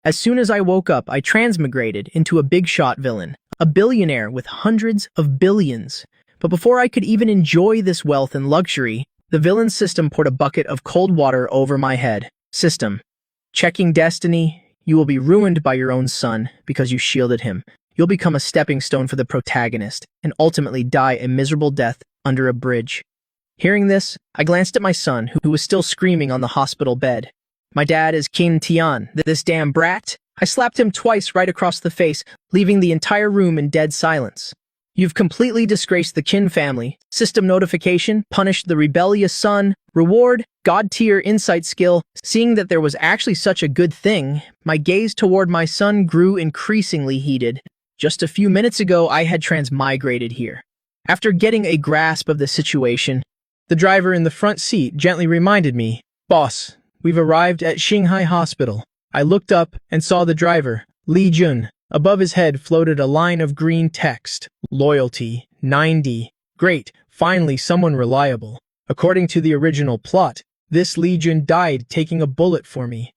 As soon as I woke up, I transmigrated into a big shot villain, a billionaire with hundreds of billions. But before I could even enjoy this wealth and luxury, the villain system poured a bucket of cold water over my head. System. Checking destiny, you will be ruined by your own son because you shielded him. You'll become a stepping stone for the protagonist and ultimately die a miserable death under a bridge. Hearing this, I glanced at my son, who was still screaming on the hospital bed. My dad is King Tian, this damn brat. I slapped him twice right across the face, leaving the entire room in dead silence. You've completely disgraced the Qin family. System notification, punished the rebellious son. Reward, God-tier insight skill. Seeing that there was actually such a good thing, my gaze toward my son grew increasingly heated. Just a few minutes ago, I had transmigrated here. After getting a grasp of the situation, the driver in the front seat gently reminded me, "Boss, we've arrived at Shanghai Hospital." I looked up and saw the driver, Li Jun. Above his head floated a line of green text. Loyalty, 90. Great, finally someone reliable. According to the original plot, this Li Jun died taking a bullet for me.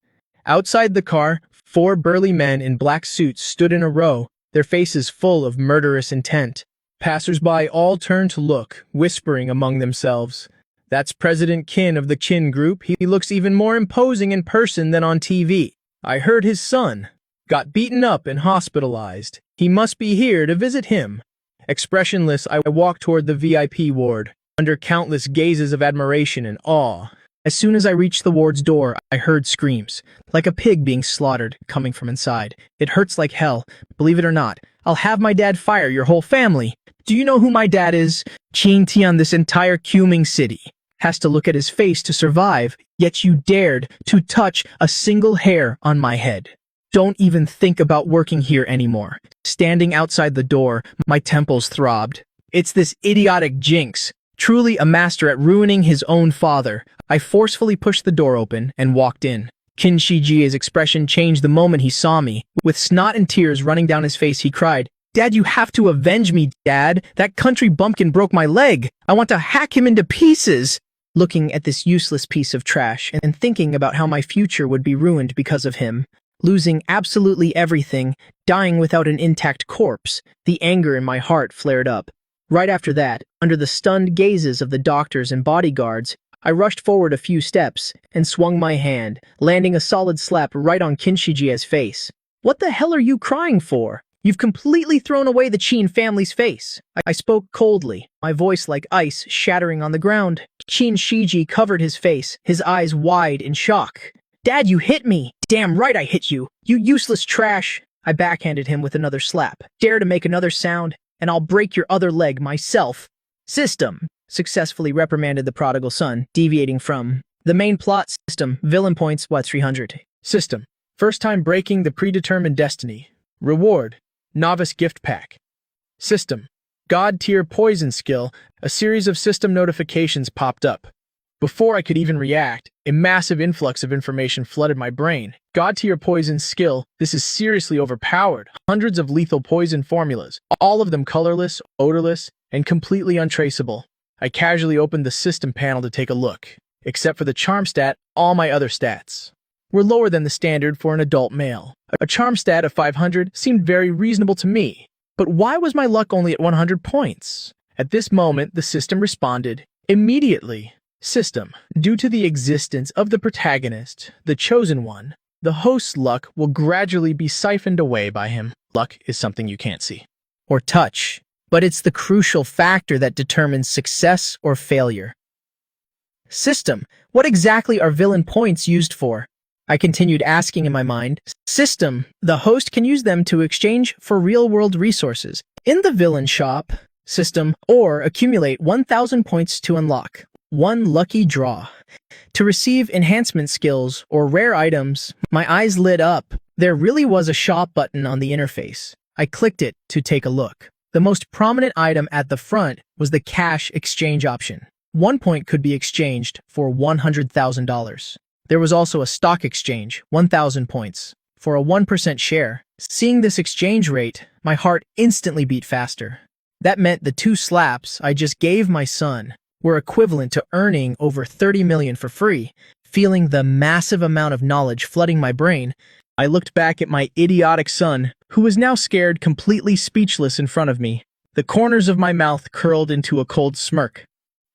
Outside the car, 4 burly men in black suits stood in a row, their faces full of murderous intent. Passers-by all turned to look, whispering among themselves. That's President Qin of the Qin Group. He looks even more imposing in person than on TV. I heard his son got beaten up and hospitalized. He must be here to visit him. Expressionless, I walked toward the VIP ward, under countless gazes of admiration and awe. As soon as I reached the ward's door, I heard screams, like a pig being slaughtered, coming from inside. It hurts like hell. Believe it or not, I'll have my dad fire your whole family. Do you know who my dad is? Qin Tian, this entire Quming city has to look at his face to survive, yet you dared to touch a single hair on my head. Don't even think about working here anymore. Standing outside the door, my temples throbbed. It's this idiotic Jinx, truly a master at ruining his own father. I forcefully pushed the door open and walked in. Qin Shiji's expression changed the moment he saw me. With snot and tears running down his face, he cried, "Dad, you have to avenge me, Dad. That country bumpkin broke my leg. I want to hack him into pieces." Looking at this useless piece of trash and thinking about how my future would be ruined because of him, losing absolutely everything, dying without an intact corpse, the anger in my heart flared up. Right after that, under the stunned gazes of the doctors and bodyguards, I rushed forward a few steps and swung my hand, landing a solid slap right on Qin Shiji's face. "What the hell are you crying for? You've completely thrown away the Qin family's face." I spoke coldly, my voice like ice shattering on the ground. Qin Shiji covered his face, his eyes wide in shock. "Dad, you hit me!" "Damn right I hit you, you useless trash!" I backhanded him with another slap. "Dare to make another sound, and I'll break your other leg myself." System successfully reprimanded the prodigal son, deviating from the main plot. System, villain points, 300. System, first time breaking the predetermined destiny. Reward, novice gift pack. System, God-tier poison skill. A series of system notifications popped up. Before I could even react, a massive influx of information flooded my brain. God-tier poison skill, this is seriously overpowered. Hundreds of lethal poison formulas, all of them colorless, odorless, and completely untraceable. I casually opened the system panel to take a look. Except for the charm stat, all my other stats were lower than the standard for an adult male. A charm stat of 500 seemed very reasonable to me. But why was my luck only at 100 points? At this moment, the system responded immediately. System, due to the existence of the protagonist, the chosen one, the host's luck will gradually be siphoned away by him. Luck is something you can't see or touch, but it's the crucial factor that determines success or failure. System, what exactly are villain points used for? I continued asking in my mind. System, the host can use them to exchange for real-world resources in the villain shop. System, or accumulate 1,000 points to unlock one lucky draw. To receive enhancement skills or rare items, my eyes lit up. There really was a shop button on the interface. I clicked it to take a look. The most prominent item at the front was the cash exchange option. 1 point could be exchanged for $100,000. There was also a stock exchange, 1,000 points, for a 1% share. Seeing this exchange rate, my heart instantly beat faster. That meant the 2 slaps I just gave my son were equivalent to earning over 30 million for free. Feeling the massive amount of knowledge flooding my brain, I looked back at my idiotic son, who was now scared, completely speechless in front of me. The corners of my mouth curled into a cold smirk.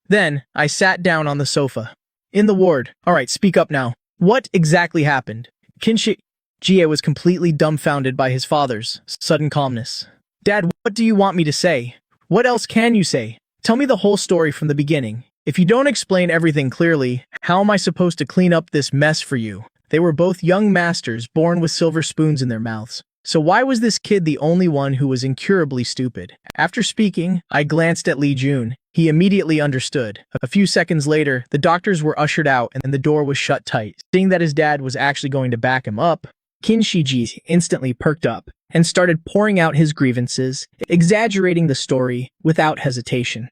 Then, I sat down on the sofa. In the ward. All right, speak up now. What exactly happened? Jie was completely dumbfounded by his father's sudden calmness. Dad, what do you want me to say? What else can you say? Tell me the whole story from the beginning. If you don't explain everything clearly, how am I supposed to clean up this mess for you? They were both young masters born with silver spoons in their mouths. So why was this kid the only one who was incurably stupid? After speaking, I glanced at Li Jun. He immediately understood. A few seconds later, the doctors were ushered out and the door was shut tight. Seeing that his dad was actually going to back him up, Qin Shiji instantly perked up and started pouring out his grievances, exaggerating the story without hesitation.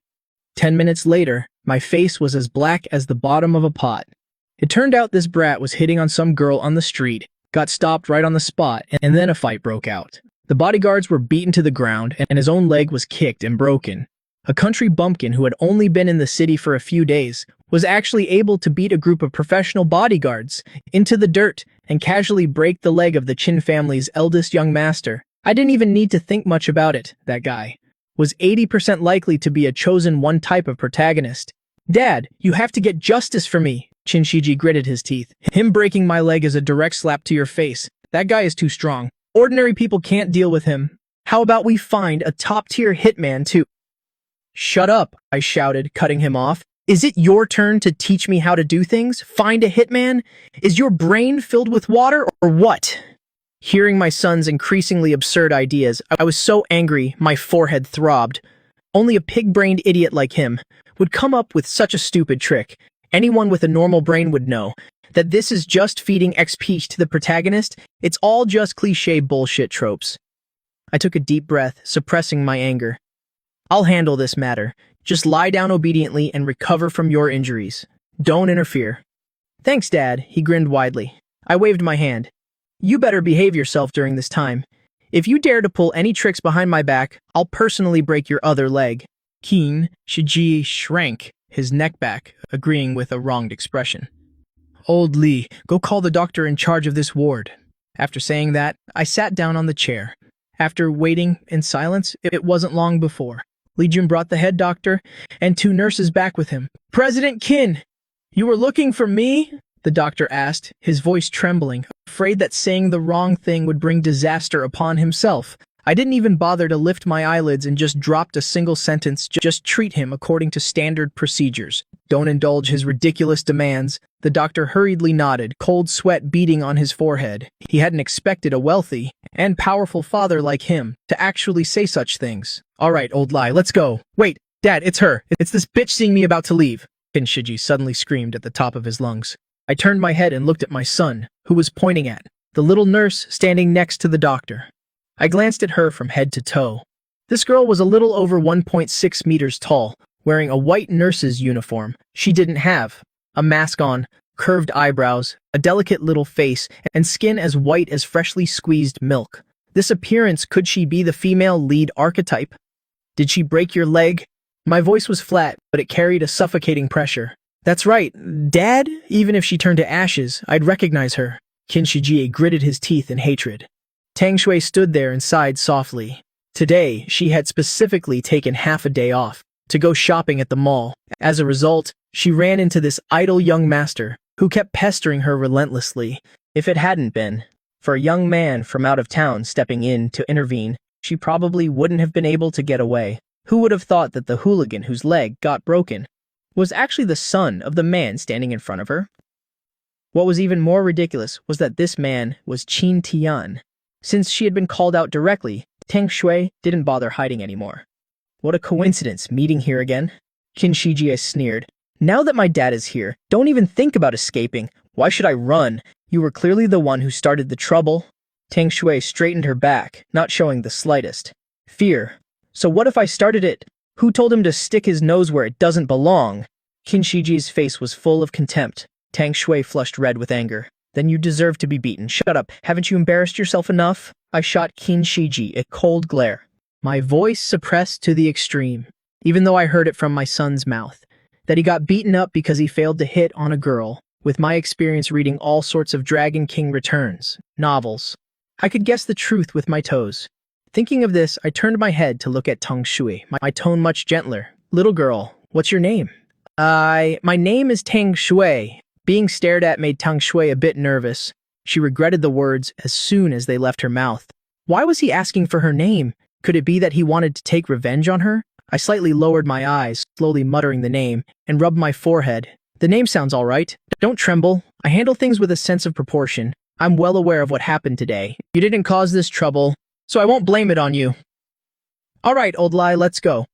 10 minutes later, my face was as black as the bottom of a pot. It turned out this brat was hitting on some girl on the street, got stopped right on the spot, and then a fight broke out. The bodyguards were beaten to the ground, and his own leg was kicked and broken. A country bumpkin who had only been in the city for a few days was actually able to beat a group of professional bodyguards into the dirt and casually break the leg of the Qin family's eldest young master. I didn't even need to think much about it. That guy was 80% likely to be a chosen one type of protagonist. Dad, you have to get justice for me. Qin Shiji gritted his teeth. Him breaking my leg is a direct slap to your face. That guy is too strong. Ordinary people can't deal with him. How about we find a top-tier hitman too? Shut up, I shouted, cutting him off. Is it your turn to teach me how to do things? Find a hitman? Is your brain filled with water or what? Hearing my son's increasingly absurd ideas, I was so angry my forehead throbbed. Only a pig-brained idiot like him would come up with such a stupid trick. Anyone with a normal brain would know that this is just feeding XP to the protagonist. It's all just cliché bullshit tropes. I took a deep breath, suppressing my anger. I'll handle this matter. Just lie down obediently and recover from your injuries. Don't interfere. Thanks, Dad, he grinned widely. I waved my hand. You better behave yourself during this time. If you dare to pull any tricks behind my back, I'll personally break your other leg. Qin Shiji shrank his neck back, agreeing with a wronged expression. Old Li, go call the doctor in charge of this ward. After saying that, I sat down on the chair. After waiting in silence, it wasn't long before Li Jun brought the head doctor and 2 nurses back with him. President Qin, you were looking for me? The doctor asked, his voice trembling, afraid that saying the wrong thing would bring disaster upon himself. I didn't even bother to lift my eyelids and just dropped a single sentence. Just treat him according to standard procedures. Don't indulge his ridiculous demands. The doctor hurriedly nodded, cold sweat beading on his forehead. He hadn't expected a wealthy and powerful father like him to actually say such things. All right, old Lai, let's go. Wait, Dad, it's her. It's this bitch seeing me about to leave. Qin Shiji suddenly screamed at the top of his lungs. I turned my head and looked at my son, who was pointing at the little nurse standing next to the doctor. I glanced at her from head to toe. This girl was a little over 1.6 meters tall, wearing a white nurse's uniform. She didn't have a mask on, curved eyebrows, a delicate little face, and skin as white as freshly squeezed milk. This appearance, could she be the female lead archetype? Did she break your leg? My voice was flat, but it carried a suffocating pressure. That's right, Dad? Even if she turned to ashes, I'd recognize her. Qin Shiji gritted his teeth in hatred. Tang Shui stood there and sighed softly. Today, she had specifically taken half a day off to go shopping at the mall. As a result, she ran into this idle young master who kept pestering her relentlessly. If it hadn't been for a young man from out of town stepping in to intervene, she probably wouldn't have been able to get away. Who would have thought that the hooligan whose leg got broken was actually the son of the man standing in front of her? What was even more ridiculous was that this man was Qin Tian. Since she had been called out directly, Tang Shui didn't bother hiding anymore. What a coincidence, meeting here again. Qin Shiji sneered. Now that my dad is here, don't even think about escaping. Why should I run? You were clearly the one who started the trouble. Tang Shui straightened her back, not showing the slightest fear. So what if I started it? Who told him to stick his nose where it doesn't belong? Qin Shiji's face was full of contempt. Tang Shui flushed red with anger. Then you deserve to be beaten. Shut up. Haven't you embarrassed yourself enough? I shot Qin Shiji a cold glare, my voice suppressed to the extreme, even though I heard it from my son's mouth, that he got beaten up because he failed to hit on a girl with my experience reading all sorts of Dragon King Returns novels. I could guess the truth with my toes. Thinking of this, I turned my head to look at Tang Shui, my tone much gentler. Little girl, what's your name? My name is Tang Shui. Being stared at made Tang Shui a bit nervous. She regretted the words as soon as they left her mouth. Why was he asking for her name? Could it be that he wanted to take revenge on her? I slightly lowered my eyes, slowly muttering the name, and rubbed my forehead. The name sounds all right. Don't tremble. I handle things with a sense of proportion. I'm well aware of what happened today. You didn't cause this trouble, so I won't blame it on you. All right, old lie, let's go.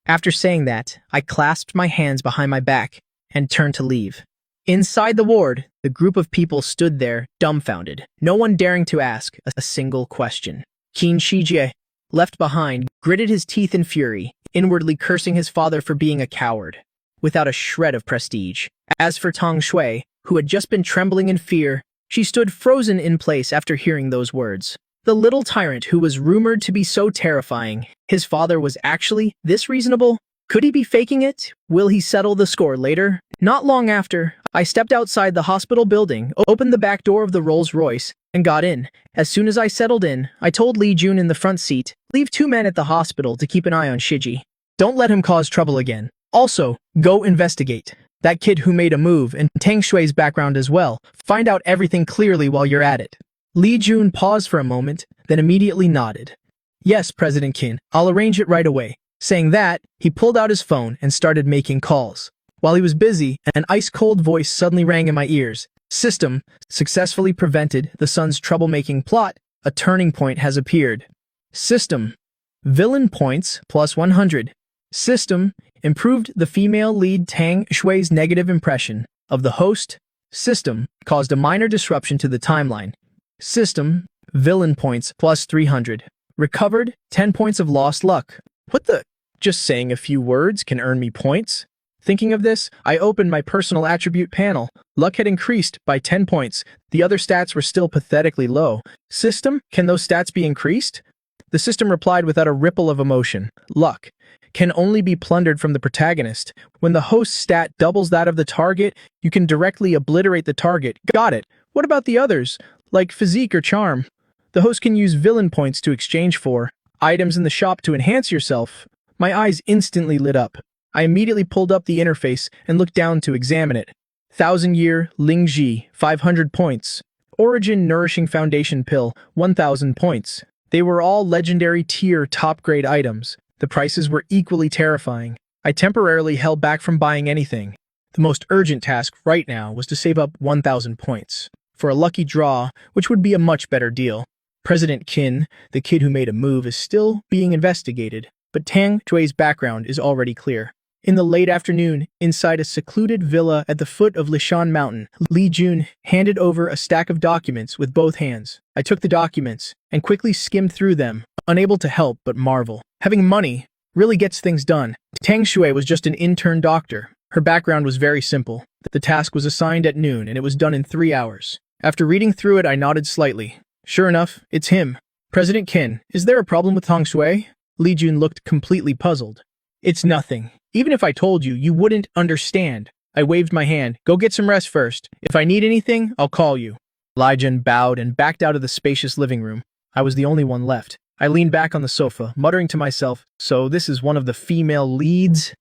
After saying that, I clasped my hands behind my back and turned to leave. Inside the ward, the group of people stood there, dumbfounded, no one daring to ask a single question. Qin Shijie, left behind, gritted his teeth in fury, inwardly cursing his father for being a coward, without a shred of prestige. As for Tang Shui, who had just been trembling in fear, she stood frozen in place after hearing those words. The little tyrant who was rumored to be so terrifying, his father was actually this reasonable? Could he be faking it? Will he settle the score later? Not long after, I stepped outside the hospital building, opened the back door of the Rolls-Royce, and got in. As soon as I settled in, I told Li Jun in the front seat, leave 2 men at the hospital to keep an eye on Shiji. Don't let him cause trouble again. Also, go investigate that kid who made a move and Tang Shui's background as well. Find out everything clearly while you're at it. Li Jun paused for a moment, then immediately nodded. Yes, President Qin, I'll arrange it right away. Saying that, he pulled out his phone and started making calls. While he was busy, an ice-cold voice suddenly rang in my ears. System, successfully prevented the son's troublemaking plot. A turning point has appeared. System, villain points plus 100. System, improved the female lead Tang Shui's negative impression of the host. System, caused a minor disruption to the timeline. System, villain points plus 300. Recovered 10 points of lost luck. What the? Just saying a few words can earn me points? Thinking of this, I opened my personal attribute panel. Luck had increased by 10 points. The other stats were still pathetically low. System, can those stats be increased? The system replied without a ripple of emotion. Luck can only be plundered from the protagonist. When the host's stat doubles that of the target, you can directly obliterate the target. Got it. What about the others, like physique or charm? The host can use villain points to exchange for items in the shop to enhance yourself. My eyes instantly lit up. I immediately pulled up the interface and looked down to examine it. 1000-year Lingji, 500 points. Origin Nourishing Foundation Pill, 1000 points. They were all legendary tier top-grade items. The prices were equally terrifying. I temporarily held back from buying anything. The most urgent task right now was to save up 1000 points for a lucky draw, which would be a much better deal. President Qin, the kid who made a move, is still being investigated, but Tang Shui's background is already clear. In the late afternoon, inside a secluded villa at the foot of Lishan Mountain, Li Jun handed over a stack of documents with both hands. I took the documents and quickly skimmed through them, unable to help but marvel. Having money really gets things done. Tang Shui was just an intern doctor. Her background was very simple. The task was assigned at noon and it was done in 3 hours. After reading through it, I nodded slightly. Sure enough, it's him. President Qin, is there a problem with Tang Shui? Li Jun looked completely puzzled. It's nothing. Even if I told you, you wouldn't understand. I waved my hand. Go get some rest first. If I need anything, I'll call you. Li Jun bowed and backed out of the spacious living room. I was the only one left. I leaned back on the sofa, muttering to myself, so this is one of the female leads?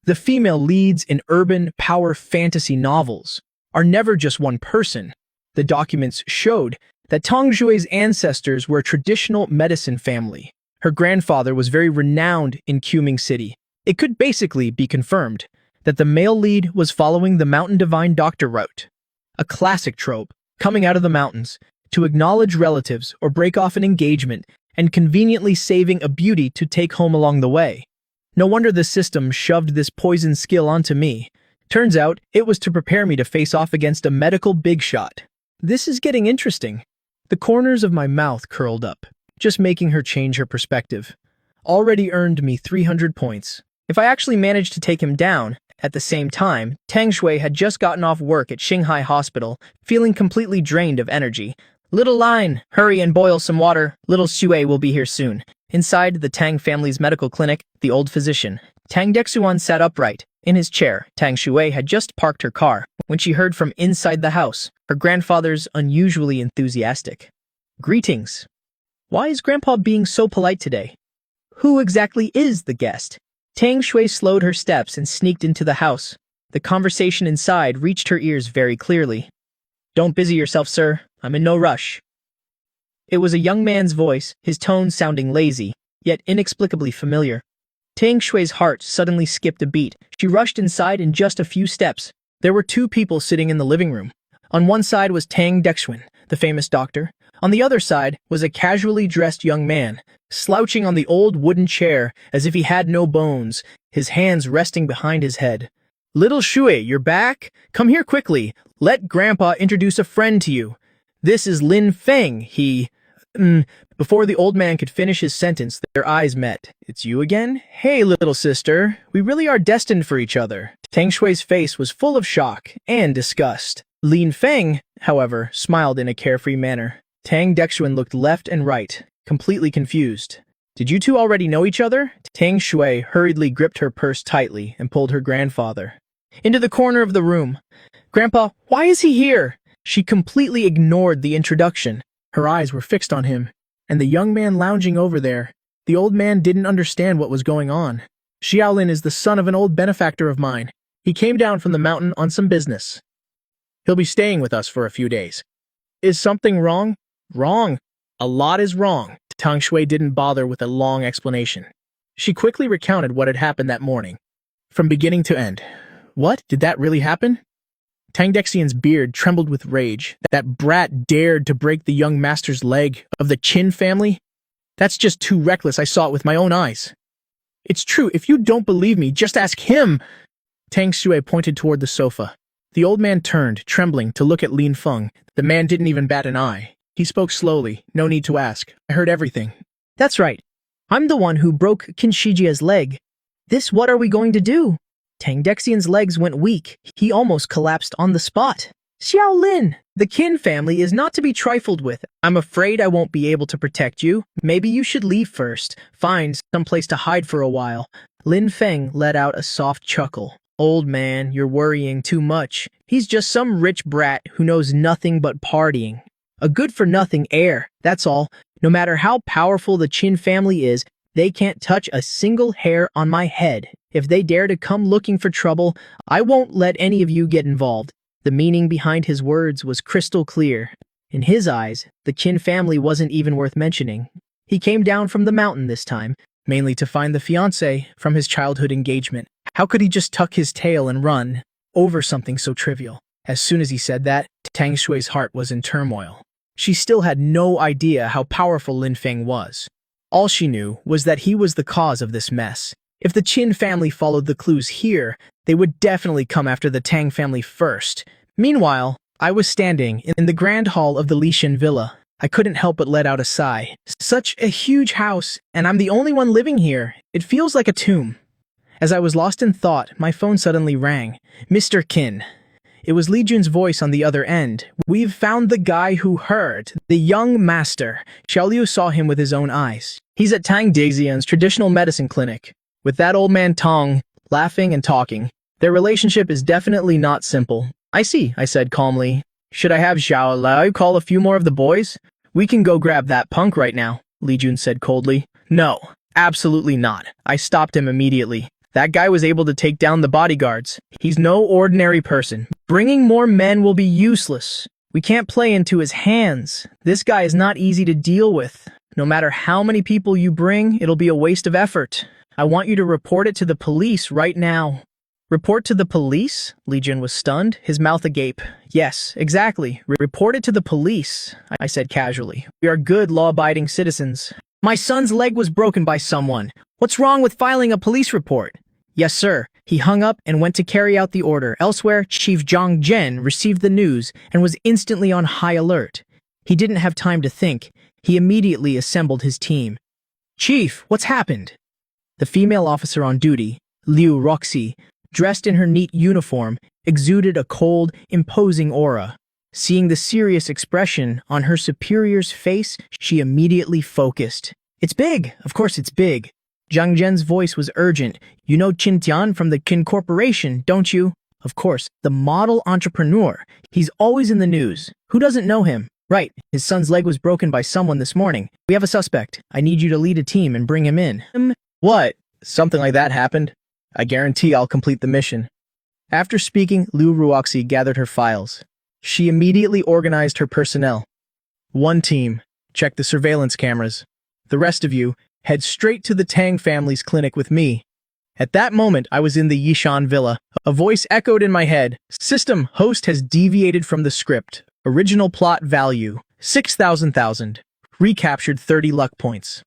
The female leads in urban power fantasy novels are never just one person. The documents showed that Tang Shui's ancestors were a traditional medicine family. Her grandfather was very renowned in Quming City. It could basically be confirmed that the male lead was following the mountain divine doctor route, a classic trope, coming out of the mountains to acknowledge relatives or break off an engagement and conveniently saving a beauty to take home along the way. No wonder the system shoved this poison skill onto me. Turns out it was to prepare me to face off against a medical big shot. This is getting interesting. The corners of my mouth curled up, just making her change her perspective. Already earned me 300 points. If I actually managed to take him down, at the same time, Tang Shui had just gotten off work at Shanghai Hospital, feeling completely drained of energy. Little Line, hurry and boil some water. Little Shui will be here soon. Inside the Tang family's medical clinic, the old physician, Tang Dexuan sat upright. In his chair, Tang Shui had just parked her car when she heard from inside the house her grandfather's unusually enthusiastic. "Greetings. Why is Grandpa being so polite today? Who exactly is the guest?" Tang Shui slowed her steps and sneaked into the house. The conversation inside reached her ears very clearly. "Don't busy yourself, sir. I'm in no rush." It was a young man's voice, his tone sounding lazy, yet inexplicably familiar. Tang Shui's heart suddenly skipped a beat. She rushed inside in just a few steps. There were two people sitting in the living room. On one side was Tang Dexuan, the famous doctor. On the other side was a casually dressed young man, slouching on the old wooden chair as if he had no bones, his hands resting behind his head. "Little Shui, you're back? Come here quickly. Let Grandpa introduce a friend to you. This is Lin Feng, he—" Before the old man could finish his sentence, their eyes met. "It's you again? Hey, little sister. We really are destined for each other." Tang Shui's face was full of shock and disgust. Lin Feng, however, smiled in a carefree manner. Tang Dexuan looked left and right, completely confused. "Did you two already know each other?" Tang Shui hurriedly gripped her purse tightly and pulled her grandfather into the corner of the room. "Grandpa, why is he here?" She completely ignored the introduction. Her eyes were fixed on him, and the young man lounging over there. The old man didn't understand what was going on. "Xiaolin is the son of an old benefactor of mine. He came down from the mountain on some business. He'll be staying with us for a few days." "Is something wrong?" "Wrong. A lot is wrong." Tang Shui didn't bother with a long explanation. She quickly recounted what had happened that morning, from beginning to end. "What? Did that really happen?" Tang Dexian's beard trembled with rage. "That brat dared to break the young master's leg of the Qin family? That's just too reckless. I saw it with my own eyes." "It's true. If you don't believe me, just ask him." Tang Shui pointed toward the sofa. The old man turned, trembling, to look at Lin Feng. The man didn't even bat an eye. He spoke slowly. "No need to ask. I heard everything." "That's right. I'm the one who broke Qin Shijia's leg. What are we going to do?" Tang Dexian's legs went weak. He almost collapsed on the spot. "Xiaolin, the Qin family is not to be trifled with. I'm afraid I won't be able to protect you. Maybe you should leave first. Find some place to hide for a while." Lin Feng let out a soft chuckle. "Old man, you're worrying too much. He's just some rich brat who knows nothing but partying. A good-for-nothing heir, that's all. No matter how powerful the Qin family is, they can't touch a single hair on my head. If they dare to come looking for trouble, I won't let any of you get involved." The meaning behind his words was crystal clear. In his eyes, the Qin family wasn't even worth mentioning. He came down from the mountain this time, mainly to find the fiancée from his childhood engagement. How could he just tuck his tail and run over something so trivial? As soon as he said that, Tang Shui's heart was in turmoil. She still had no idea how powerful Lin Feng was. All she knew was that he was the cause of this mess. If the Qin family followed the clues here, they would definitely come after the Tang family first. Meanwhile, I was standing in the grand hall of the Lishan villa. I couldn't help but let out a sigh. Such a huge house, and I'm the only one living here. It feels like a tomb. As I was lost in thought, my phone suddenly rang. "Mr. Qin." It was Li Jun's voice on the other end. "We've found the guy who hurt the young master." Xiao Liu saw him with his own eyes. "He's at Tang Dexian's traditional medicine clinic, with that old man Tong, laughing and talking. Their relationship is definitely not simple." "I see," I said calmly. "Should I have Xiao Liu call a few more of the boys? We can go grab that punk right now," Li Jun said coldly. "No, absolutely not." I stopped him immediately. "That guy was able to take down the bodyguards. He's no ordinary person. Bringing more men will be useless. We can't play into his hands. This guy is not easy to deal with. No matter how many people you bring, it'll be a waste of effort. I want you to report it to the police right now." "Report to the police?" Li Jun was stunned, his mouth agape. "Yes, exactly. Report it to the police," I said casually. "We are good, law-abiding citizens." "My son's leg was broken by someone. What's wrong with filing a police report?" "Yes, sir." He hung up and went to carry out the order. Elsewhere, Chief Zhang Zhen received the news and was instantly on high alert. He didn't have time to think. He immediately assembled his team. "Chief, what's happened?" The female officer on duty, Liu Roxy, dressed in her neat uniform, exuded a cold, imposing aura. Seeing the serious expression on her superior's face, she immediately focused. "It's big. Of course it's big. Zhang Zhen's voice was urgent. You know Qin Tian from the Qin Corporation, don't you? Of course, the model entrepreneur. He's always in the news. Who doesn't know him? Right, his son's leg was broken by someone this morning. We have a suspect. I need you to lead a team and bring him in. What? Something like that happened? I guarantee I'll complete the mission. After speaking, Liu Ruoxi gathered her files. She immediately organized her personnel. One team, check the surveillance cameras. The rest of you, head straight to the Tang family's clinic with me. At that moment, I was in the Yishan villa. A voice echoed in my head. System host has deviated from the script. Original plot value, 6,000. Recaptured 30 luck points.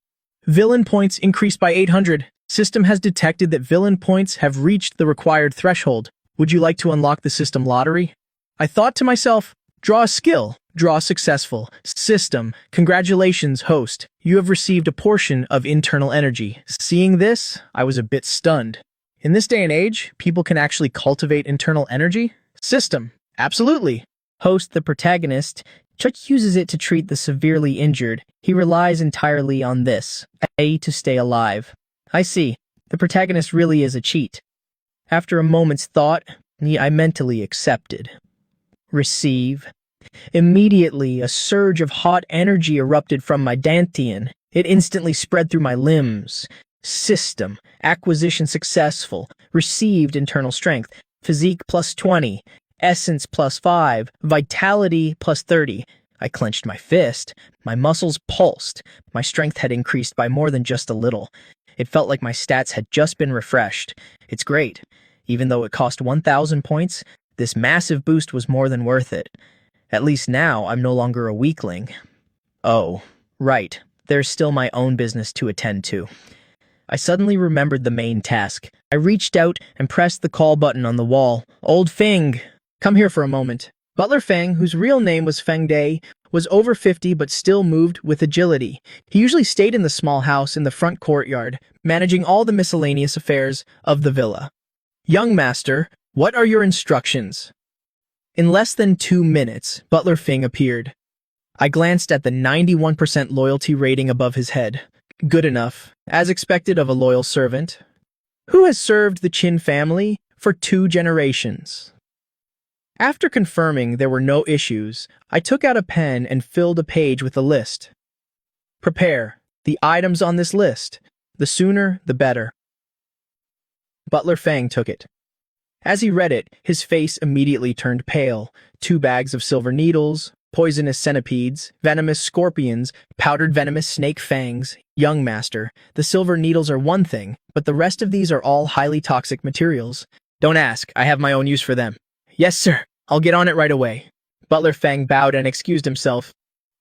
Villain points increased by 800. System has detected that villain points have reached the required threshold. Would you like to unlock the system lottery? I thought to myself, draw a skill, draw successful. System, congratulations, host. You have received a portion of internal energy. Seeing this, I was a bit stunned. In this day and age, people can actually cultivate internal energy? System, absolutely. Host, the protagonist, just uses it to treat the severely injured. He relies entirely on this, A, to stay alive. I see. The protagonist really is a cheat. After a moment's thought, I mentally accepted. Receive. Immediately, a surge of hot energy erupted from my dantian. It instantly spread through my limbs. System. Acquisition successful. Received internal strength. Physique plus 20. Essence plus 5. Vitality plus 30. I clenched my fist. My muscles pulsed. My strength had increased by more than just a little. It felt like my stats had just been refreshed. It's great. Even though it cost 1,000 points, this massive boost was more than worth it. At least now, I'm no longer a weakling. Oh, right. There's still my own business to attend to. I suddenly remembered the main task. I reached out and pressed the call button on the wall. Old Feng, come here for a moment. Butler Feng, whose real name was Feng Day, was over 50 but still moved with agility. He usually stayed in the small house in the front courtyard, managing all the miscellaneous affairs of the villa. Young master, what are your instructions? In less than 2 minutes, Butler Feng appeared. I glanced at the 91% loyalty rating above his head. Good enough, as expected of a loyal servant. Who has served the Qin family for 2 generations? After confirming there were no issues, I took out a pen and filled a page with a list. Prepare the items on this list. The sooner, the better. Butler Feng took it. As he read it, his face immediately turned pale. 2 bags of silver needles, poisonous centipedes, venomous scorpions, powdered venomous snake fangs. Young master, the silver needles are one thing, but the rest of these are all highly toxic materials. Don't ask, I have my own use for them. Yes, sir. I'll get on it right away. Butler Feng bowed and excused himself.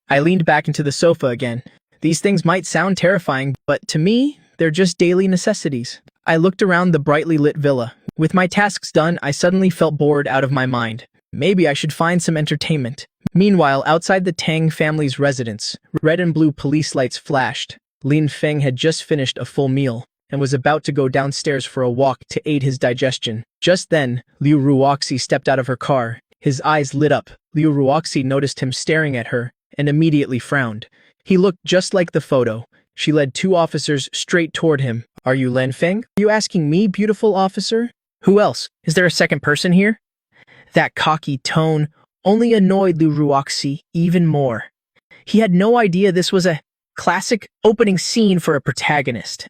I leaned back into the sofa again. These things might sound terrifying, but to me, they're just daily necessities. I looked around the brightly lit villa. With my tasks done, I suddenly felt bored out of my mind. Maybe I should find some entertainment. Meanwhile, outside the Tang family's residence, red and blue police lights flashed. Lin Feng had just finished a full meal and was about to go downstairs for a walk to aid his digestion. Just then, Liu Ruoxi stepped out of her car. His eyes lit up. Liu Ruoxi noticed him staring at her and immediately frowned. He looked just like the photo. She led 2 officers straight toward him. Are you Lin Feng? Are you asking me, beautiful officer? Who else? Is there a second person here? That cocky tone only annoyed Liu Ruoxi even more. He had no idea this was a classic opening scene for a protagonist.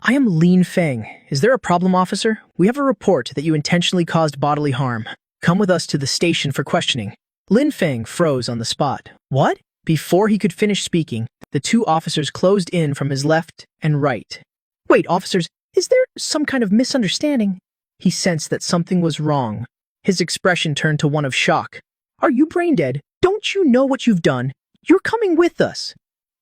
I am Lin Feng. Is there a problem, officer? We have a report that you intentionally caused bodily harm. Come with us to the station for questioning. Lin Feng froze on the spot. What? Before he could finish speaking, the 2 officers closed in from his left and right. Wait, officers, is there some kind of misunderstanding? He sensed that something was wrong. His expression turned to one of shock. Are you brain dead? Don't you know what you've done? You're coming with us.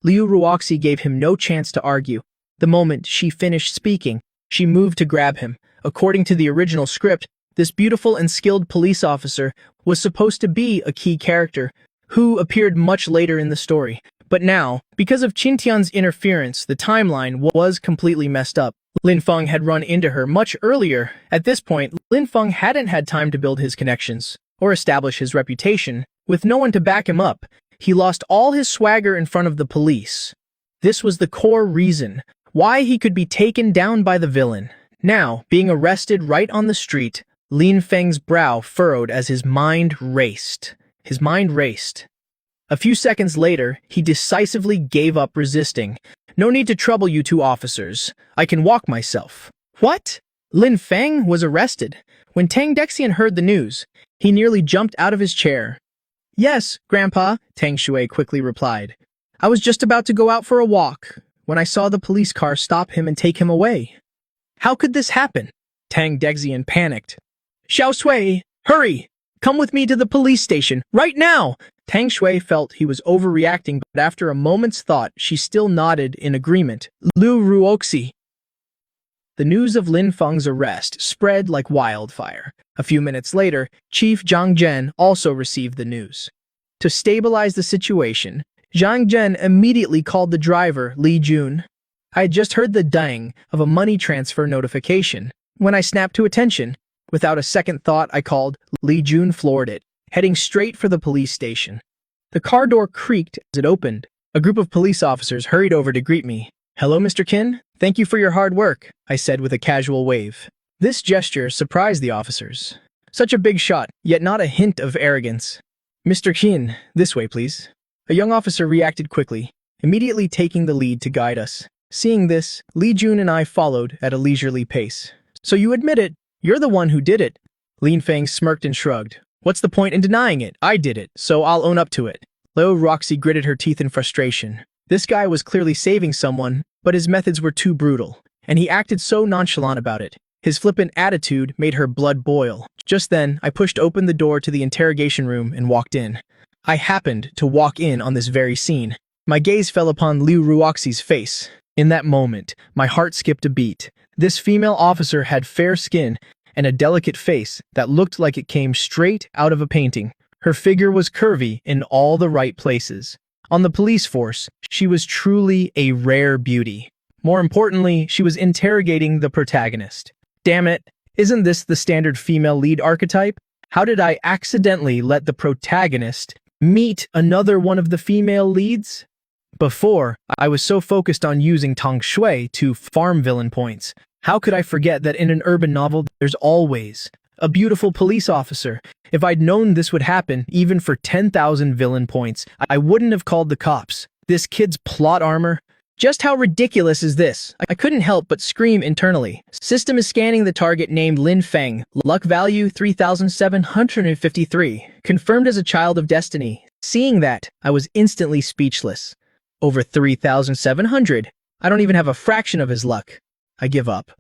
Liu Ruoxi gave him no chance to argue. The moment she finished speaking, she moved to grab him. According to the original script, this beautiful and skilled police officer was supposed to be a key character, who appeared much later in the story. But now, because of Qin Tian's interference, the timeline was completely messed up. Lin Feng had run into her much earlier. At this point, Lin Feng hadn't had time to build his connections or establish his reputation. With no one to back him up, he lost all his swagger in front of the police. This was the core reason why he could be taken down by the villain. Now, being arrested right on the street, Lin Feng's brow furrowed as his mind raced. A few seconds later, he decisively gave up resisting. "No need to trouble you two officers. I can walk myself." What? Lin Feng was arrested. When Tang Dexian heard the news, he nearly jumped out of his chair. "Yes, Grandpa," Tang Shui quickly replied. "I was just about to go out for a walk when I saw the police car stop him and take him away." "How could this happen?" Tang Dexian panicked. "Xiao Sui, hurry! Come with me to the police station, right now!" Tang Shui felt he was overreacting, but after a moment's thought, she still nodded in agreement. Liu Ruoxi. The news of Lin Feng's arrest spread like wildfire. A few minutes later, Chief Zhang Zhen also received the news. To stabilize the situation, Zhang Zhen immediately called the driver, Li Jun. I had just heard the ding of a money transfer notification. When I snapped to attention, without a second thought, I called. Li Jun floored it, heading straight for the police station. The car door creaked as it opened. A group of police officers hurried over to greet me. "Hello, Mr. Qin. Thank you for your hard work," I said with a casual wave. This gesture surprised the officers. Such a big shot, yet not a hint of arrogance. "Mr. Qin, this way, please." A young officer reacted quickly, immediately taking the lead to guide us. Seeing this, Li Jun and I followed at a leisurely pace. "So you admit it? You're the one who did it." Lin Feng smirked and shrugged. "What's the point in denying it? I did it, so I'll own up to it." Liu Roxy gritted her teeth in frustration. This guy was clearly saving someone, but his methods were too brutal, and he acted so nonchalant about it. His flippant attitude made her blood boil. Just then, I pushed open the door to the interrogation room and walked in. I happened to walk in on this very scene. My gaze fell upon Liu Ruoxi's face. In that moment, my heart skipped a beat. This female officer had fair skin and a delicate face that looked like it came straight out of a painting. Her figure was curvy in all the right places. On the police force, she was truly a rare beauty. More importantly, she was interrogating the protagonist. Damn it, isn't this the standard female lead archetype? How did I accidentally let the protagonist meet another one of the female leads? Before, I was so focused on using Tang Shui to farm villain points. How could I forget that in an urban novel, there's always a beautiful police officer? If I'd known this would happen, even for 10,000 villain points, I wouldn't have called the cops. This kid's plot armor? Just how ridiculous is this? I couldn't help but scream internally. System is scanning the target named Lin Feng. Luck value 3,753. Confirmed as a child of destiny. Seeing that, I was instantly speechless. Over 3,700. I don't even have a fraction of his luck. I give up.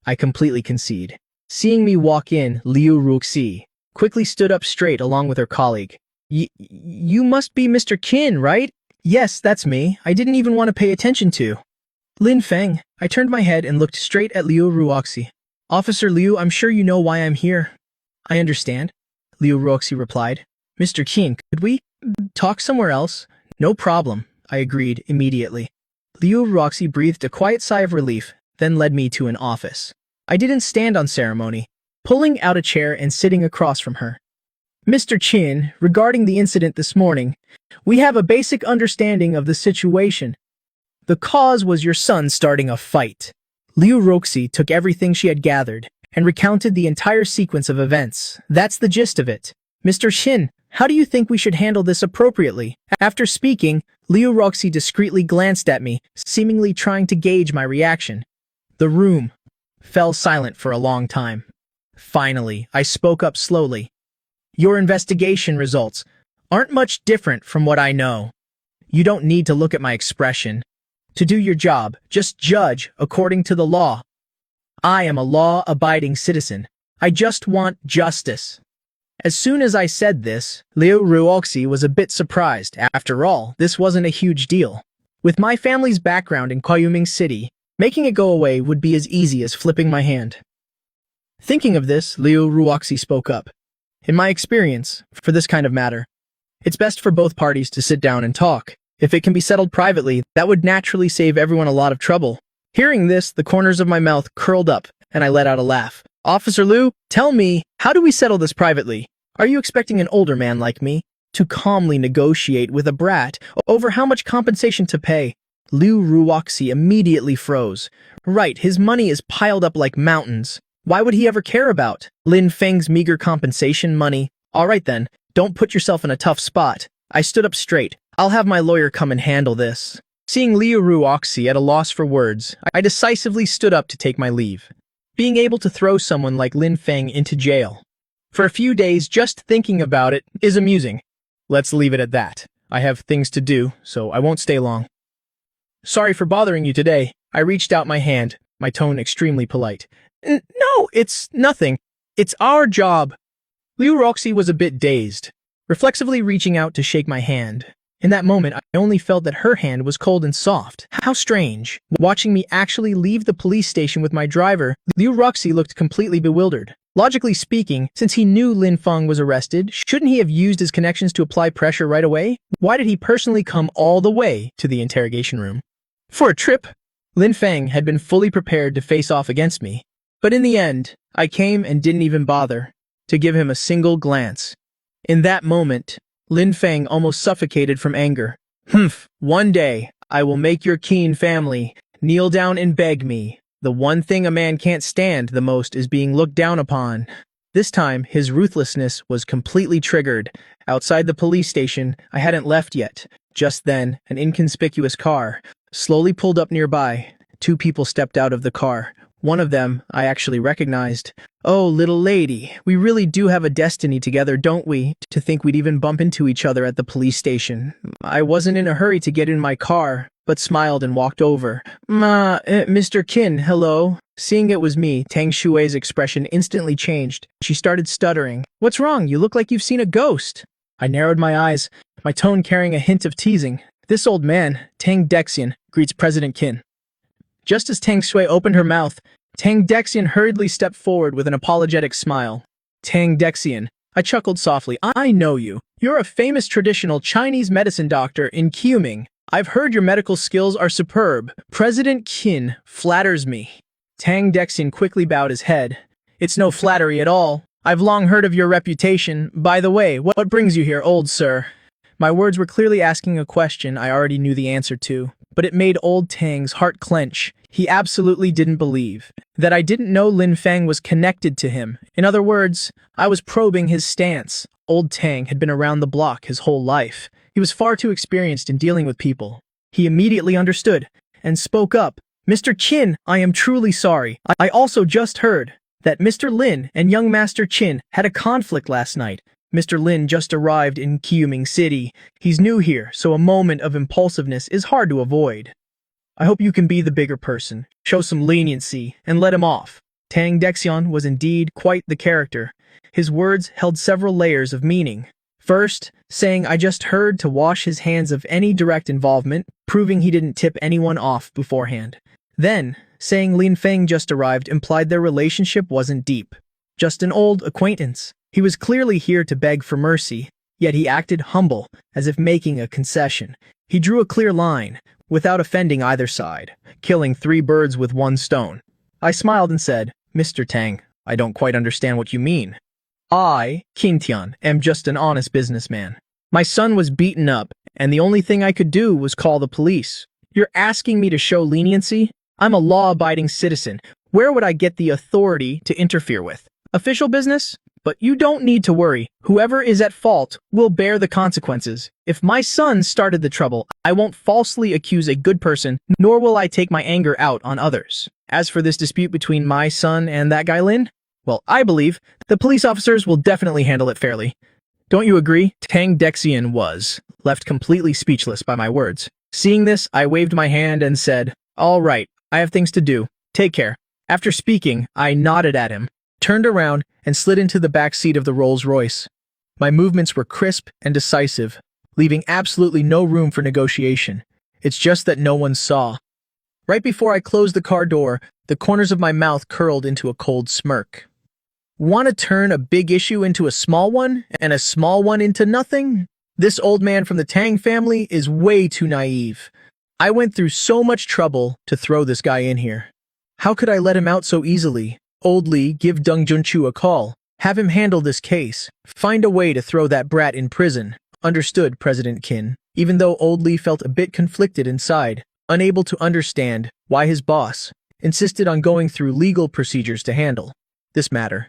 I completely concede. Seeing me walk in, Liu Ruxi quickly stood up straight along with her colleague. You must be Mr. Qin, right?" "Yes, that's me. I didn't even want to pay attention to." "Lin Feng." I turned my head and looked straight at Liu Ruoxi. "Officer Liu, I'm sure you know why I'm here." "I understand," Liu Ruoxi replied. "Mr. Qin, could we talk somewhere else?" "No problem," I agreed immediately. Liu Ruoxi breathed a quiet sigh of relief, then led me to an office. I didn't stand on ceremony, pulling out a chair and sitting across from her. "Mr. Qin, regarding the incident this morning, we have a basic understanding of the situation. The cause was your son starting a fight." Liu Ruoxi took everything she had gathered and recounted the entire sequence of events. "That's the gist of it. Mr. Qin, how do you think we should handle this appropriately?" After speaking, Liu Ruoxi discreetly glanced at me, seemingly trying to gauge my reaction. The room fell silent for a long time. Finally, I spoke up slowly. "Your investigation results aren't much different from what I know. You don't need to look at my expression. To do your job, just judge according to the law. I am a law-abiding citizen. I just want justice." As soon as I said this, Liu Ruoxi was a bit surprised. After all, this wasn't a huge deal. With my family's background in Guayuming City, making it go away would be as easy as flipping my hand. Thinking of this, Liu Ruoxi spoke up. "In my experience, for this kind of matter, it's best for both parties to sit down and talk. If it can be settled privately, that would naturally save everyone a lot of trouble." Hearing this, the corners of my mouth curled up, and I let out a laugh. "Officer Liu, tell me, how do we settle this privately? Are you expecting an older man like me to calmly negotiate with a brat over how much compensation to pay?" Liu Ruoxi immediately froze. Right, his money is piled up like mountains. Why would he ever care about Lin Feng's meager compensation money? All right then, don't put yourself in a tough spot. I stood up straight. I'll have my lawyer come and handle this. Seeing Liu Ruoxi at a loss for words, I decisively stood up to take my leave. Being able to throw someone like Lin Feng into jail for a few days just thinking about it is amusing. Let's leave it at that. I have things to do, so I won't stay long. Sorry for bothering you today. I reached out my hand, my tone extremely polite. No, it's nothing. It's our job. Liu Roxy was a bit dazed, reflexively reaching out to shake my hand. In that moment, I only felt that her hand was cold and soft. How strange. Watching me actually leave the police station with my driver, Liu Roxy looked completely bewildered. Logically speaking, since he knew Lin Feng was arrested, shouldn't he have used his connections to apply pressure right away? Why did he personally come all the way to the interrogation room? For a trip, Lin Feng had been fully prepared to face off against me. But in the end, I came and didn't even bother to give him a single glance. In that moment, Lin Feng almost suffocated from anger. One day, I will make your Qin family kneel down and beg me. The one thing a man can't stand the most is being looked down upon. This time, his ruthlessness was completely triggered. Outside the police station, I hadn't left yet. Just then, an inconspicuous car slowly pulled up nearby. Two people stepped out of the car. One of them I actually recognized. Oh, little lady, we really do have a destiny together, don't we? To think we'd even bump into each other at the police station. I wasn't in a hurry to get in my car, but smiled and walked over. Mr. Qin, hello? Seeing it was me, Tang Shui's expression instantly changed. She started stuttering. What's wrong? You look like you've seen a ghost. I narrowed my eyes, my tone carrying a hint of teasing. This old man, Tang Dexian, greets President Qin. Just as Tang Shui opened her mouth, Tang Dexian hurriedly stepped forward with an apologetic smile. Tang Dexian, I chuckled softly. I know you. You're a famous traditional Chinese medicine doctor in Qiuming. I've heard your medical skills are superb. President Qin flatters me. Tang Dexian quickly bowed his head. It's no flattery at all. I've long heard of your reputation. By the way, what brings you here, old sir? My words were clearly asking a question I already knew the answer to, but it made old Tang's heart clench. He absolutely didn't believe that I didn't know Lin Feng was connected to him. In other words, I was probing his stance. Old Tang had been around the block his whole life. He was far too experienced in dealing with people. He immediately understood and spoke up. Mr. Qin, I am truly sorry. I also just heard that Mr. Lin and young Master Qin had a conflict last night. Mr. Lin just arrived in Qiuming City. He's new here, so a moment of impulsiveness is hard to avoid. I hope you can be the bigger person, show some leniency, and let him off. Tang Dexian was indeed quite the character. His words held several layers of meaning. First, saying I just heard to wash his hands of any direct involvement, proving he didn't tip anyone off beforehand. Then, saying Lin Feng just arrived implied their relationship wasn't deep. Just an old acquaintance. He was clearly here to beg for mercy, yet he acted humble, as if making a concession. He drew a clear line, without offending either side, killing 3 birds with 1 stone. I smiled and said, Mr. Tang, I don't quite understand what you mean. I, Qintian, am just an honest businessman. My son was beaten up, and the only thing I could do was call the police. You're asking me to show leniency? I'm a law-abiding citizen. Where would I get the authority to interfere with? Official business? But you don't need to worry. Whoever is at fault will bear the consequences. If my son started the trouble, I won't falsely accuse a good person, nor will I take my anger out on others. As for this dispute between my son and that guy Lin, well, I believe the police officers will definitely handle it fairly. Don't you agree? Tang Dexian was left completely speechless by my words. Seeing this, I waved my hand and said, All right, I have things to do. Take care. After speaking, I nodded at him, turned around, and slid into the back seat of the Rolls-Royce. My movements were crisp and decisive, leaving absolutely no room for negotiation. It's just that no one saw. Right before I closed the car door, the corners of my mouth curled into a cold smirk. Want to turn a big issue into a small one, and a small one into nothing? This old man from the Tang family is way too naive. I went through so much trouble to throw this guy in here. How could I let him out so easily? Old Li, give Deng Junchu a call. Have him handle this case. Find a way to throw that brat in prison. Understood, President Qin. Even though Old Li felt a bit conflicted inside, unable to understand why his boss insisted on going through legal procedures to handle this matter.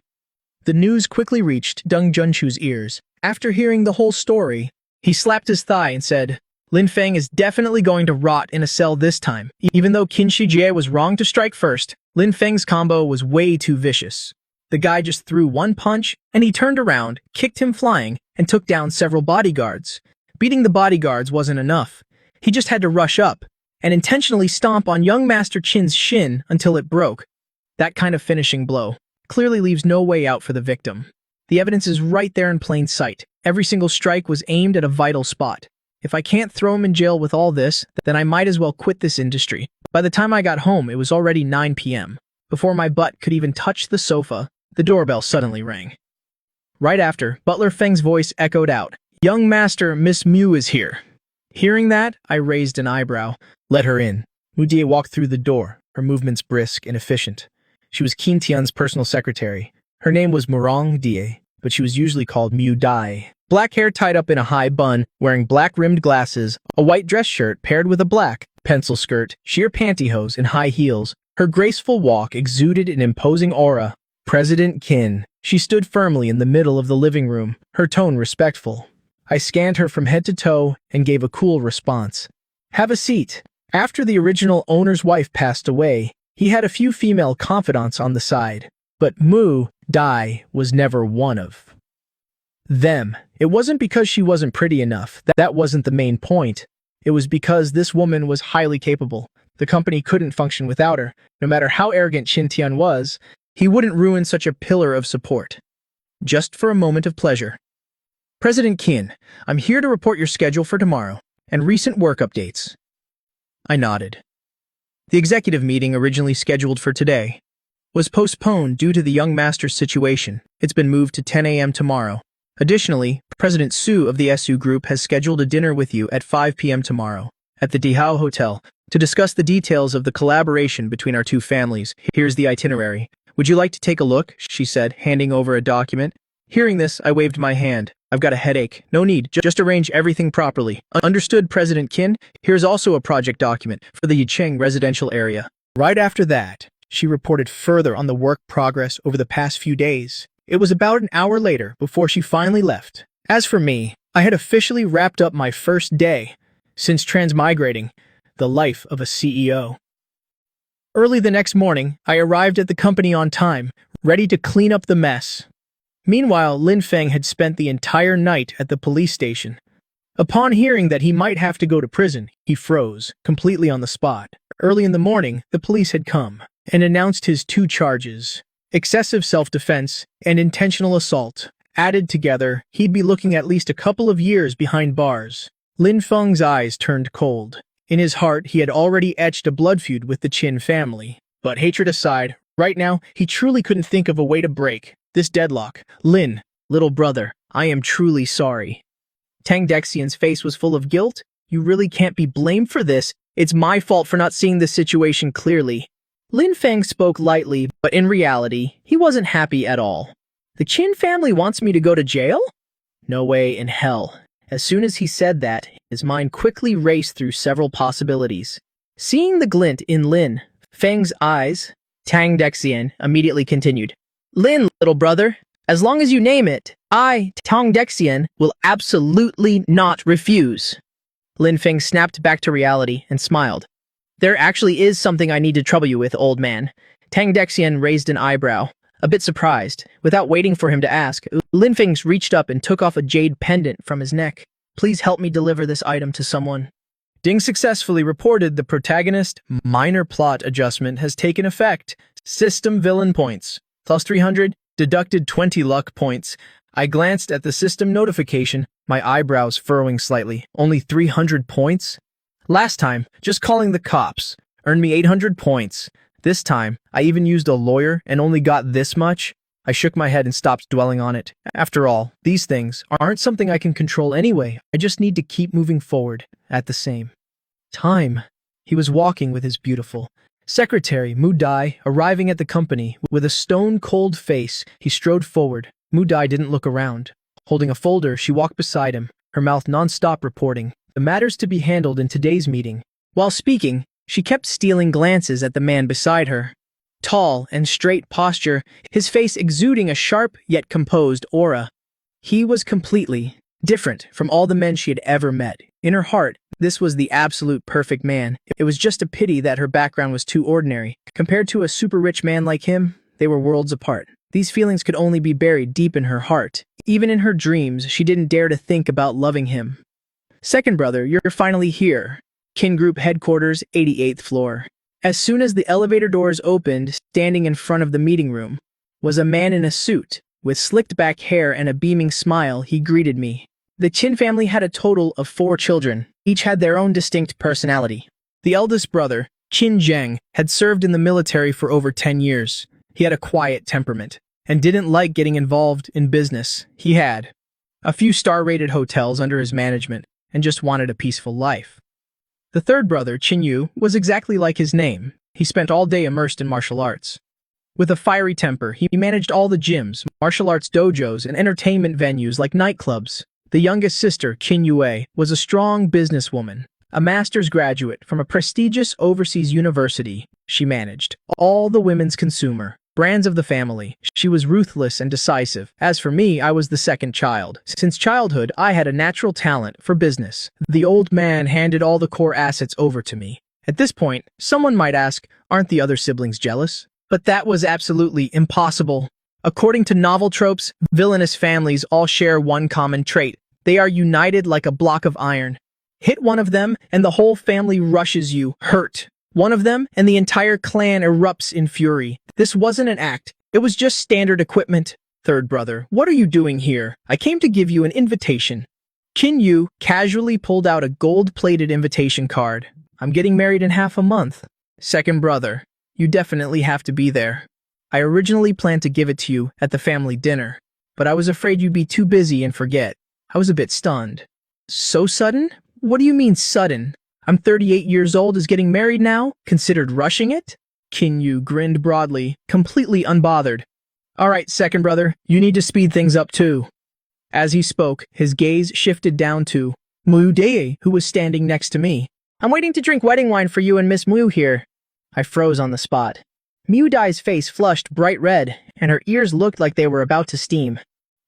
The news quickly reached Deng Junchu's ears. After hearing the whole story, he slapped his thigh and said, Lin Feng is definitely going to rot in a cell this time. Even though Qin Shijie was wrong to strike first, Lin Feng's combo was way too vicious. The guy just threw one punch, and he turned around, kicked him flying, and took down several bodyguards. Beating the bodyguards wasn't enough. He just had to rush up and intentionally stomp on young Master Qin's shin until it broke. That kind of finishing blow clearly leaves no way out for the victim. The evidence is right there in plain sight. Every single strike was aimed at a vital spot. If I can't throw him in jail with all this, then I might as well quit this industry. By the time I got home, it was already 9 p.m. Before my butt could even touch the sofa, the doorbell suddenly rang. Right after, Butler Feng's voice echoed out, Young Master, Miss Mu is here. Hearing that, I raised an eyebrow. Let her in. Mu Die walked through the door, her movements brisk and efficient. She was Qin Tian's personal secretary. Her name was Murong Die, but she was usually called Mu Dai. Black hair tied up in a high bun, wearing black-rimmed glasses, a white dress shirt paired with a black pencil skirt, sheer pantyhose, and high heels. Her graceful walk exuded an imposing aura. President Qin. She stood firmly in the middle of the living room, her tone respectful. I scanned her from head to toe and gave a cool response. Have a seat. After the original owner's wife passed away, he had a few female confidants on the side, but Mu Dai was never one of them. It wasn't because she wasn't pretty enough. That wasn't the main point. It was because this woman was highly capable. The company couldn't function without her. No matter how arrogant Qin Tian was, he wouldn't ruin such a pillar of support. Just for a moment of pleasure. President Qin, I'm here to report your schedule for tomorrow and recent work updates. I nodded. The executive meeting originally scheduled for today was postponed due to the young master's situation. It's been moved to 10 a.m. tomorrow. Additionally, President Su of the SU Group has scheduled a dinner with you at 5 p.m. tomorrow at the Dihao Hotel to discuss the details of the collaboration between our two families. Here's the itinerary. Would you like to take a look? She said, handing over a document. Hearing this, I waved my hand. I've got a headache. No need. Just arrange everything properly. Understood, President Qin. Here's also a project document for the Yicheng residential area. Right after that, she reported further on the work progress over the past few days. It was about an hour later before she finally left. As for me, I had officially wrapped up my first day since transmigrating the life of a CEO. Early the next morning, I arrived at the company on time, ready to clean up the mess. Meanwhile, Lin Feng had spent the entire night at the police station. Upon hearing that he might have to go to prison, he froze, completely on the spot. Early in the morning, the police had come and announced his 2 charges: excessive self-defense and intentional assault. Added together, he'd be looking at least a couple of years behind bars. Lin Feng's eyes turned cold. In his heart, he had already etched a blood feud with the Qin family. But hatred aside, right now, he truly couldn't think of a way to break this deadlock. Lin, little brother, I am truly sorry. Tang Dexian's face was full of guilt. You really can't be blamed for this. It's my fault for not seeing the situation clearly. Lin Feng spoke lightly, but in reality, he wasn't happy at all. The Qin family wants me to go to jail? No way in hell. As soon as he said that, his mind quickly raced through several possibilities. Seeing the glint in Lin Feng's eyes, Tang Dexian immediately continued. Lin, little brother, as long as you name it, I, Tang Dexian, will absolutely not refuse. Lin Feng snapped back to reality and smiled. There actually is something I need to trouble you with, old man. Tang Dexian raised an eyebrow, a bit surprised. Without waiting for him to ask, Lin Feng reached up and took off a jade pendant from his neck. Please help me deliver this item to someone. Ding successfully reported the protagonist minor plot adjustment has taken effect. System villain points. Plus 300, deducted 20 luck points. I glanced at the system notification, my eyebrows furrowing slightly. Only 300 points? Last time, just calling the cops earned me 800 points. This time, I even used a lawyer and only got this much. I shook my head and stopped dwelling on it. After all, these things aren't something I can control anyway. I just need to keep moving forward at the same time. He was walking with his beautiful secretary, Mu Dai, arriving at the company. With a stone-cold face, he strode forward. Mu Dai didn't look around. Holding a folder, she walked beside him, her mouth non-stop reporting the matters to be handled in today's meeting. While speaking, She kept stealing glances at the man beside her. Tall and straight posture, his face exuding a sharp yet composed aura. He was completely different from all the men she had ever met. In her heart, this was the absolute perfect man. It was just a pity that her background was too ordinary. Compared to a super rich man like him, they were worlds apart. These feelings could only be buried deep in her heart. Even in her dreams, she didn't dare to think about loving him. Second brother, you're finally here. Kin Group headquarters, 88th floor. As soon as the elevator doors opened, standing in front of the meeting room was a man in a suit. With slicked back hair and a beaming smile, he greeted me. The Qin family had a total of 4 children. Each had their own distinct personality. The eldest brother, Qin Zheng, had served in the military for over 10 years. He had a quiet temperament and didn't like getting involved in business. He had a few star-rated hotels under his management and just wanted a peaceful life. The third brother, Qin Yu, was exactly like his name. He spent all day immersed in martial arts. With a fiery temper, he managed all the gyms, martial arts dojos, and entertainment venues like nightclubs. The youngest sister, Qin Yue, was a strong businesswoman. A master's graduate from a prestigious overseas university, she managed all the women's consumer brands of the family. She was ruthless and decisive. As for me, I was the second child. Since childhood, I had a natural talent for business. The old man handed all the core assets over to me. At this point, someone might ask, aren't the other siblings jealous? But that was absolutely impossible. According to novel tropes, villainous families all share one common trait. They are united like a block of iron. Hit one of them, and the whole family rushes you, hurt. One of them, and the entire clan erupts in fury. This wasn't an act. It was just standard equipment. Third brother, what are you doing here? I came to give you an invitation. Qin Yu casually pulled out a gold-plated invitation card. I'm getting married in half a month. Second brother, you definitely have to be there. I originally planned to give it to you at the family dinner, but I was afraid you'd be too busy and forget. I was a bit stunned. So sudden? What do you mean sudden? I'm 38 years old, is getting married now? Considered rushing it? Qin Yu grinned broadly, completely unbothered. All right, second brother, you need to speed things up too. As he spoke, his gaze shifted down to Mu Deye, who was standing next to me. I'm waiting to drink wedding wine for you and Miss Mu here. I froze on the spot. Mu Dae's face flushed bright red, and her ears looked like they were about to steam.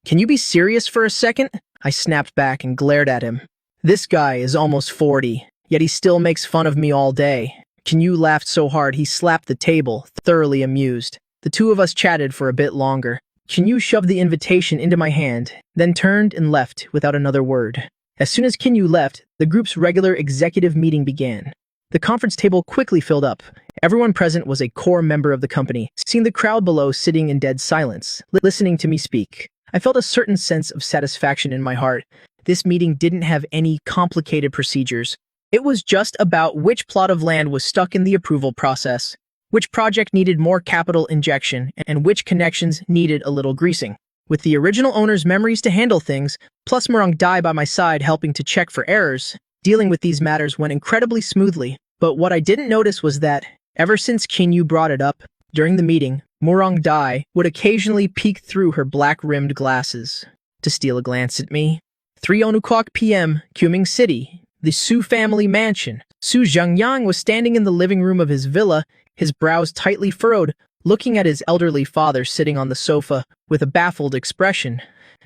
Can you be serious for a second? I snapped back and glared at him. This guy is almost 40, yet he still makes fun of me all day. Qin Yu laughed so hard he slapped the table, thoroughly amused. The two of us chatted for a bit longer. Qin Yu shoved the invitation into my hand, then turned and left without another word. As soon as Qin Yu left, the group's regular executive meeting began. The conference table quickly filled up. Everyone present was a core member of the company, seeing the crowd below sitting in dead silence, listening to me speak. I felt a certain sense of satisfaction in my heart. This meeting didn't have any complicated procedures. It was just about which plot of land was stuck in the approval process, which project needed more capital injection, and which connections needed a little greasing. With the original owner's memories to handle things, plus Murong Dai by my side helping to check for errors, dealing with these matters went incredibly smoothly. But what I didn't notice was that, ever since Qin Yu brought it up, during the meeting, Murong Dai would occasionally peek through her black-rimmed glasses to steal a glance at me. 3:00 p.m., Quming City, the Su family mansion. Su Zhengyang was standing in the living room of his villa, his brows tightly furrowed, looking at his elderly father sitting on the sofa with a baffled expression.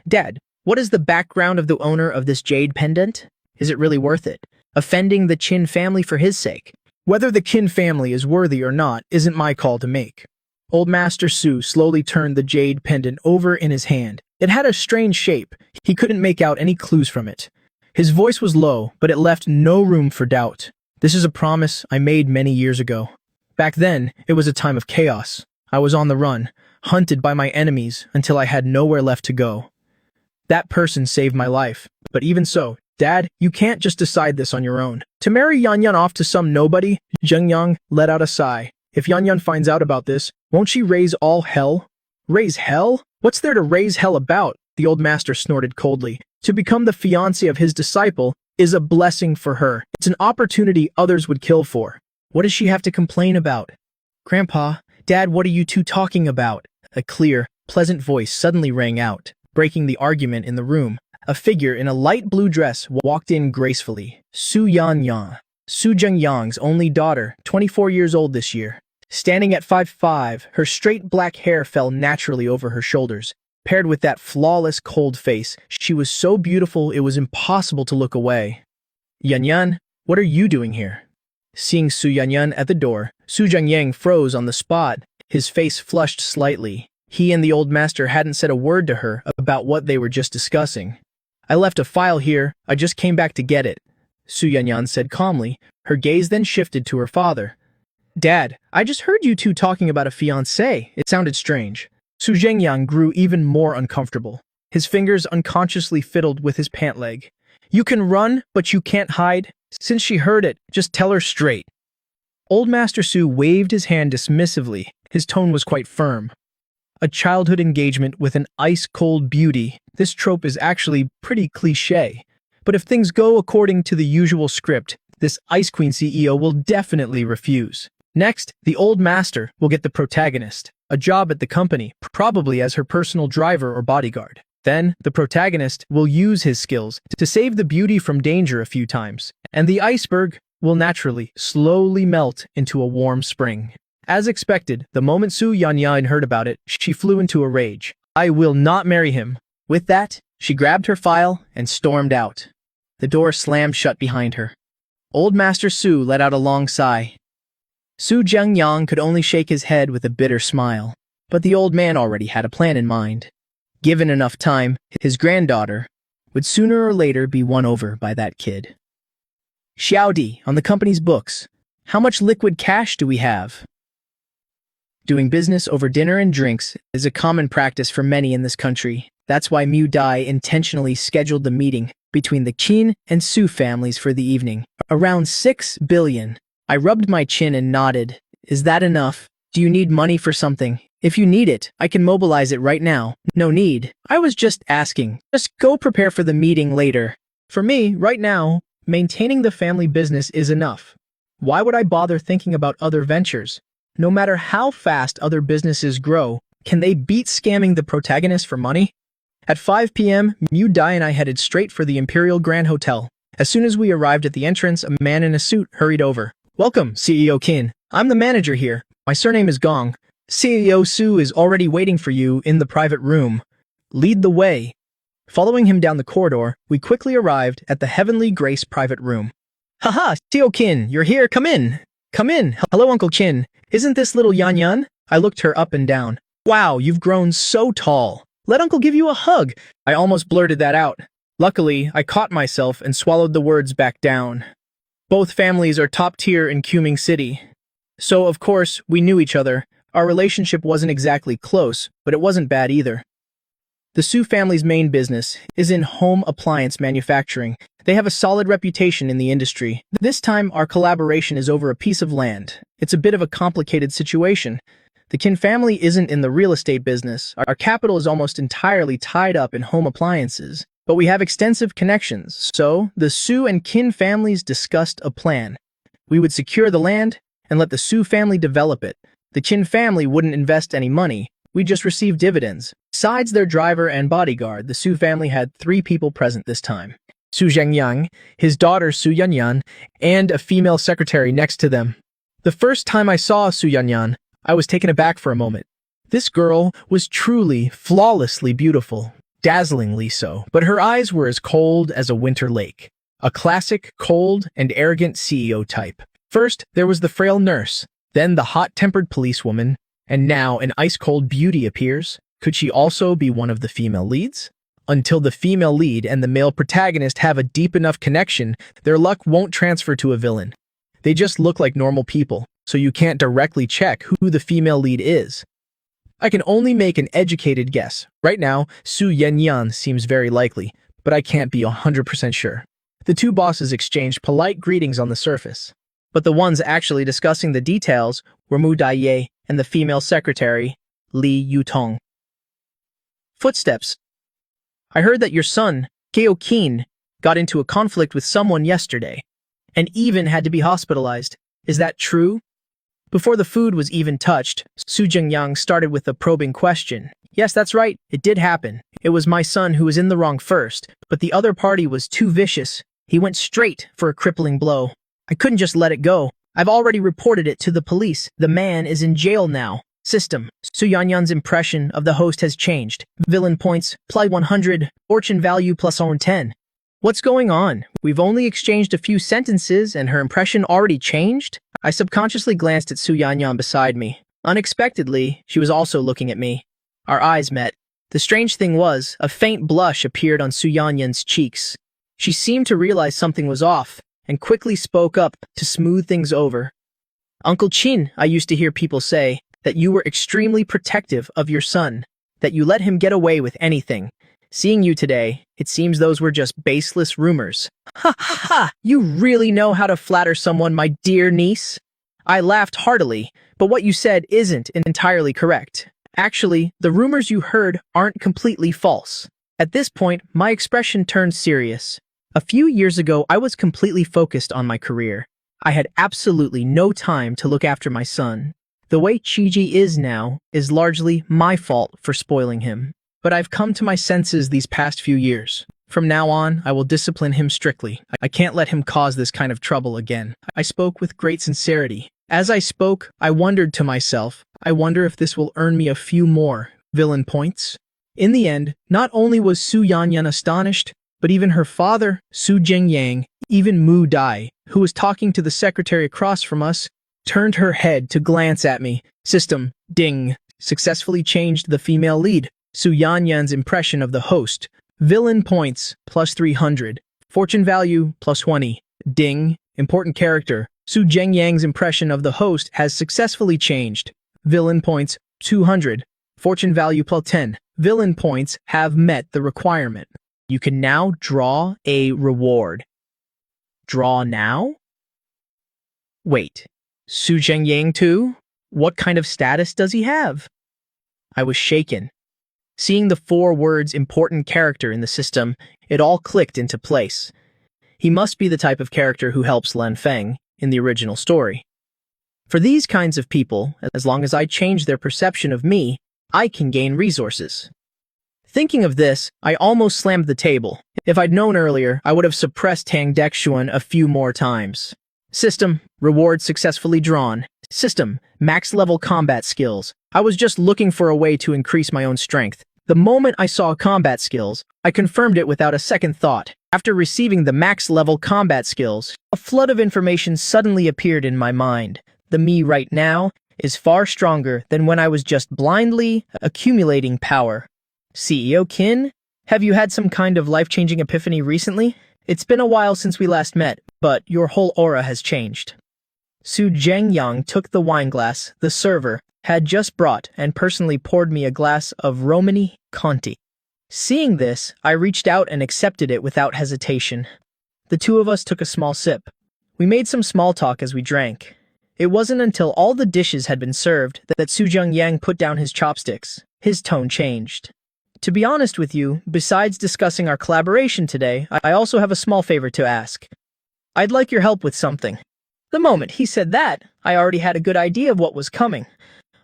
Dad, what is the background of the owner of this jade pendant? Is it really worth it? Offending the Qin family for his sake? Whether the Qin family is worthy or not isn't my call to make. Old Master Su slowly turned the jade pendant over in his hand. It had a strange shape. He couldn't make out any clues from it. His voice was low, but it left no room for doubt. This is a promise I made many years ago. Back then, it was a time of chaos. I was on the run, hunted by my enemies until I had nowhere left to go. That person saved my life. But even so, Dad, you can't just decide this on your own. To marry Yanyan off to some nobody, Zhengyang let out a sigh. If Yanyan finds out about this, won't she raise all hell? Raise hell? What's there to raise hell about? The old master snorted coldly. To become the fiancé of his disciple is a blessing for her. It's an opportunity others would kill for. What does she have to complain about? Grandpa, Dad, what are you two talking about? A clear, pleasant voice suddenly rang out, breaking the argument in the room. A figure in a light blue dress walked in gracefully. Su Yanyan. Su Zhengyang's only daughter, 24 years old this year. Standing at 5'5", her straight black hair fell naturally over her shoulders. Paired with that flawless, cold face, she was so beautiful it was impossible to look away. Yanyan, what are you doing here? Seeing Su Yanyan at the door, Su Zhengyang froze on the spot. His face flushed slightly. He and the old master hadn't said a word to her about what they were just discussing. I left a file here, I just came back to get it, Su Yanyan said calmly. Her gaze then shifted to her father. Dad, I just heard you two talking about a fiancé. It sounded strange. Su Zhengyang grew even more uncomfortable. His fingers unconsciously fiddled with his pant leg. You can run, but you can't hide. Since she heard it, just tell her straight. Old Master Su waved his hand dismissively. His tone was quite firm. A childhood engagement with an ice-cold beauty. This trope is actually pretty cliché. But if things go according to the usual script, this Ice Queen CEO will definitely refuse. Next, the old master will get the protagonist, a job at the company, probably as her personal driver or bodyguard. Then, the protagonist will use his skills to save the beauty from danger a few times, and the iceberg will naturally, slowly melt into a warm spring. As expected, the moment Su Yanyan heard about it, she flew into a rage. I will not marry him. With that, she grabbed her file and stormed out. The door slammed shut behind her. Old Master Su let out a long sigh. Su Zhengyang could only shake his head with a bitter smile, but the old man already had a plan in mind. Given enough time, his granddaughter would sooner or later be won over by that kid. Xiaodi, on the company's books, how much liquid cash do we have? Doing business over dinner and drinks is a common practice for many in this country. That's why Mu Dai intentionally scheduled the meeting between the Qin and Su families for the evening. Around 6 billion. I rubbed my chin and nodded. Is that enough? Do you need money for something? If you need it, I can mobilize it right now. No need. I was just asking. Just go prepare for the meeting later. For me, right now, maintaining the family business is enough. Why would I bother thinking about other ventures? No matter how fast other businesses grow, can they beat scamming the protagonist for money? At 5 p.m., Mu Dai and I headed straight for the Imperial Grand Hotel. As soon as we arrived at the entrance, a man in a suit hurried over. Welcome, CEO Qin. I'm the manager here. My surname is Gong. CEO Su is already waiting for you in the private room. Lead the way. Following him down the corridor, we quickly arrived at the Heavenly Grace private room. Haha, CEO Qin, you're here. Come in. Come in. Hello, Uncle Qin. Isn't this little Yanyan? I looked her up and down. Wow, you've grown so tall. Let Uncle give you a hug. I almost blurted that out. Luckily, I caught myself and swallowed the words back down. Both families are top tier in Quming City. So, of course, we knew each other. Our relationship wasn't exactly close, but it wasn't bad either. The Su family's main business is in home appliance manufacturing. They have a solid reputation in the industry. This time, our collaboration is over a piece of land. It's a bit of a complicated situation. The Qin family isn't in the real estate business. Our capital is almost entirely tied up in home appliances. But we have extensive connections, so the Su and Qin families discussed a plan. We would secure the land and let the Su family develop it. The Qin family wouldn't invest any money. We'd just receive dividends. Besides their driver and bodyguard, the Su family had 3 people present this time. Su Zhengyang, his daughter Su Yanyan, and a female secretary next to them. The first time I saw Su Yanyan, I was taken aback for a moment. This girl was truly, flawlessly beautiful. Dazzlingly so, but her eyes were as cold as a winter lake. A classic, cold, and arrogant CEO type. First, there was the frail nurse, then the hot-tempered policewoman, and now an ice-cold beauty appears. Could she also be one of the female leads? Until the female lead and the male protagonist have a deep enough connection, their luck won't transfer to a villain. They just look like normal people, so you can't directly check who the female lead is. I can only make an educated guess. Right now, Su Yanyan seems very likely, but I can't be 100% sure. The 2 bosses exchanged polite greetings on the surface, but the ones actually discussing the details were Mu Daiye and the female secretary, Li Yutong. Footsteps. I heard that your son, Geo Qin, got into a conflict with someone yesterday, and even had to be hospitalized. Is that true? Before the food was even touched, Su Zhengyang started with a probing question. Yes, that's right, it did happen. It was my son who was in the wrong first, but the other party was too vicious. He went straight for a crippling blow. I couldn't just let it go. I've already reported it to the police. The man is in jail now. System. Su Yanyan's impression of the host has changed. Villain points, plus 100. Fortune value, plus 10. What's going on? We've only exchanged a few sentences and her impression already changed? I subconsciously glanced at Su Yanyan beside me. Unexpectedly, she was also looking at me. Our eyes met. The strange thing was, a faint blush appeared on Su Yanyan's cheeks. She seemed to realize something was off, and quickly spoke up to smooth things over. Uncle Qin, I used to hear people say that you were extremely protective of your son, that you let him get away with anything. Seeing you today, it seems those were just baseless rumors. Ha ha ha! You really know how to flatter someone, my dear niece? I laughed heartily, but what you said isn't entirely correct. Actually, the rumors you heard aren't completely false. At this point, my expression turned serious. A few years ago, I was completely focused on my career. I had absolutely no time to look after my son. The way Chiji is now is largely my fault for spoiling him. But I've come to my senses these past few years. From now on, I will discipline him strictly. I can't let him cause this kind of trouble again. I spoke with great sincerity. As I spoke, I wondered to myself, I wonder if this will earn me a few more villain points. In the end, not only was Su Yanyan astonished, but even her father, Su Jingyang, even Mu Dai, who was talking to the secretary across from us, turned her head to glance at me. System, ding, successfully changed the female lead. Su Yanyan's impression of the host. Villain points, plus 300. Fortune value, plus 20. Ding, important character. Su Jingyang's impression of the host has successfully changed. Villain points, 200. Fortune value, plus 10. Villain points have met the requirement. You can now draw a reward. Draw now? Wait, Su Jingyang too? What kind of status does he have? I was shaken. Seeing the 4 words important character in the system, it all clicked into place. He must be the type of character who helps Lan Feng in the original story. For these kinds of people, as long as I change their perception of me, I can gain resources. Thinking of this, I almost slammed the table. If I'd known earlier, I would have suppressed Tang Dexuan a few more times. System, reward successfully drawn. System, max level combat skills. I was just looking for a way to increase my own strength. The moment I saw combat skills, I confirmed it without a second thought. After receiving the max level combat skills, a flood of information suddenly appeared in my mind. The me right now is far stronger than when I was just blindly accumulating power. CEO Qin, have you had some kind of life-changing epiphany recently? It's been a while since we last met, but your whole aura has changed. Su Jingyang took the wineglass the server had just brought and personally poured me a glass of Romani Conti. Seeing this, I reached out and accepted it without hesitation. The two of us took a small sip. We made some small talk as we drank. It wasn't until all the dishes had been served that Su Jingyang put down his chopsticks. His tone changed. To be honest with you, besides discussing our collaboration today, I also have a small favor to ask. I'd like your help with something. The moment he said that, I already had a good idea of what was coming.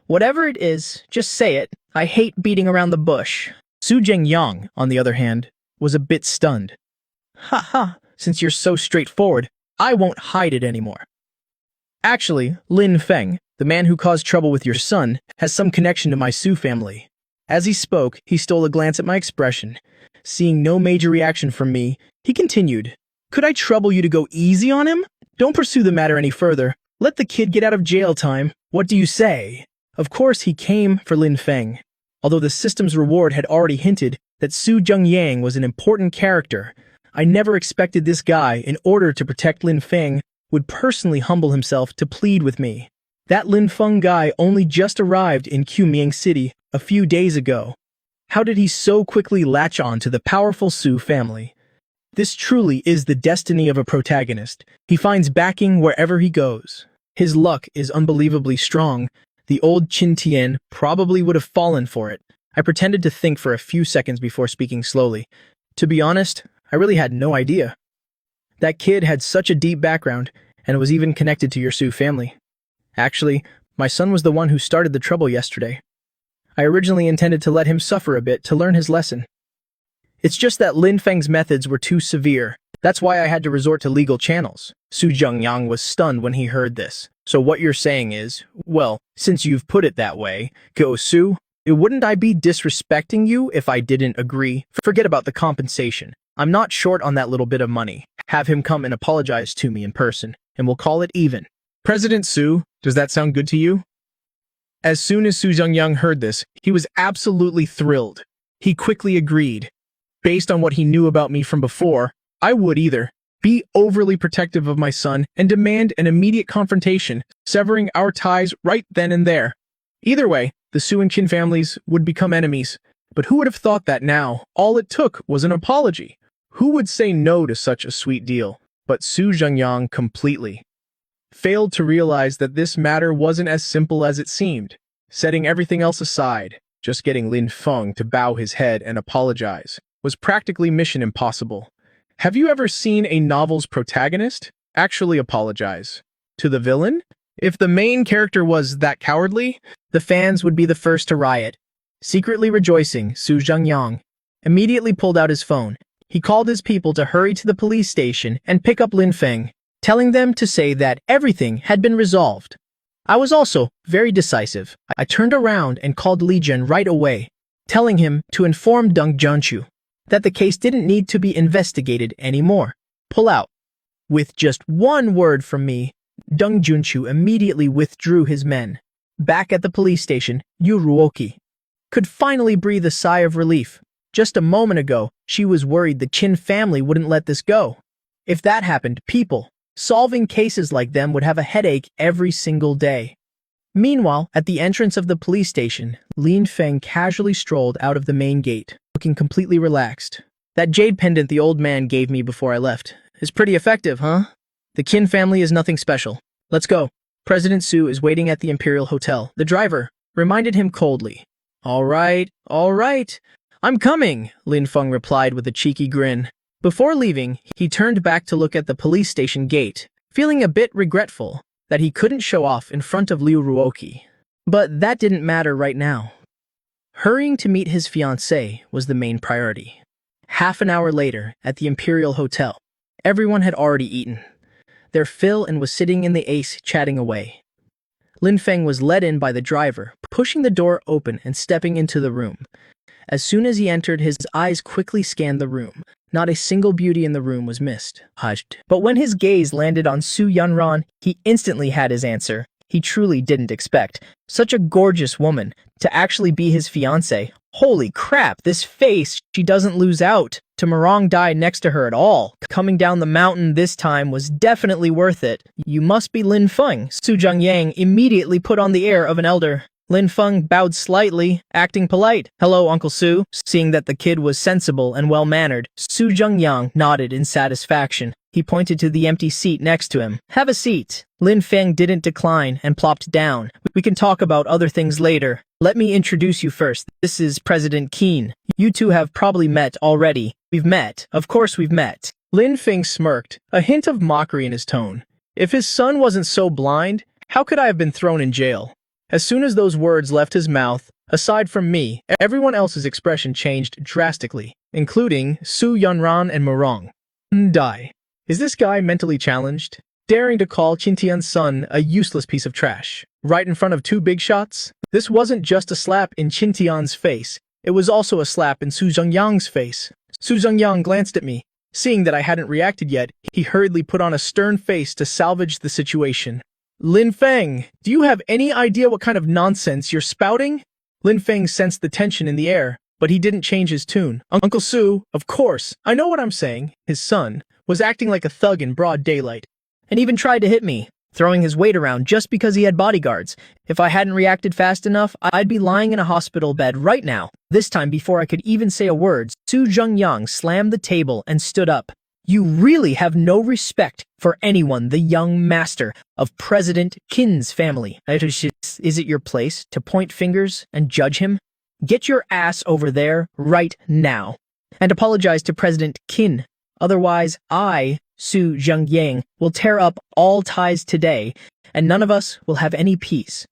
Whatever it is, just say it. I hate beating around the bush. Su Jingyang, on the other hand, was a bit stunned. Ha ha, since you're so straightforward, I won't hide it anymore. Actually, Lin Feng, the man who caused trouble with your son, has some connection to my Su family. As he spoke, he stole a glance at my expression. Seeing no major reaction from me, he continued, Could I trouble you to go easy on him? Don't pursue the matter any further. Let the kid get out of jail time. What do you say? Of course he came for Lin Feng. Although the system's reward had already hinted that Su Jingyang was an important character, I never expected this guy, in order to protect Lin Feng, would personally humble himself to plead with me. That Lin Feng guy only just arrived in Quming City a few days ago. How did he so quickly latch on to the powerful Su family? This truly is the destiny of a protagonist. He finds backing wherever he goes. His luck is unbelievably strong. The old Qin Tian probably would have fallen for it. I pretended to think for a few seconds before speaking slowly. To be honest, I really had no idea. That kid had such a deep background, and was even connected to your Su family. Actually, my son was the one who started the trouble yesterday. I originally intended to let him suffer a bit to learn his lesson. It's just that Lin Feng's methods were too severe. That's why I had to resort to legal channels. Su Jungyang was stunned when he heard this. So what you're saying is, well, since you've put it that way, go Su, wouldn't I be disrespecting you if I didn't agree? Forget about the compensation. I'm not short on that little bit of money. Have him come and apologize to me in person, and we'll call it even. President Su, does that sound good to you? As soon as Su Jungyang heard this, he was absolutely thrilled. He quickly agreed. Based on what he knew about me from before, I would either be overly protective of my son and demand an immediate confrontation, severing our ties right then and there. Either way, the Su and Qin families would become enemies. But who would have thought that now all it took was an apology? Who would say no to such a sweet deal? But Su Jungyang completely failed to realize that this matter wasn't as simple as it seemed. Setting everything else aside, just getting Lin Feng to bow his head and apologize was practically mission impossible. Have you ever seen a novel's protagonist actually apologize to the villain? If the main character was that cowardly, the fans would be the first to riot. Secretly rejoicing, Su Jungyang immediately pulled out his phone. He called his people to hurry to the police station and pick up Lin Feng, telling them to say that everything had been resolved. I was also very decisive. I turned around and called Li Jun right away, telling him to inform Deng Junchu that the case didn't need to be investigated anymore. Pull out. With just one word from me, Deng Junchu immediately withdrew his men. Back at the police station, Yu Ruoqi could finally breathe a sigh of relief. Just a moment ago, she was worried the Qin family wouldn't let this go. If that happened, people solving cases like them would have a headache every single day. Meanwhile, at the entrance of the police station, Lin Feng casually strolled out of the main gate, looking completely relaxed. That jade pendant the old man gave me before I left is pretty effective, huh? The Qin family is nothing special. Let's go. President Su is waiting at the Imperial Hotel. The driver reminded him coldly. All right, I'm coming, Lin Feng replied with a cheeky grin. Before leaving, he turned back to look at the police station gate, feeling a bit regretful that he couldn't show off in front of Liu Ruoqi. But that didn't matter right now. Hurrying to meet his fiancée was the main priority. Half an hour later, at the Imperial Hotel, everyone had already eaten their fill and was sitting in the ace chatting away. Lin Feng was led in by the driver, pushing the door open and stepping into the room. As soon as he entered, his eyes quickly scanned the room. Not a single beauty in the room was missed. Hushed. But when his gaze landed on Su Yunran, he instantly had his answer. He truly didn't expect such a gorgeous woman to actually be his fiancée. Holy crap, this face, she doesn't lose out to Morong Dai next to her at all. Coming down the mountain this time was definitely worth it. You must be Lin Feng. Su Jungyang immediately put on the air of an elder. Lin Feng bowed slightly, acting polite. Hello, Uncle Su. Seeing that the kid was sensible and well-mannered, Su Jungyang nodded in satisfaction. He pointed to the empty seat next to him. Have a seat. Lin Feng didn't decline and plopped down. We can talk about other things later. Let me introduce you first. This is President Qin. You two have probably met already. We've met. Of course we've met. Lin Feng smirked, a hint of mockery in his tone. If his son wasn't so blind, how could I have been thrown in jail? As soon as those words left his mouth, aside from me, everyone else's expression changed drastically, including Su Yunran and Morong Dai. Is this guy mentally challenged? Daring to call Qintian's son a useless piece of trash, right in front of two big shots? This wasn't just a slap in Qintian's face, it was also a slap in Su Jungyang's face. Su Jungyang glanced at me. Seeing that I hadn't reacted yet, he hurriedly put on a stern face to salvage the situation. Lin Feng, do you have any idea what kind of nonsense you're spouting? Lin Feng sensed the tension in the air, but he didn't change his tune. Uncle Su, of course, I know what I'm saying. His son was acting like a thug in broad daylight, and even tried to hit me, throwing his weight around just because he had bodyguards. If I hadn't reacted fast enough, I'd be lying in a hospital bed right now. This time, before I could even say a word, Su Jungyang slammed the table and stood up. You really have no respect for anyone, the young master of President Qin's family. Is it your place to point fingers and judge him? Get your ass over there right now and apologize to President Qin. Otherwise, I, Su Jungyang, will tear up all ties today, and none of us will have any peace.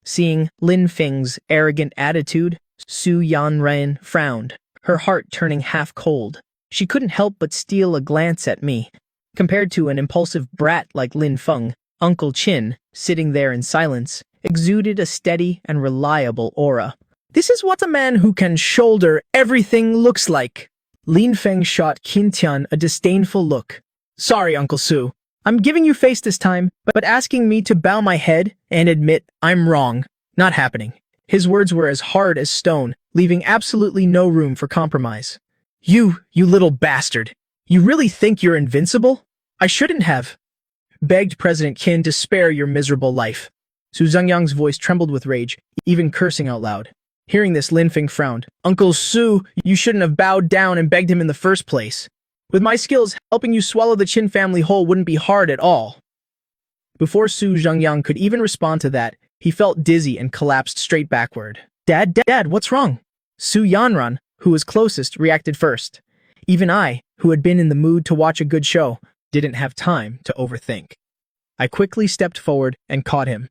Seeing Lin Feng's arrogant attitude, Su Yanran frowned, her heart turning half cold. She couldn't help but steal a glance at me. Compared to an impulsive brat like Lin Feng, Uncle Qin, sitting there in silence, exuded a steady and reliable aura. This is what a man who can shoulder everything looks like. Lin Feng shot Qin Tian a disdainful look. Sorry, Uncle Su. I'm giving you face this time, but asking me to bow my head and admit I'm wrong. Not happening. His words were as hard as stone, leaving absolutely no room for compromise. You little bastard. You really think you're invincible? I shouldn't have begged President Qin to spare your miserable life. Su Zhengyang's voice trembled with rage, even cursing out loud. Hearing this, Lin Feng frowned. Uncle Su, you shouldn't have bowed down and begged him in the first place. With my skills, helping you swallow the Qin family whole wouldn't be hard at all. Before Su Zhengyang could even respond to that, he felt dizzy and collapsed straight backward. Dad, what's wrong? Su Yanran, who was closest, reacted first. Even I, who had been in the mood to watch a good show, didn't have time to overthink. I quickly stepped forward and caught him.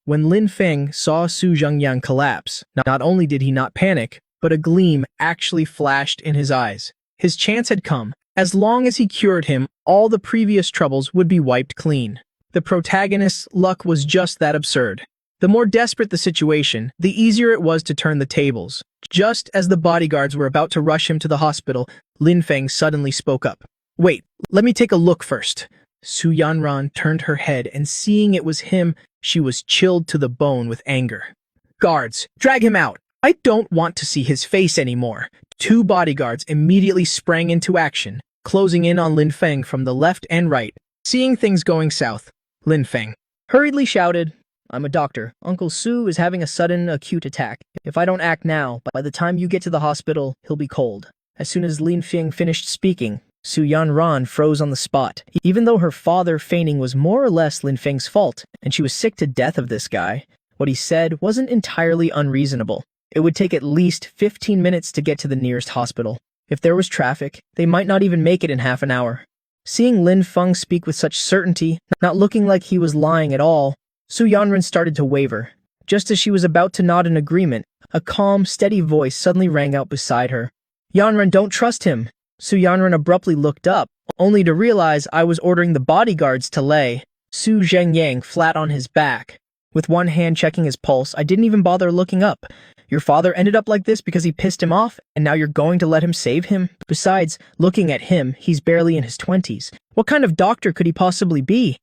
When Lin Feng saw Su Zhengyang collapse, not only did he not panic, but a gleam actually flashed in his eyes. His chance had come. As long as he cured him, all the previous troubles would be wiped clean. The protagonist's luck was just that absurd. The more desperate the situation, the easier it was to turn the tables. Just as the bodyguards were about to rush him to the hospital, Lin Feng suddenly spoke up. Wait, let me take a look first. Su Yanran turned her head, and seeing it was him, she was chilled to the bone with anger. Guards, drag him out. I don't want to see his face anymore. Two bodyguards immediately sprang into action, closing in on Lin Feng from the left and right. Seeing things going south, Lin Feng hurriedly shouted, I'm a doctor. Uncle Su is having a sudden acute attack. If I don't act now, by the time you get to the hospital, he'll be cold. As soon as Lin Feng finished speaking, Su Yanran froze on the spot. Even though her father feigning was more or less Lin Feng's fault, and she was sick to death of this guy, what he said wasn't entirely unreasonable. It would take at least 15 minutes to get to the nearest hospital. If there was traffic, they might not even make it in half an hour. Seeing Lin Feng speak with such certainty, not looking like he was lying at all, Su Yanran started to waver. Just as she was about to nod in agreement, a calm, steady voice suddenly rang out beside her. Yanran, don't trust him. Su Yanran abruptly looked up, only to realize I was ordering the bodyguards to lay Su Zhengyang flat on his back. With one hand checking his pulse, I didn't even bother looking up. Your father ended up like this because he pissed him off, and now you're going to let him save him? Besides, looking at him, he's barely in his 20s. What kind of doctor could he possibly be?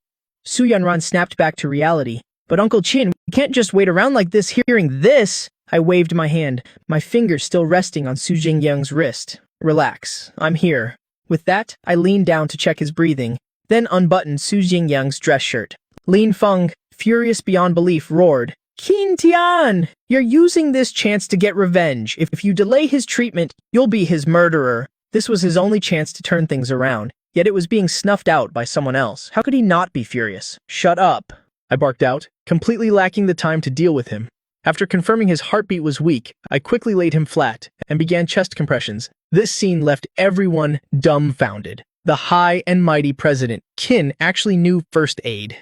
Su Yanran snapped back to reality. But Uncle Qin, we can't just wait around like this. Hearing this, I waved my hand, my fingers still resting on Su Zhengyang's wrist. Relax, I'm here. With that, I leaned down to check his breathing, then unbuttoned Su Zhengyang's dress shirt. Lin Feng, furious beyond belief, roared, Qin Tian! You're using this chance to get revenge. If you delay his treatment, you'll be his murderer. This was his only chance to turn things around, yet it was being snuffed out by someone else. How could he not be furious? Shut up, I barked out, completely lacking the time to deal with him. After confirming his heartbeat was weak, I quickly laid him flat and began chest compressions. This scene left everyone dumbfounded. The high and mighty President Qin actually knew first aid.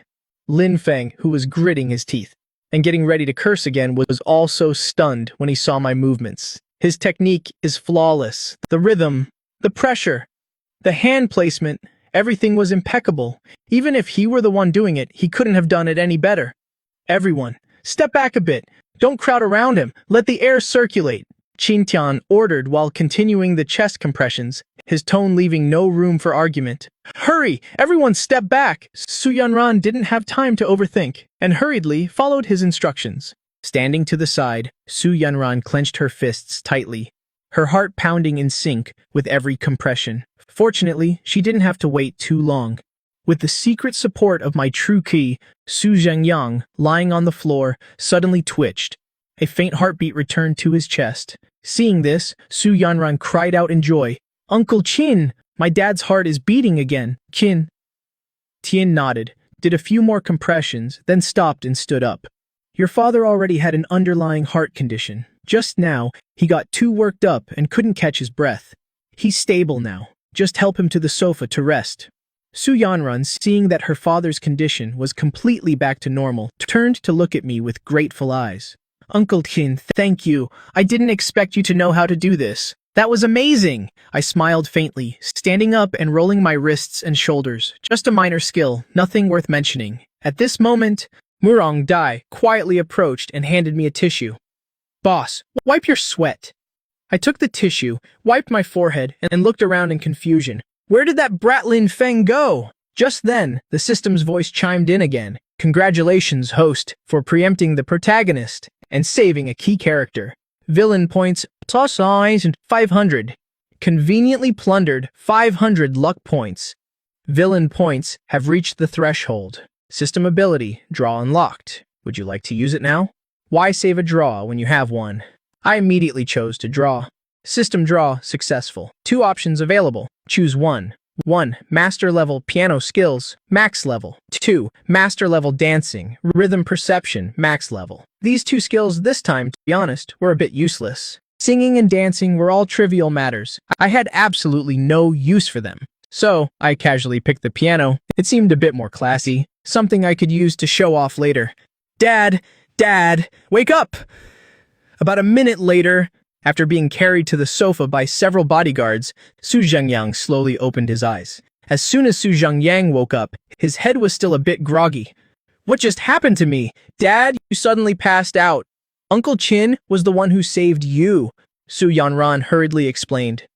Lin Feng, who was gritting his teeth and getting ready to curse again, was also stunned when he saw my movements. His technique is flawless. The rhythm, the pressure, the hand placement, everything was impeccable. Even if he were the one doing it, he couldn't have done it any better. Everyone, step back a bit. Don't crowd around him. Let the air circulate, Qin Tian ordered while continuing the chest compressions, his tone leaving no room for argument. Hurry! Everyone step back! Su Yanran didn't have time to overthink, and hurriedly followed his instructions. Standing to the side, Su Yanran clenched her fists tightly, her heart pounding in sync with every compression. Fortunately, she didn't have to wait too long. With the secret support of my true ki, Su Zhengyang, lying on the floor, suddenly twitched. A faint heartbeat returned to his chest. Seeing this, Su Yanran cried out in joy. Uncle Qin, my dad's heart is beating again. Qin. Tian nodded, did a few more compressions, then stopped and stood up. Your father already had an underlying heart condition. Just now, he got too worked up and couldn't catch his breath. He's stable now. Just help him to the sofa to rest. Su Yanran, seeing that her father's condition was completely back to normal, turned to look at me with grateful eyes. Uncle Qin, thank you. I didn't expect you to know how to do this. That was amazing! I smiled faintly, standing up and rolling my wrists and shoulders. Just a minor skill, nothing worth mentioning. At this moment, Murong Dai quietly approached and handed me a tissue. Boss, wipe your sweat. I took the tissue, wiped my forehead, and looked around in confusion. Where did that brat Lin Feng go? Just then, the system's voice chimed in again. Congratulations, host, for preempting the protagonist and saving a key character. Villain points, size 500. Conveniently plundered 500 luck points. Villain points have reached the threshold. System ability, draw unlocked. Would you like to use it now? Why save a draw when you have one? I immediately chose to draw. System draw successful. 2 options available. Choose one. 1. Master level piano skills, max level. 2. Master level dancing, rhythm perception, max level. These 2 skills this time, to be honest, were a bit useless. Singing and dancing were all trivial matters. I had absolutely no use for them. So, I casually picked the piano. It seemed a bit more classy, something I could use to show off later. Dad, wake up! About a minute later, after being carried to the sofa by several bodyguards, Su Zhengyang slowly opened his eyes. As soon as Su Zhengyang woke up, his head was still a bit groggy. What just happened to me? Dad, you suddenly passed out. Uncle Qin was the one who saved you, Su Yanran hurriedly explained.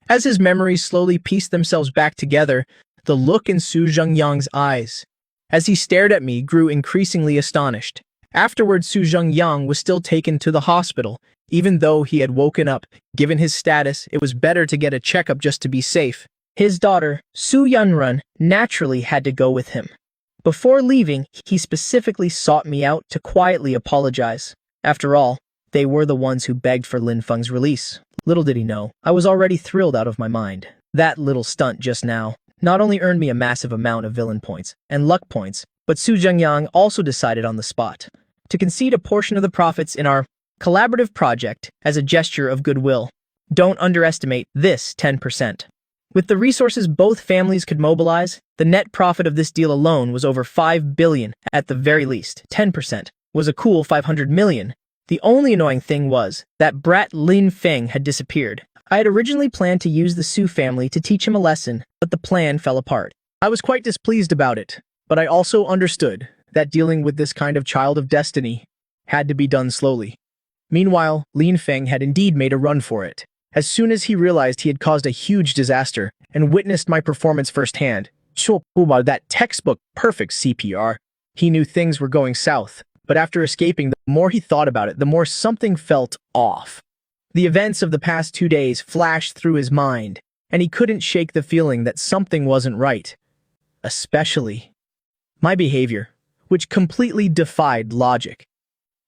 As his memories slowly pieced themselves back together, the look in Su Zhengyang's eyes, as he stared at me, grew increasingly astonished. Afterwards, Su Zhengyang was still taken to the hospital. Even though he had woken up, given his status, it was better to get a checkup just to be safe. His daughter, Su Yanran, naturally had to go with him. Before leaving, he specifically sought me out to quietly apologize. After all, they were the ones who begged for Lin Feng's release. Little did he know, I was already thrilled out of my mind. That little stunt just now not only earned me a massive amount of villain points and luck points, but Su Zhengyang also decided on the spot to concede a portion of the profits in our collaborative project as a gesture of goodwill. Don't underestimate this 10%. With the resources both families could mobilize, the net profit of this deal alone was over 5 billion at the very least. 10% was a cool 500 million. The only annoying thing was that brat Lin Feng had disappeared. I had originally planned to use the Su family to teach him a lesson, but the plan fell apart. I was quite displeased about it, but I also understood that dealing with this kind of child of destiny had to be done slowly. Meanwhile, Lin Feng had indeed made a run for it. As soon as he realized he had caused a huge disaster and witnessed my performance firsthand, that textbook perfect CPR, he knew things were going south. But after escaping, the more he thought about it, the more something felt off. The events of the past 2 days flashed through his mind, and he couldn't shake the feeling that something wasn't right. Especially my behavior, which completely defied logic.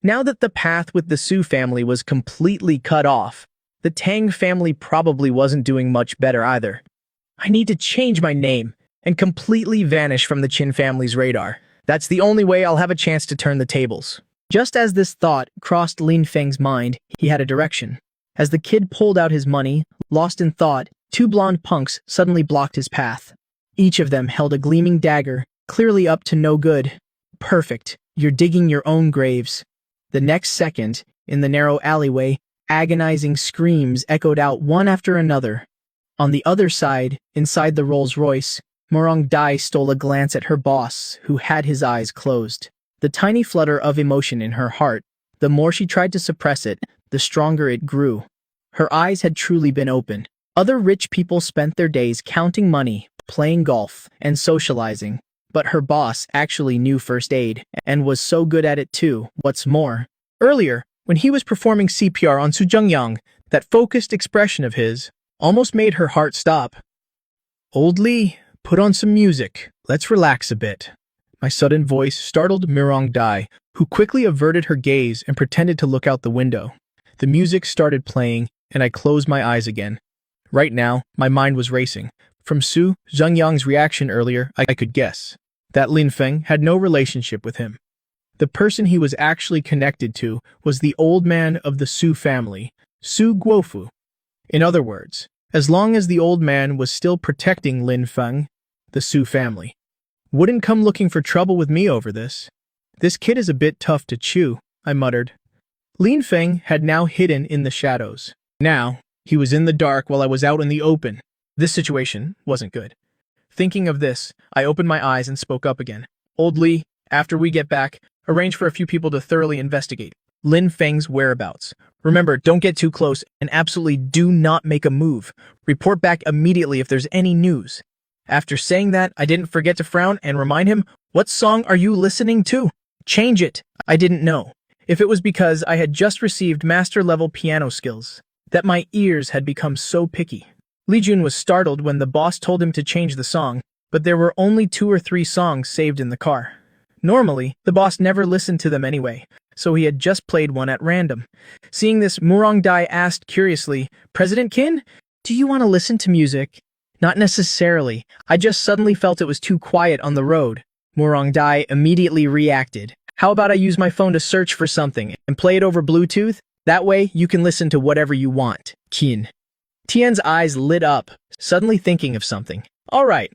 Now that the path with the Su family was completely cut off, the Tang family probably wasn't doing much better either. I need to change my name and completely vanish from the Qin family's radar. That's the only way I'll have a chance to turn the tables. Just as this thought crossed Lin Feng's mind, he had a direction. As the kid pulled out his money, lost in thought, 2 blonde punks suddenly blocked his path. Each of them held a gleaming dagger, clearly up to no good. Perfect. You're digging your own graves. The next second, in the narrow alleyway, agonizing screams echoed out one after another. On the other side, inside the Rolls-Royce, Murong Dai stole a glance at her boss, who had his eyes closed. The tiny flutter of emotion in her heart, the more she tried to suppress it, the stronger it grew. Her eyes had truly been open. Other rich people spent their days counting money, playing golf, and socializing. But her boss actually knew first aid, and was so good at it too. What's more, earlier, when he was performing CPR on Su Zhengyang, that focused expression of his almost made her heart stop. Old Lee, put on some music. Let's relax a bit. My sudden voice startled Murong Dai, who quickly averted her gaze and pretended to look out the window. The music started playing, and I closed my eyes again. Right now, my mind was racing. From Su Zhengyang's reaction earlier, I could guess that Lin Feng had no relationship with him. The person he was actually connected to was the old man of the Su family, Su Guofu. In other words, as long as the old man was still protecting Lin Feng, the Su family wouldn't come looking for trouble with me over this. This kid is a bit tough to chew, I muttered. Lin Feng had now hidden in the shadows. Now, He was in the dark while I was out in the open. This situation wasn't good. Thinking of this, I opened my eyes and spoke up again. Old Lee, after we get back, arrange for a few people to thoroughly investigate Lin Feng's whereabouts. Remember, don't get too close and absolutely do not make a move. Report back immediately if there's any news. After saying that, I didn't forget to frown and remind him, what song are you listening to? Change it. I didn't know if it was because I had just received master-level piano skills that my ears had become so picky. Li Jun was startled when the boss told him to change the song, but there were only 2 or 3 songs saved in the car. Normally, the boss never listened to them anyway, so he had just played one at random. Seeing this, Murong Dai asked curiously, President Qin, do you want to listen to music? Not necessarily. I just suddenly felt it was too quiet on the road. Murong Dai immediately reacted. How about I use my phone to search for something and play it over Bluetooth? That way, you can listen to whatever you want, Qin. Tian's eyes lit up, suddenly thinking of something. All right.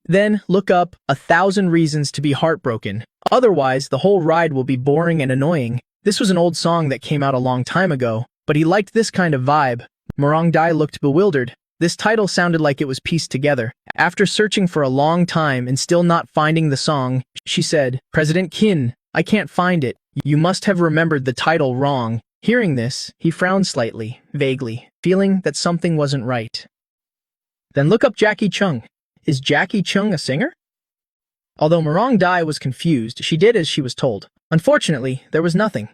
Then look up 1,000 Reasons to be Heartbroken. Otherwise, the whole ride will be boring and annoying. This was an old song that came out a long time ago, but he liked this kind of vibe. Murong Dai looked bewildered. This title sounded like it was pieced together. After searching for a long time and still not finding the song, she said, President Qin, I can't find it. You must have remembered the title wrong. Hearing this, he frowned slightly, vaguely, feeling that something wasn't right. Then look up Jackie Chung. Is Jackie Chung a singer? Although Murong Dai was confused, she did as she was told. Unfortunately, there was nothing.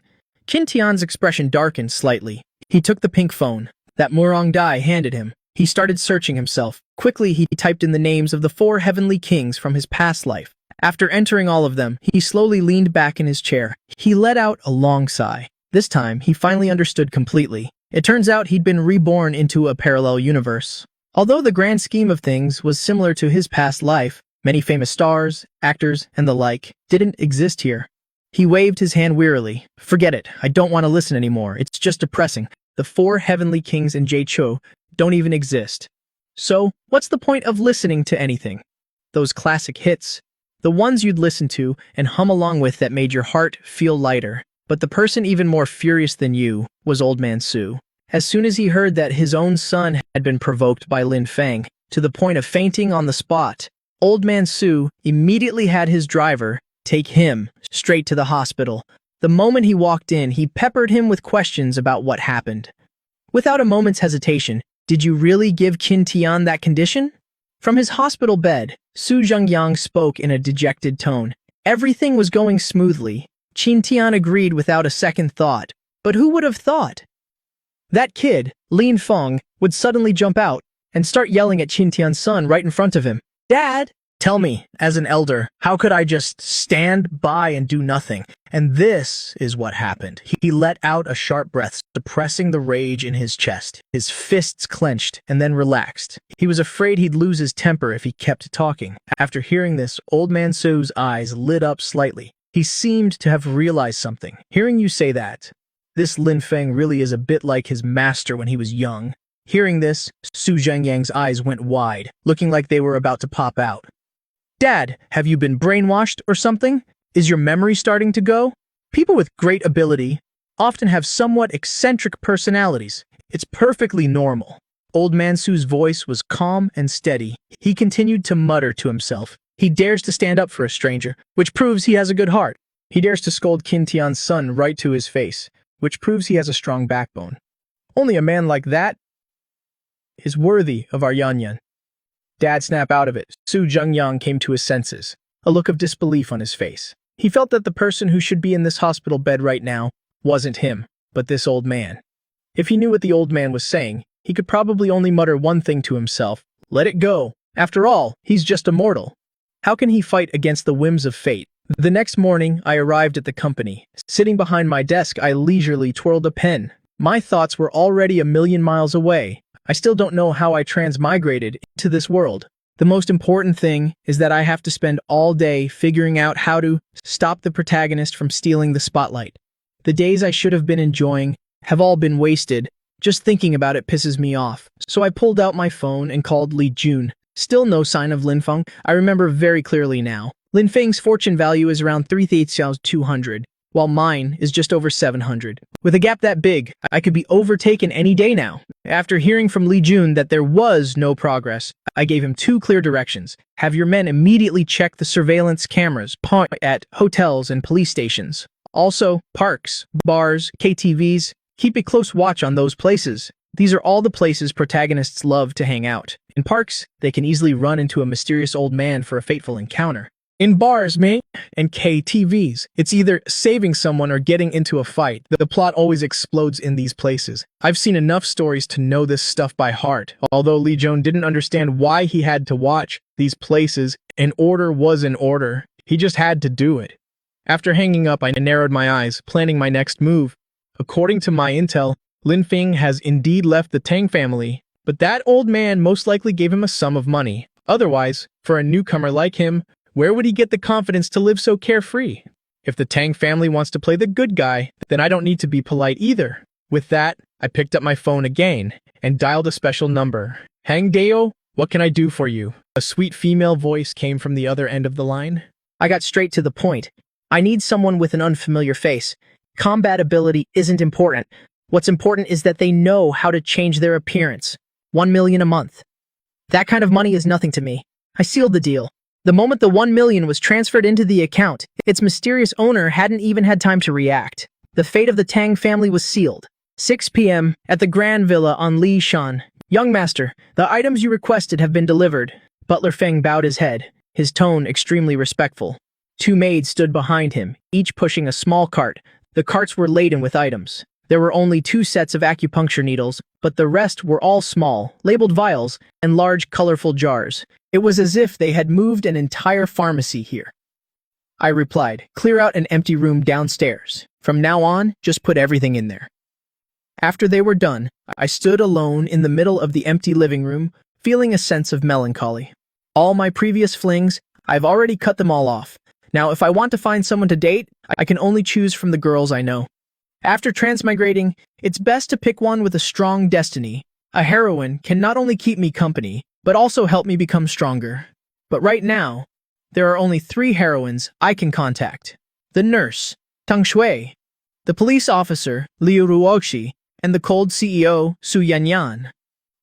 Qin Tian's expression darkened slightly. He took the pink phone that Murong Dai handed him. He started searching himself. Quickly, he typed in the names of the 4 heavenly kings from his past life. After entering all of them, he slowly leaned back in his chair. He let out a long sigh. This time, he finally understood completely. It turns out he'd been reborn into a parallel universe. Although the grand scheme of things was similar to his past life, many famous stars, actors, and the like didn't exist here. He waved his hand wearily. Forget it, I don't want to listen anymore, it's just depressing. The 4 heavenly kings in Jaicho don't even exist. So, what's the point of listening to anything? Those classic hits, the ones you'd listen to and hum along with that made your heart feel lighter. But the person even more furious than you was Old Man Su. As soon as he heard that his own son had been provoked by Lin Feng to the point of fainting on the spot, Old Man Su immediately had his driver take him straight to the hospital. The moment he walked in, he peppered him with questions about what happened. Without a moment's hesitation, did you really give Qin Tian that condition? From his hospital bed, Su Zhengyang spoke in a dejected tone. Everything was going smoothly. Qin Tian agreed without a second thought. But who would have thought? That kid, Lin Feng, would suddenly jump out and start yelling at Qin Tian's son right in front of him. Dad, tell me, as an elder, how could I just stand by and do nothing? And this is what happened. He let out a sharp breath, suppressing the rage in his chest. His fists clenched and then relaxed. He was afraid he'd lose his temper if he kept talking. After hearing this, Old Man Su's eyes lit up slightly. He seemed to have realized something. Hearing you say that, this Lin Feng really is a bit like his master when he was young. Hearing this, Su Zhengyang's eyes went wide, looking like they were about to pop out. Dad, have you been brainwashed or something? Is your memory starting to go? People with great ability often have somewhat eccentric personalities. It's perfectly normal. Old Man Su's voice was calm and steady. He continued to mutter to himself. He dares to stand up for a stranger, which proves he has a good heart. He dares to scold Qin Tian's son right to his face, which proves he has a strong backbone. Only a man like that is worthy of our Yanyan. Dad, snap out of it. Su Zhengyang came to his senses, a look of disbelief on his face. He felt that the person who should be in this hospital bed right now wasn't him, but this old man. If he knew what the old man was saying, he could probably only mutter one thing to himself. Let it go. After all, he's just a mortal. How can he fight against the whims of fate? The next morning, I arrived at the company. Sitting behind my desk, I leisurely twirled a pen. My thoughts were already a million miles away. I still don't know how I transmigrated into this world. The most important thing is that I have to spend all day figuring out how to stop the protagonist from stealing the spotlight. The days I should have been enjoying have all been wasted. Just thinking about it pisses me off. So I pulled out my phone and called Li Jun. Still no sign of Lin Feng. I remember very clearly now. Lin Feng's fortune value is around 3,200, while mine is just over 700. With a gap that big, I could be overtaken any day now. After hearing from Li Jun that there was no progress, I gave him 2 clear directions. Have your men immediately check the surveillance cameras at hotels and police stations. Also, parks, bars, KTVs, keep a close watch on those places. These are all the places protagonists love to hang out. In parks, they can easily run into a mysterious old man for a fateful encounter. In bars, and KTVs, it's either saving someone or getting into a fight. The plot always explodes in these places. I've seen enough stories to know this stuff by heart. Although Li Jun didn't understand why he had to watch these places, an order was an order. He just had to do it. After hanging up, I narrowed my eyes, planning my next move. According to my intel, Lin Feng has indeed left the Tang family, but that old man most likely gave him a sum of money. Otherwise, for a newcomer like him, where would he get the confidence to live so carefree? If the Tang family wants to play the good guy, then I don't need to be polite either. With that, I picked up my phone again and dialed a special number. Hang Deo, what can I do for you? A sweet female voice came from the other end of the line. I got straight to the point. I need someone with an unfamiliar face. Combat ability isn't important. What's important is that they know how to change their appearance. 1 million a month. That kind of money is nothing to me. I sealed the deal. The moment the 1 million was transferred into the account, its mysterious owner hadn't even had time to react. The fate of the Tang family was sealed. 6 p.m. at the Grand Villa on Li Shan. Young master, the items you requested have been delivered. Butler Feng bowed his head, his tone extremely respectful. 2 maids stood behind him, each pushing a small cart. The carts were laden with items. There were only 2 sets of acupuncture needles, but the rest were all small, labeled vials, and large, colorful jars. It was as if they had moved an entire pharmacy here. I replied, clear out an empty room downstairs. From now on, just put everything in there. After they were done, I stood alone in the middle of the empty living room, feeling a sense of melancholy. All my previous flings, I've already cut them all off. Now, if I want to find someone to date, I can only choose from the girls I know. After transmigrating, it's best to pick one with a strong destiny. A heroine can not only keep me company, but also help me become stronger. But right now, there are only 3 heroines I can contact. The nurse, Tang Shui, the police officer, Liu Ruoxi, and the cold CEO, Su Yanyan.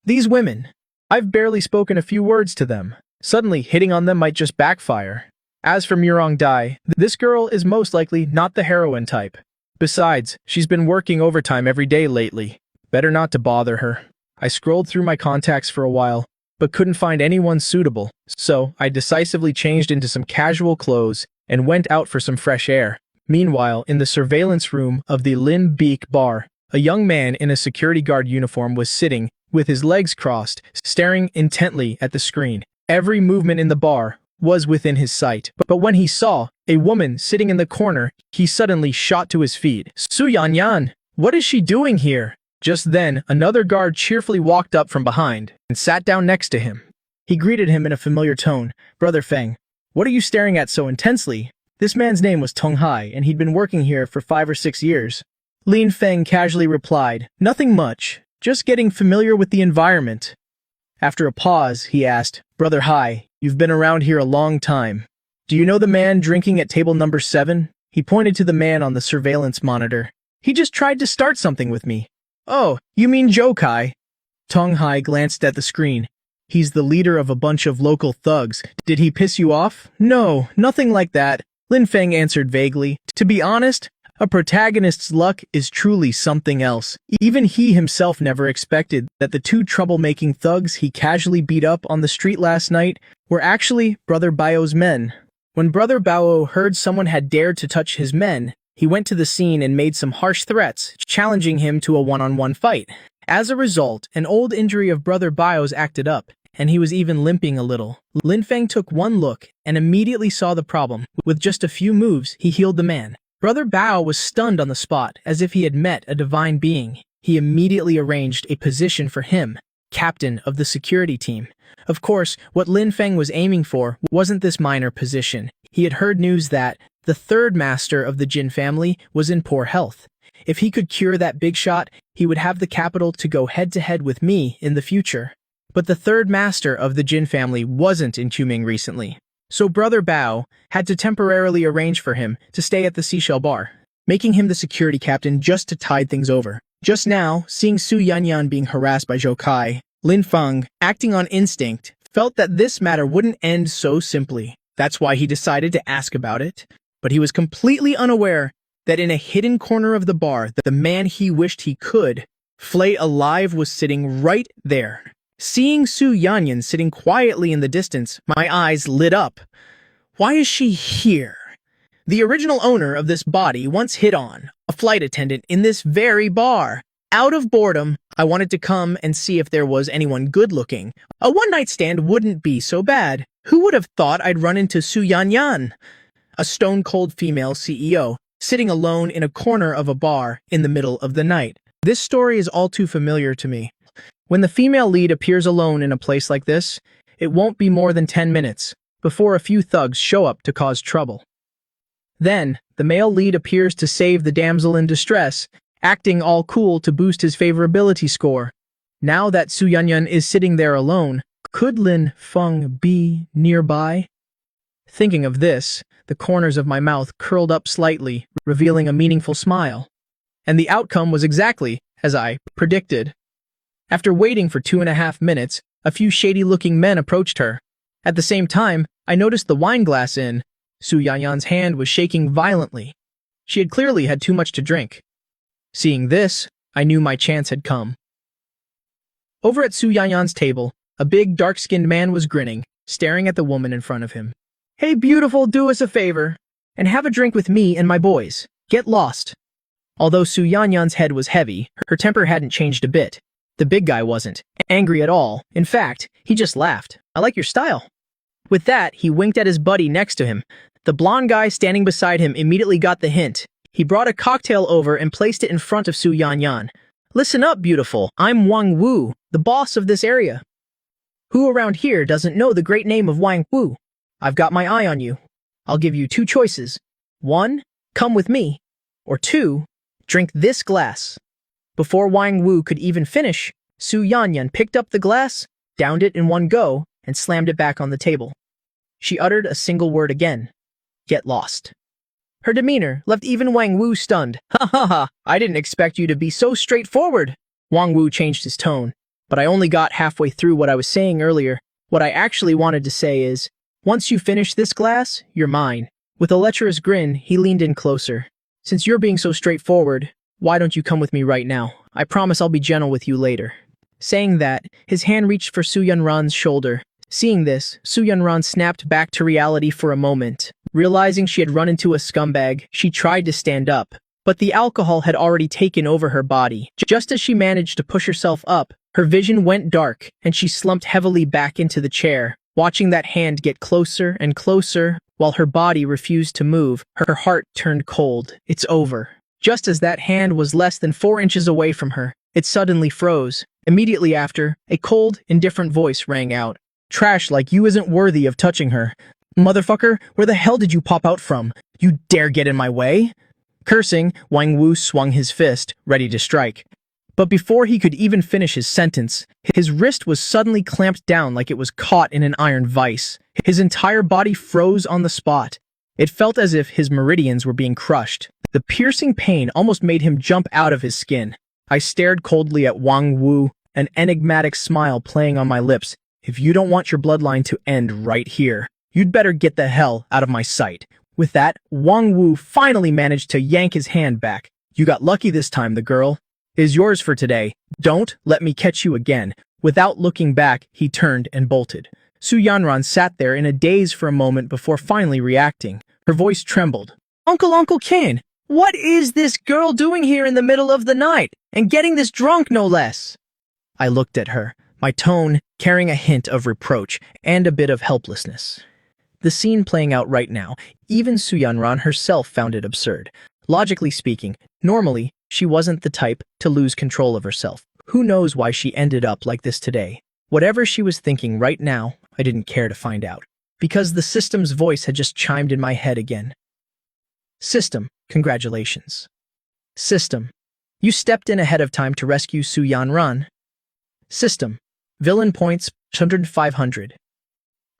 These women, I've barely spoken a few words to them. Suddenly, hitting on them might just backfire. As for Murong Dai, this girl is most likely not the heroine type. Besides, she's been working overtime every day lately. Better not to bother her. I scrolled through my contacts for a while, but couldn't find anyone suitable, so I decisively changed into some casual clothes and went out for some fresh air. Meanwhile, in the surveillance room of the Lin Beek bar, a young man in a security guard uniform was sitting, with his legs crossed, staring intently at the screen. Every movement in the bar was within his sight, but when he saw a woman sitting in the corner, he suddenly shot to his feet. Su Yanyan, what is she doing here? Just then, another guard cheerfully walked up from behind and sat down next to him. He greeted him in a familiar tone. Brother Feng, what are you staring at so intensely? This man's name was Tong Hai, and he'd been working here for 5 or 6 years. Lin Feng casually replied, nothing much, just getting familiar with the environment. After a pause, he asked, Brother Hai, you've been around here a long time. Do you know the man drinking at table number 7? He pointed to the man on the surveillance monitor. He just tried to start something with me. Oh, you mean Zhou Kai? Tong Hai glanced at the screen. He's the leader of a bunch of local thugs. Did he piss you off? No, nothing like that. Lin Feng answered vaguely. To be honest, a protagonist's luck is truly something else. Even he himself never expected that the 2 troublemaking thugs he casually beat up on the street last night were actually Brother Bao's men. When Brother Bao heard someone had dared to touch his men, he went to the scene and made some harsh threats, challenging him to a one-on-one fight. As a result, an old injury of Brother Bao's acted up, and he was even limping a little. Lin Feng took one look and immediately saw the problem. With just a few moves, he healed the man. Brother Bao was stunned on the spot, as if he had met a divine being. He immediately arranged a position for him, captain of the security team. Of course, what Lin Feng was aiming for wasn't this minor position. He had heard news that the 3rd master of the Jin family was in poor health. If he could cure that big shot, he would have the capital to go head-to-head with me in the future. But the 3rd master of the Jin family wasn't in Quming recently, so Brother Bao had to temporarily arrange for him to stay at the Seashell Bar, making him the security captain just to tide things over. Just now, seeing Su Yanyan being harassed by Zhou Kai, Lin Feng, acting on instinct, felt that this matter wouldn't end so simply. That's why he decided to ask about it. But he was completely unaware that in a hidden corner of the bar, the man he wished he could flay alive was sitting right there. Seeing Su Yanyan sitting quietly in the distance, my eyes lit up. Why is she here? The original owner of this body once hit on a flight attendant in this very bar. Out of boredom, I wanted to come and see if there was anyone good-looking. A one-night stand wouldn't be so bad. Who would have thought I'd run into Su Yanyan, a stone-cold female CEO, sitting alone in a corner of a bar in the middle of the night? This story is all too familiar to me. When the female lead appears alone in a place like this, it won't be more than 10 minutes before a few thugs show up to cause trouble. Then, the male lead appears to save the damsel in distress, acting all cool to boost his favorability score. Now that Su Yanyan is sitting there alone, could Lin Feng be nearby? Thinking of this, the corners of my mouth curled up slightly, revealing a meaningful smile. And the outcome was exactly as I predicted. After waiting for 2.5 minutes, a few shady-looking men approached her. At the same time, I noticed the wine glass in Su Yanyan's hand was shaking violently. She had clearly had too much to drink. Seeing this, I knew my chance had come. Over at Su Yanyan's table, a big, dark-skinned man was grinning, staring at the woman in front of him. "Hey, beautiful, do us a favor, and have a drink with me and my boys. Get lost." Although Su Yanyan's head was heavy, her temper hadn't changed a bit. The big guy wasn't angry at all. In fact, he just laughed. "I like your style." With that, he winked at his buddy next to him. The blonde guy standing beside him immediately got the hint. He brought a cocktail over and placed it in front of Su Yanyan. "Listen up, beautiful. I'm Wang Wu, the boss of this area. Who around here doesn't know the great name of Wang Wu? I've got my eye on you. I'll give you 2 choices. 1, come with me. Or 2, drink this glass." Before Wang Wu could even finish, Su Yanyan picked up the glass, downed it in one go, and slammed it back on the table. She uttered a single word again. "Get lost." Her demeanor left even Wang Wu stunned. "Ha ha ha, I didn't expect you to be so straightforward." Wang Wu changed his tone, but I only got halfway through what I was saying earlier. What I actually wanted to say is, "Once you finish this glass, you're mine." With a lecherous grin, he leaned in closer. "Since you're being so straightforward, why don't you come with me right now? I promise I'll be gentle with you later." Saying that, his hand reached for Su Yanran's shoulder. Seeing this, Su Yanran snapped back to reality for a moment. Realizing she had run into a scumbag, she tried to stand up, but the alcohol had already taken over her body. Just as she managed to push herself up, her vision went dark, and she slumped heavily back into the chair, watching that hand get closer and closer. While her body refused to move, her heart turned cold. It's over. Just as that hand was less than 4 inches away from her, it suddenly froze. Immediately after, a cold, indifferent voice rang out. "Trash like you isn't worthy of touching her. Motherfucker, where the hell did you pop out from? You dare get in my way?" Cursing, Wang Wu swung his fist, ready to strike. But before he could even finish his sentence, his wrist was suddenly clamped down like it was caught in an iron vise. His entire body froze on the spot. It felt as if his meridians were being crushed. The piercing pain almost made him jump out of his skin. I stared coldly at Wang Wu, an enigmatic smile playing on my lips. "If you don't want your bloodline to end right here, you'd better get the hell out of my sight." With that, Wang Wu finally managed to yank his hand back. "You got lucky this time, the girl is yours for today. Don't let me catch you again." Without looking back, he turned and bolted. Su Yanran sat there in a daze for a moment before finally reacting. Her voice trembled. Uncle Kane, what is this girl doing here in the middle of the night? And getting this drunk, no less?" I looked at her, my tone carrying a hint of reproach and a bit of helplessness. The scene playing out right now, even Su Yanran herself found it absurd. Logically speaking, normally, she wasn't the type to lose control of herself. Who knows why she ended up like this today? Whatever she was thinking right now, I didn't care to find out. Because the system's voice had just chimed in my head again. "System, congratulations. System, you stepped in ahead of time to rescue Su Yanran. System, villain points 500.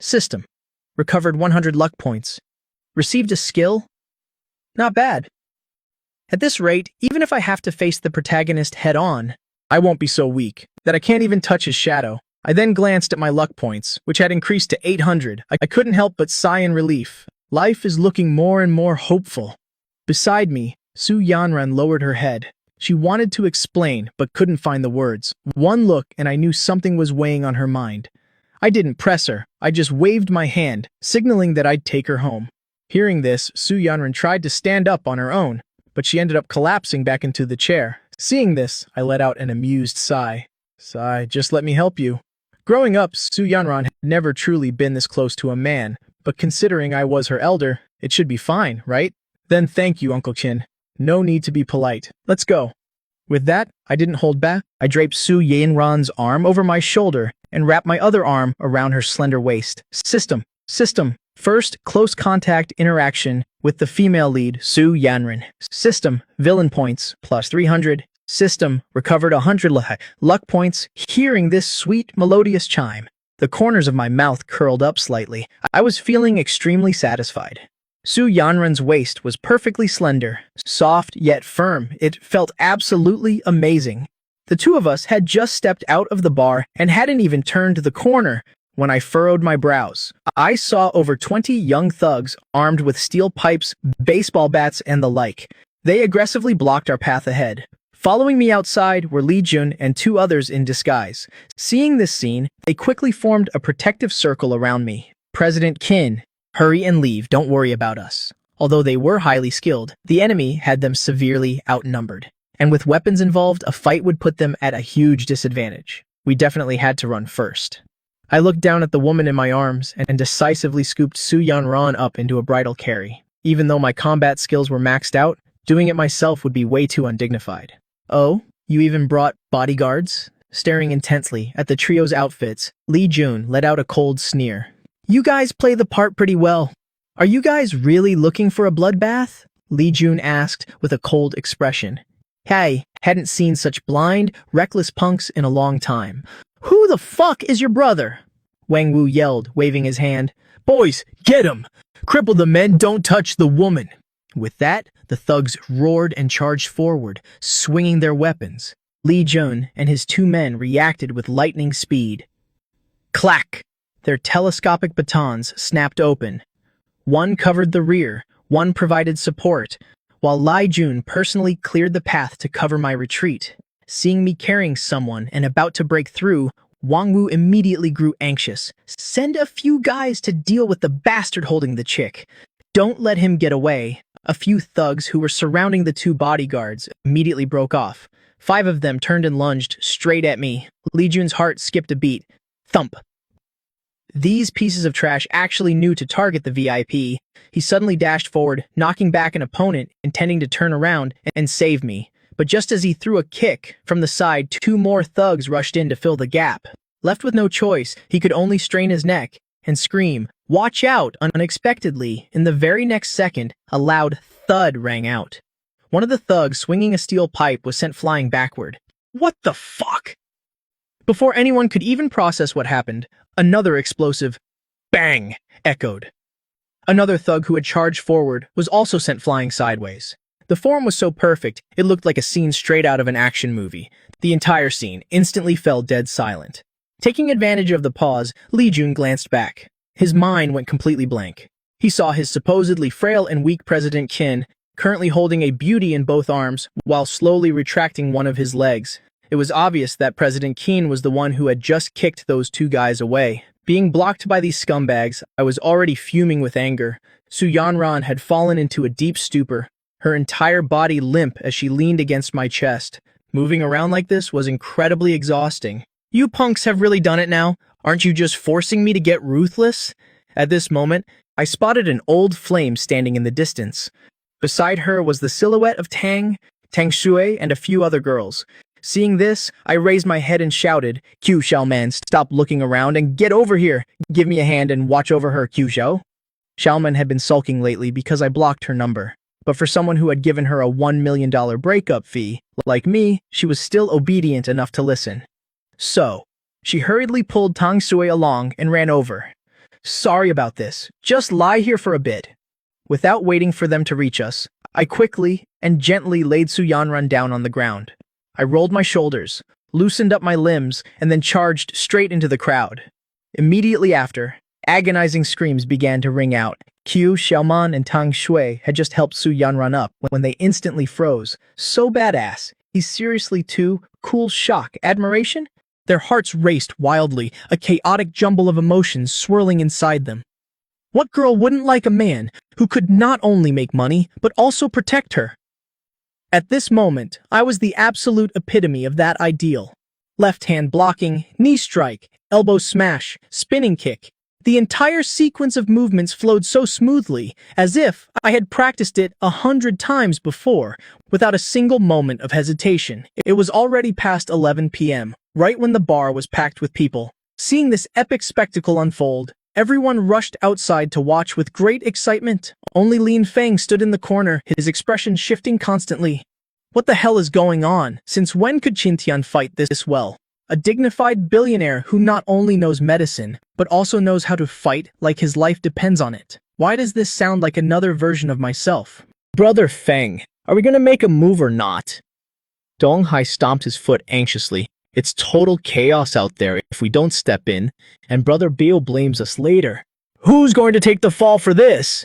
System, recovered 100 luck points. Received a skill? Not bad. At this rate, even if I have to face the protagonist head-on, I won't be so weak that I can't even touch his shadow. I then glanced at my luck points, which had increased to 800. I couldn't help but sigh in relief. Life is looking more and more hopeful. Beside me, Su Yanran lowered her head. She wanted to explain, but couldn't find the words. One look and I knew something was weighing on her mind. I didn't press her. I just waved my hand, signaling that I'd take her home. Hearing this, Su Yanran tried to stand up on her own, but she ended up collapsing back into the chair. Seeing this, I let out an amused sigh. Sigh, just let me help you. Growing up, Su Yanran had never truly been this close to a man, but considering I was her elder, it should be fine, right? Then thank you, Uncle Qin. No need to be polite. Let's go. With that, I didn't hold back. I draped Su Yanran's arm over my shoulder and wrapped my other arm around her slender waist. System. First, close contact interaction with the female lead, Su Yanran. System, villain points, plus 300. System, recovered 100 luck points. Hearing this sweet, melodious chime, the corners of my mouth curled up slightly. I was feeling extremely satisfied. Su Yanran's waist was perfectly slender, soft yet firm. It felt absolutely amazing. The two of us had just stepped out of the bar and hadn't even turned the corner when I furrowed my brows. I saw over 20 young thugs armed with steel pipes, baseball bats, and the like. They aggressively blocked our path ahead. Following me outside were Li Jun and two others in disguise. Seeing this scene, they quickly formed a protective circle around me. President Qin, hurry and leave, don't worry about us. Although they were highly skilled, the enemy had them severely outnumbered. And with weapons involved, a fight would put them at a huge disadvantage. We definitely had to run first. I looked down at the woman in my arms and decisively scooped Su Yanran up into a bridal carry. Even though my combat skills were maxed out, doing it myself would be way too undignified. Oh, you even brought bodyguards? Staring intensely at the trio's outfits, Li Jun let out a cold sneer. You guys play the part pretty well. Are you guys really looking for a bloodbath? Li Jun asked with a cold expression. Hey, hadn't seen such blind, reckless punks in a long time. Who the fuck is your brother? Wang Wu yelled, waving his hand. Boys, get him! Cripple the men, don't touch the woman! With that, the thugs roared and charged forward, swinging their weapons. Li Jun and his two men reacted with lightning speed. Clack! Their telescopic batons snapped open. One covered the rear, one provided support, while Li Jun personally cleared the path to cover my retreat. Seeing me carrying someone and about to break through, Wang Wu immediately grew anxious. Send a few guys to deal with the bastard holding the chick. Don't let him get away. A few thugs who were surrounding the two bodyguards immediately broke off. 5 of them turned and lunged straight at me. Li Jun's heart skipped a beat. Thump. These pieces of trash actually knew to target the VIP. He suddenly dashed forward, knocking back an opponent, intending to turn around and save me. But just as he threw a kick from the side, 2 more thugs rushed in to fill the gap. Left with no choice, he could only strain his neck and scream, "Watch out!" Unexpectedly, in the very next second, a loud thud rang out. One of the thugs swinging a steel pipe was sent flying backward. What the fuck? Before anyone could even process what happened, another explosive bang echoed. Another thug who had charged forward was also sent flying sideways. The form was so perfect, it looked like a scene straight out of an action movie. The entire scene instantly fell dead silent. Taking advantage of the pause, Li Jun glanced back. His mind went completely blank. He saw his supposedly frail and weak President Qin currently holding a beauty in both arms while slowly retracting one of his legs. It was obvious that President Qin was the one who had just kicked those 2 guys away. Being blocked by these scumbags, I was already fuming with anger. Su Yanran had fallen into a deep stupor, her entire body limp as she leaned against my chest. Moving around like this was incredibly exhausting. You punks have really done it now. Aren't you just forcing me to get ruthless? At this moment, I spotted an old flame standing in the distance. Beside her was the silhouette of Tang Shui, and a few other girls. Seeing this, I raised my head and shouted, Q Xiaoman, stop looking around and get over here. Give me a hand and watch over her, Q Xiao. Xiaoman had been sulking lately because I blocked her number. But for someone who had given her a $1 million breakup fee, like me, she was still obedient enough to listen. So, she hurriedly pulled Tang Sui along and ran over. Sorry about this. Just lie here for a bit. Without waiting for them to reach us, I quickly and gently laid Su Yanran down on the ground. I rolled my shoulders, loosened up my limbs, and then charged straight into the crowd. Immediately after, agonizing screams began to ring out. Qiu, Xiaoman, and Tang Shui had just helped Su Yanran up when they instantly froze. So badass. He's seriously too cool. Shock, admiration? Their hearts raced wildly, a chaotic jumble of emotions swirling inside them. What girl wouldn't like a man who could not only make money, but also protect her? At this moment, I was the absolute epitome of that ideal. Left hand blocking, knee strike, elbow smash, spinning kick. The entire sequence of movements flowed so smoothly, as if I had practiced it 100 times before, without a single moment of hesitation. It was already past 11 p.m., right when the bar was packed with people. Seeing this epic spectacle unfold, everyone rushed outside to watch with great excitement. Only Lin Feng stood in the corner, his expression shifting constantly. What the hell is going on? Since when could Qintian fight this well? A dignified billionaire who not only knows medicine, but also knows how to fight like his life depends on it. Why does this sound like another version of myself? Brother Feng, are we gonna make a move or not? Dong Hai stomped his foot anxiously. It's total chaos out there if we don't step in, and Brother Bill blames us later. Who's going to take the fall for this?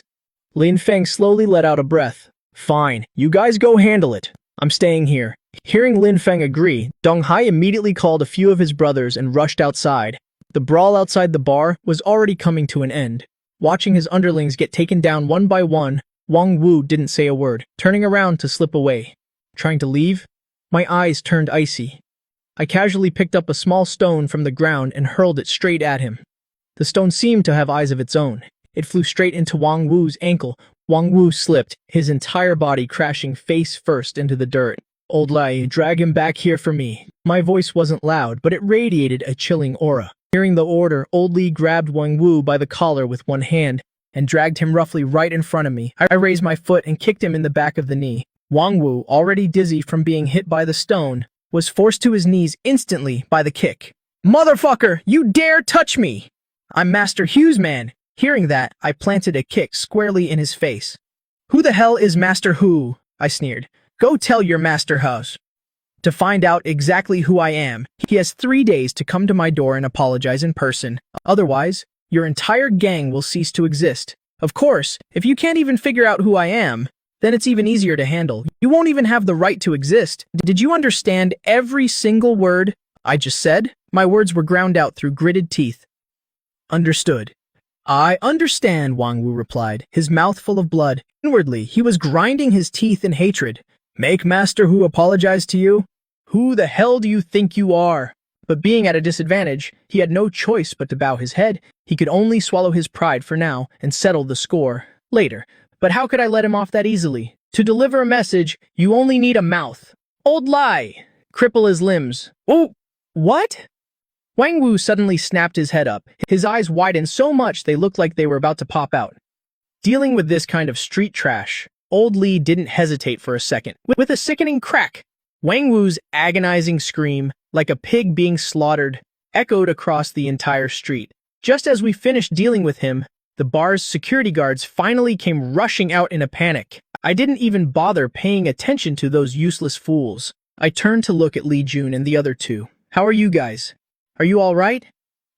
Lin Feng slowly let out a breath. Fine, you guys go handle it. I'm staying here. Hearing Lin Feng agree, Dong Hai immediately called a few of his brothers and rushed outside. The brawl outside the bar was already coming to an end. Watching his underlings get taken down one by one, Wang Wu didn't say a word, turning around to slip away. Trying to leave? My eyes turned icy. I casually picked up a small stone from the ground and hurled it straight at him. The stone seemed to have eyes of its own. It flew straight into Wang Wu's ankle. Wang Wu slipped, his entire body crashing face first into the dirt. Old Lai, drag him back here for me. My voice wasn't loud, but it radiated a chilling aura. Hearing the order, Old Li grabbed Wang Wu by the collar with one hand and dragged him roughly right in front of me. I raised my foot and kicked him in the back of the knee. Wang Wu, already dizzy from being hit by the stone, was forced to his knees instantly by the kick. Motherfucker, you dare touch me! I'm Master Hugh's man. Hearing that, I planted a kick squarely in his face. Who the hell is Master Hu? I sneered. Go tell your master house to find out exactly who I am. He has 3 days to come to my door and apologize in person. Otherwise, your entire gang will cease to exist. Of course, if you can't even figure out who I am, then it's even easier to handle. You won't even have the right to exist. Did you understand every single word I just said? My words were ground out through gritted teeth. Understood. I understand, Wang Wu replied, his mouth full of blood. Inwardly, he was grinding his teeth in hatred. Make Master Hu apologize to you? Who the hell do you think you are? But being at a disadvantage, he had no choice but to bow his head. He could only swallow his pride for now and settle the score later. But how could I let him off that easily? To deliver a message, you only need a mouth. Old Lai! Cripple his limbs. Oh, what? Wang Wu suddenly snapped his head up. His eyes widened so much they looked like they were about to pop out. Dealing with this kind of street trash, Old Li didn't hesitate for a second. With a sickening crack, Wang Wu's agonizing scream, like a pig being slaughtered, echoed across the entire street. Just as we finished dealing with him, the bar's security guards finally came rushing out in a panic. I didn't even bother paying attention to those useless fools. I turned to look at Li Jun and the other two. How are you guys? Are you all right?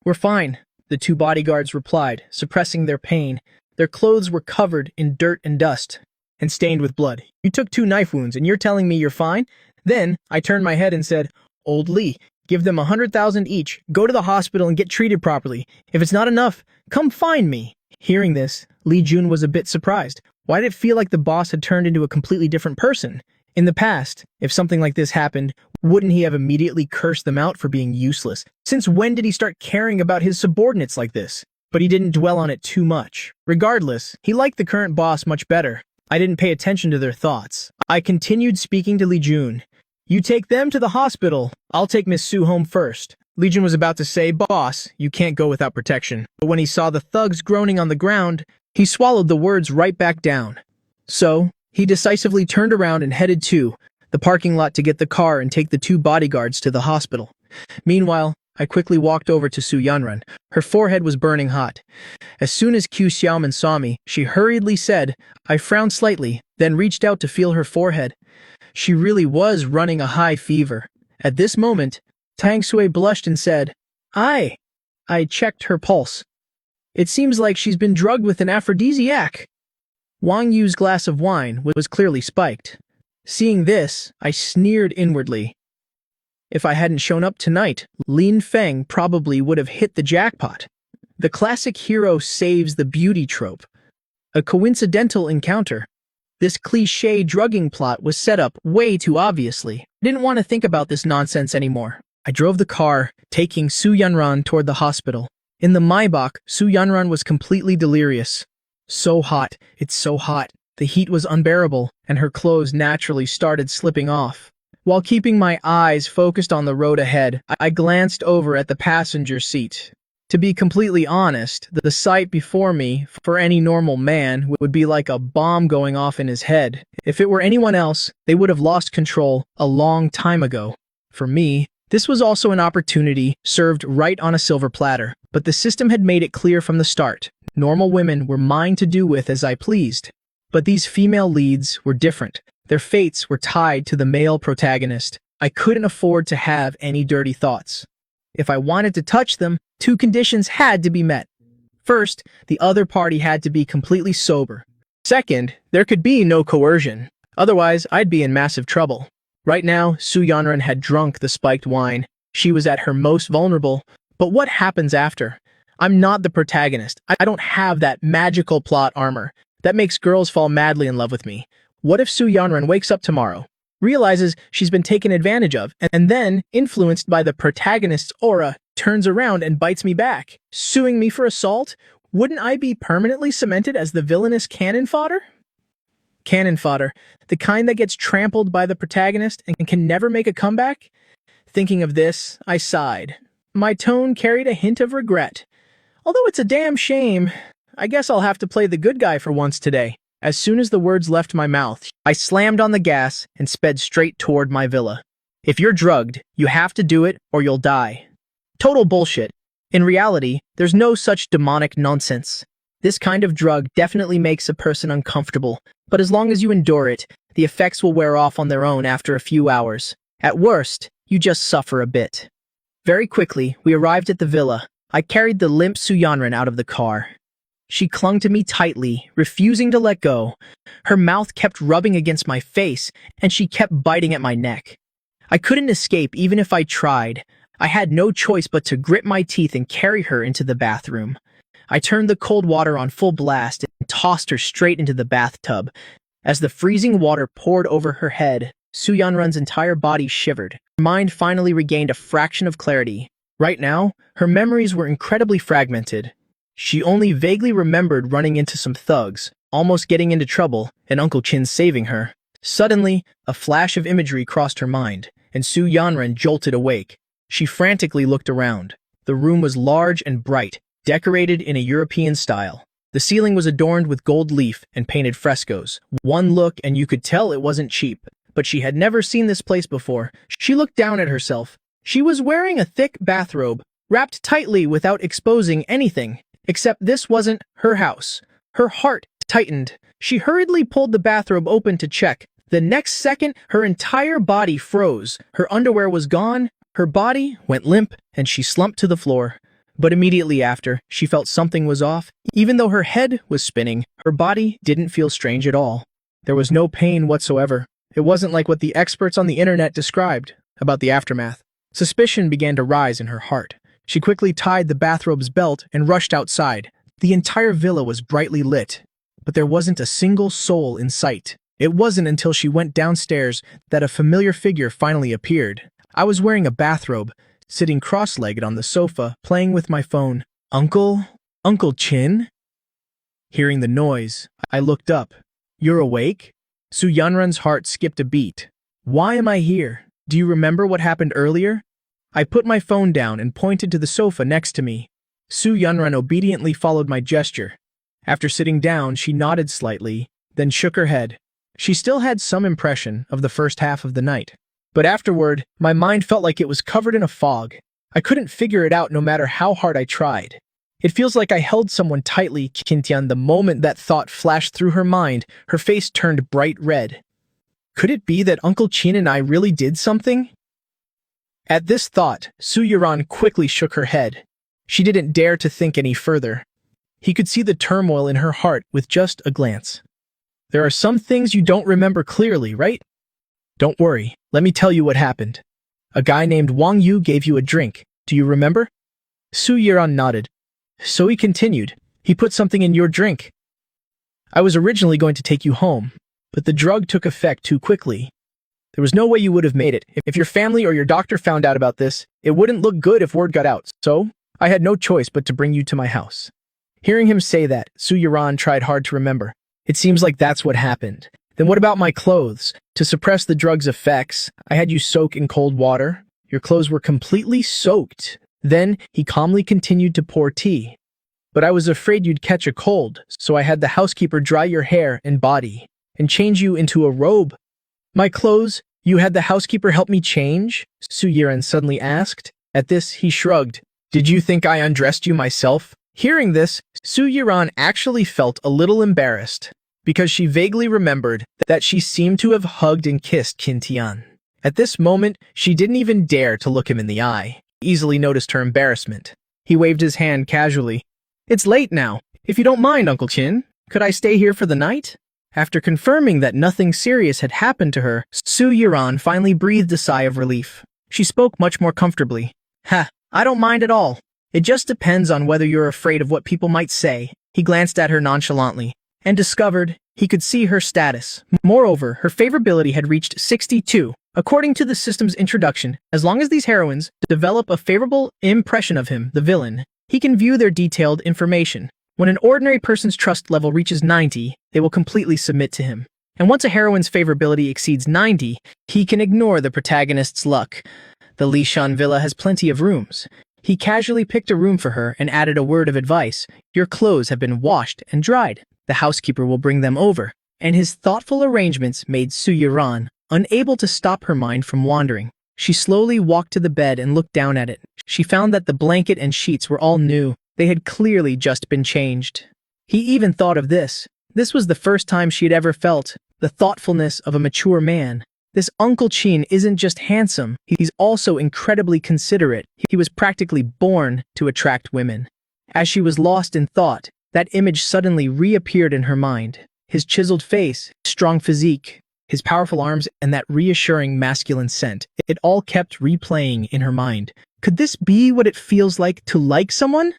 We're fine, the two bodyguards replied, suppressing their pain. Their clothes were covered in dirt and dust, and stained with blood. You took 2 knife wounds, and you're telling me you're fine? Then, I turned my head and said, Old Li, give them 100,000 each, go to the hospital and get treated properly. If it's not enough, come find me. Hearing this, Li Jun was a bit surprised. Why did it feel like the boss had turned into a completely different person? In the past, if something like this happened, wouldn't he have immediately cursed them out for being useless? Since when did he start caring about his subordinates like this? But he didn't dwell on it too much. Regardless, he liked the current boss much better. I didn't pay attention to their thoughts. I continued speaking to Li Jun. You take them to the hospital. I'll take Miss Su home first. Li Jun was about to say, Boss, you can't go without protection. But when he saw the thugs groaning on the ground, he swallowed the words right back down. So, he decisively turned around and headed to the parking lot to get the car and take the 2 bodyguards to the hospital. Meanwhile, I quickly walked over to Su Yanran. Her forehead was burning hot. As soon as Qiu Xiaoman saw me, she hurriedly said. I frowned slightly, then reached out to feel her forehead. She really was running a high fever. At this moment, Tang Sui blushed and said, I checked her pulse. It seems like she's been drugged with an aphrodisiac. Wang Yu's glass of wine was clearly spiked. Seeing this, I sneered inwardly. If I hadn't shown up tonight, Lin Feng probably would have hit the jackpot. The classic hero saves the beauty trope. A coincidental encounter. This cliché drugging plot was set up way too obviously. I didn't want to think about this nonsense anymore. I drove the car, taking Su Yanran toward the hospital. In the Maybach, Su Yanran was completely delirious. So hot, it's so hot. The heat was unbearable, and her clothes naturally started slipping off. While keeping my eyes focused on the road ahead, I glanced over at the passenger seat. To be completely honest, the sight before me, for any normal man, would be like a bomb going off in his head. If it were anyone else, they would have lost control a long time ago. For me, this was also an opportunity served right on a silver platter, but the system had made it clear from the start. Normal women were mine to do with as I pleased. But these female leads were different. Their fates were tied to the male protagonist. I couldn't afford to have any dirty thoughts. If I wanted to touch them, two conditions had to be met. First, the other party had to be completely sober. Second, there could be no coercion. Otherwise, I'd be in massive trouble. Right now, Su Yanran had drunk the spiked wine. She was at her most vulnerable. But what happens after? I'm not the protagonist. I don't have that magical plot armor that makes girls fall madly in love with me. What if Su Yanran wakes up tomorrow, realizes she's been taken advantage of, and then, influenced by the protagonist's aura, turns around and bites me back, suing me for assault? Wouldn't I be permanently cemented as the villainous cannon fodder? Cannon fodder, the kind that gets trampled by the protagonist and can never make a comeback? Thinking of this, I sighed. My tone carried a hint of regret. Although it's a damn shame, I guess I'll have to play the good guy for once today. As soon as the words left my mouth, I slammed on the gas and sped straight toward my villa. If you're drugged, you have to do it or you'll die. Total bullshit. In reality, there's no such demonic nonsense. This kind of drug definitely makes a person uncomfortable, but as long as you endure it, the effects will wear off on their own after a few hours. At worst, you just suffer a bit. Very quickly, we arrived at the villa. I carried the limp Su Yanran out of the car. She clung to me tightly, refusing to let go. Her mouth kept rubbing against my face, and she kept biting at my neck. I couldn't escape even if I tried. I had no choice but to grit my teeth and carry her into the bathroom. I turned the cold water on full blast and tossed her straight into the bathtub. As the freezing water poured over her head, Su Yanran's entire body shivered. Her mind finally regained a fraction of clarity. Right now, her memories were incredibly fragmented. She only vaguely remembered running into some thugs, almost getting into trouble, and Uncle Chin saving her. Suddenly, a flash of imagery crossed her mind, and Su Yanran jolted awake. She frantically looked around. The room was large and bright, decorated in a European style. The ceiling was adorned with gold leaf and painted frescoes. One look and you could tell it wasn't cheap, but she had never seen this place before. She looked down at herself. She was wearing a thick bathrobe, wrapped tightly without exposing anything. Except this wasn't her house. Her heart tightened. She hurriedly pulled the bathrobe open to check. The next second, her entire body froze. Her underwear was gone, her body went limp, and she slumped to the floor. But immediately after, she felt something was off. Even though her head was spinning, her body didn't feel strange at all. There was no pain whatsoever. It wasn't like what the experts on the internet described about the aftermath. Suspicion began to rise in her heart. She quickly tied the bathrobe's belt and rushed outside. The entire villa was brightly lit, but there wasn't a single soul in sight. It wasn't until she went downstairs that a familiar figure finally appeared. I was wearing a bathrobe, sitting cross-legged on the sofa, playing with my phone. Uncle Chin? Hearing the noise, I looked up. You're awake? Su Yanran's heart skipped a beat. Why am I here? Do you remember what happened earlier? I put my phone down and pointed to the sofa next to me. Su Yanran obediently followed my gesture. After sitting down, she nodded slightly, then shook her head. She still had some impression of the first half of the night. But afterward, my mind felt like it was covered in a fog. I couldn't figure it out no matter how hard I tried. It feels like I held someone tightly, Kintian. The moment that thought flashed through her mind, her face turned bright red. Could it be that Uncle Chin and I really did something? At this thought, Su Yuran quickly shook her head. She didn't dare to think any further. He could see the turmoil in her heart with just a glance. There are some things you don't remember clearly, right? Don't worry, let me tell you what happened. A guy named Wang Yu gave you a drink. Do you remember? Su Yuran nodded. So he continued. He put something in your drink. I was originally going to take you home, but the drug took effect too quickly. There was no way you would have made it. If your family or your doctor found out about this, it wouldn't look good if word got out. So, I had no choice but to bring you to my house. Hearing him say that, Su Yuran tried hard to remember. It seems like that's what happened. Then what about my clothes? To suppress the drug's effects, I had you soak in cold water. Your clothes were completely soaked. Then, he calmly continued to pour tea. But I was afraid you'd catch a cold, so I had the housekeeper dry your hair and body, and change you into a robe. My clothes, you had the housekeeper help me change? Su Yiran suddenly asked. At this, he shrugged. Did you think I undressed you myself? Hearing this, Su Yiran actually felt a little embarrassed, because she vaguely remembered that she seemed to have hugged and kissed Qin Tian. At this moment, she didn't even dare to look him in the eye. He easily noticed her embarrassment. He waved his hand casually. It's late now. If you don't mind, Uncle Qin, could I stay here for the night? After confirming that nothing serious had happened to her, Su Yiran finally breathed a sigh of relief. She spoke much more comfortably. I don't mind at all. It just depends on whether you're afraid of what people might say. He glanced at her nonchalantly and discovered he could see her status. Moreover, her favorability had reached 62. According to the system's introduction, as long as these heroines develop a favorable impression of him, the villain, he can view their detailed information. When an ordinary person's trust level reaches 90, they will completely submit to him. And once a heroine's favorability exceeds 90, he can ignore the protagonist's luck. The Lishan villa has plenty of rooms. He casually picked a room for her and added a word of advice. Your clothes have been washed and dried. The housekeeper will bring them over. And his thoughtful arrangements made Su Yiran unable to stop her mind from wandering. She slowly walked to the bed and looked down at it. She found that the blanket and sheets were all new. They had clearly just been changed. He even thought of this. This was the first time she had ever felt the thoughtfulness of a mature man. This Uncle Qin isn't just handsome, he's also incredibly considerate. He was practically born to attract women. As she was lost in thought, that image suddenly reappeared in her mind. His chiseled face, strong physique, his powerful arms, and that reassuring masculine scent. It all kept replaying in her mind. Could this be what it feels like to like someone?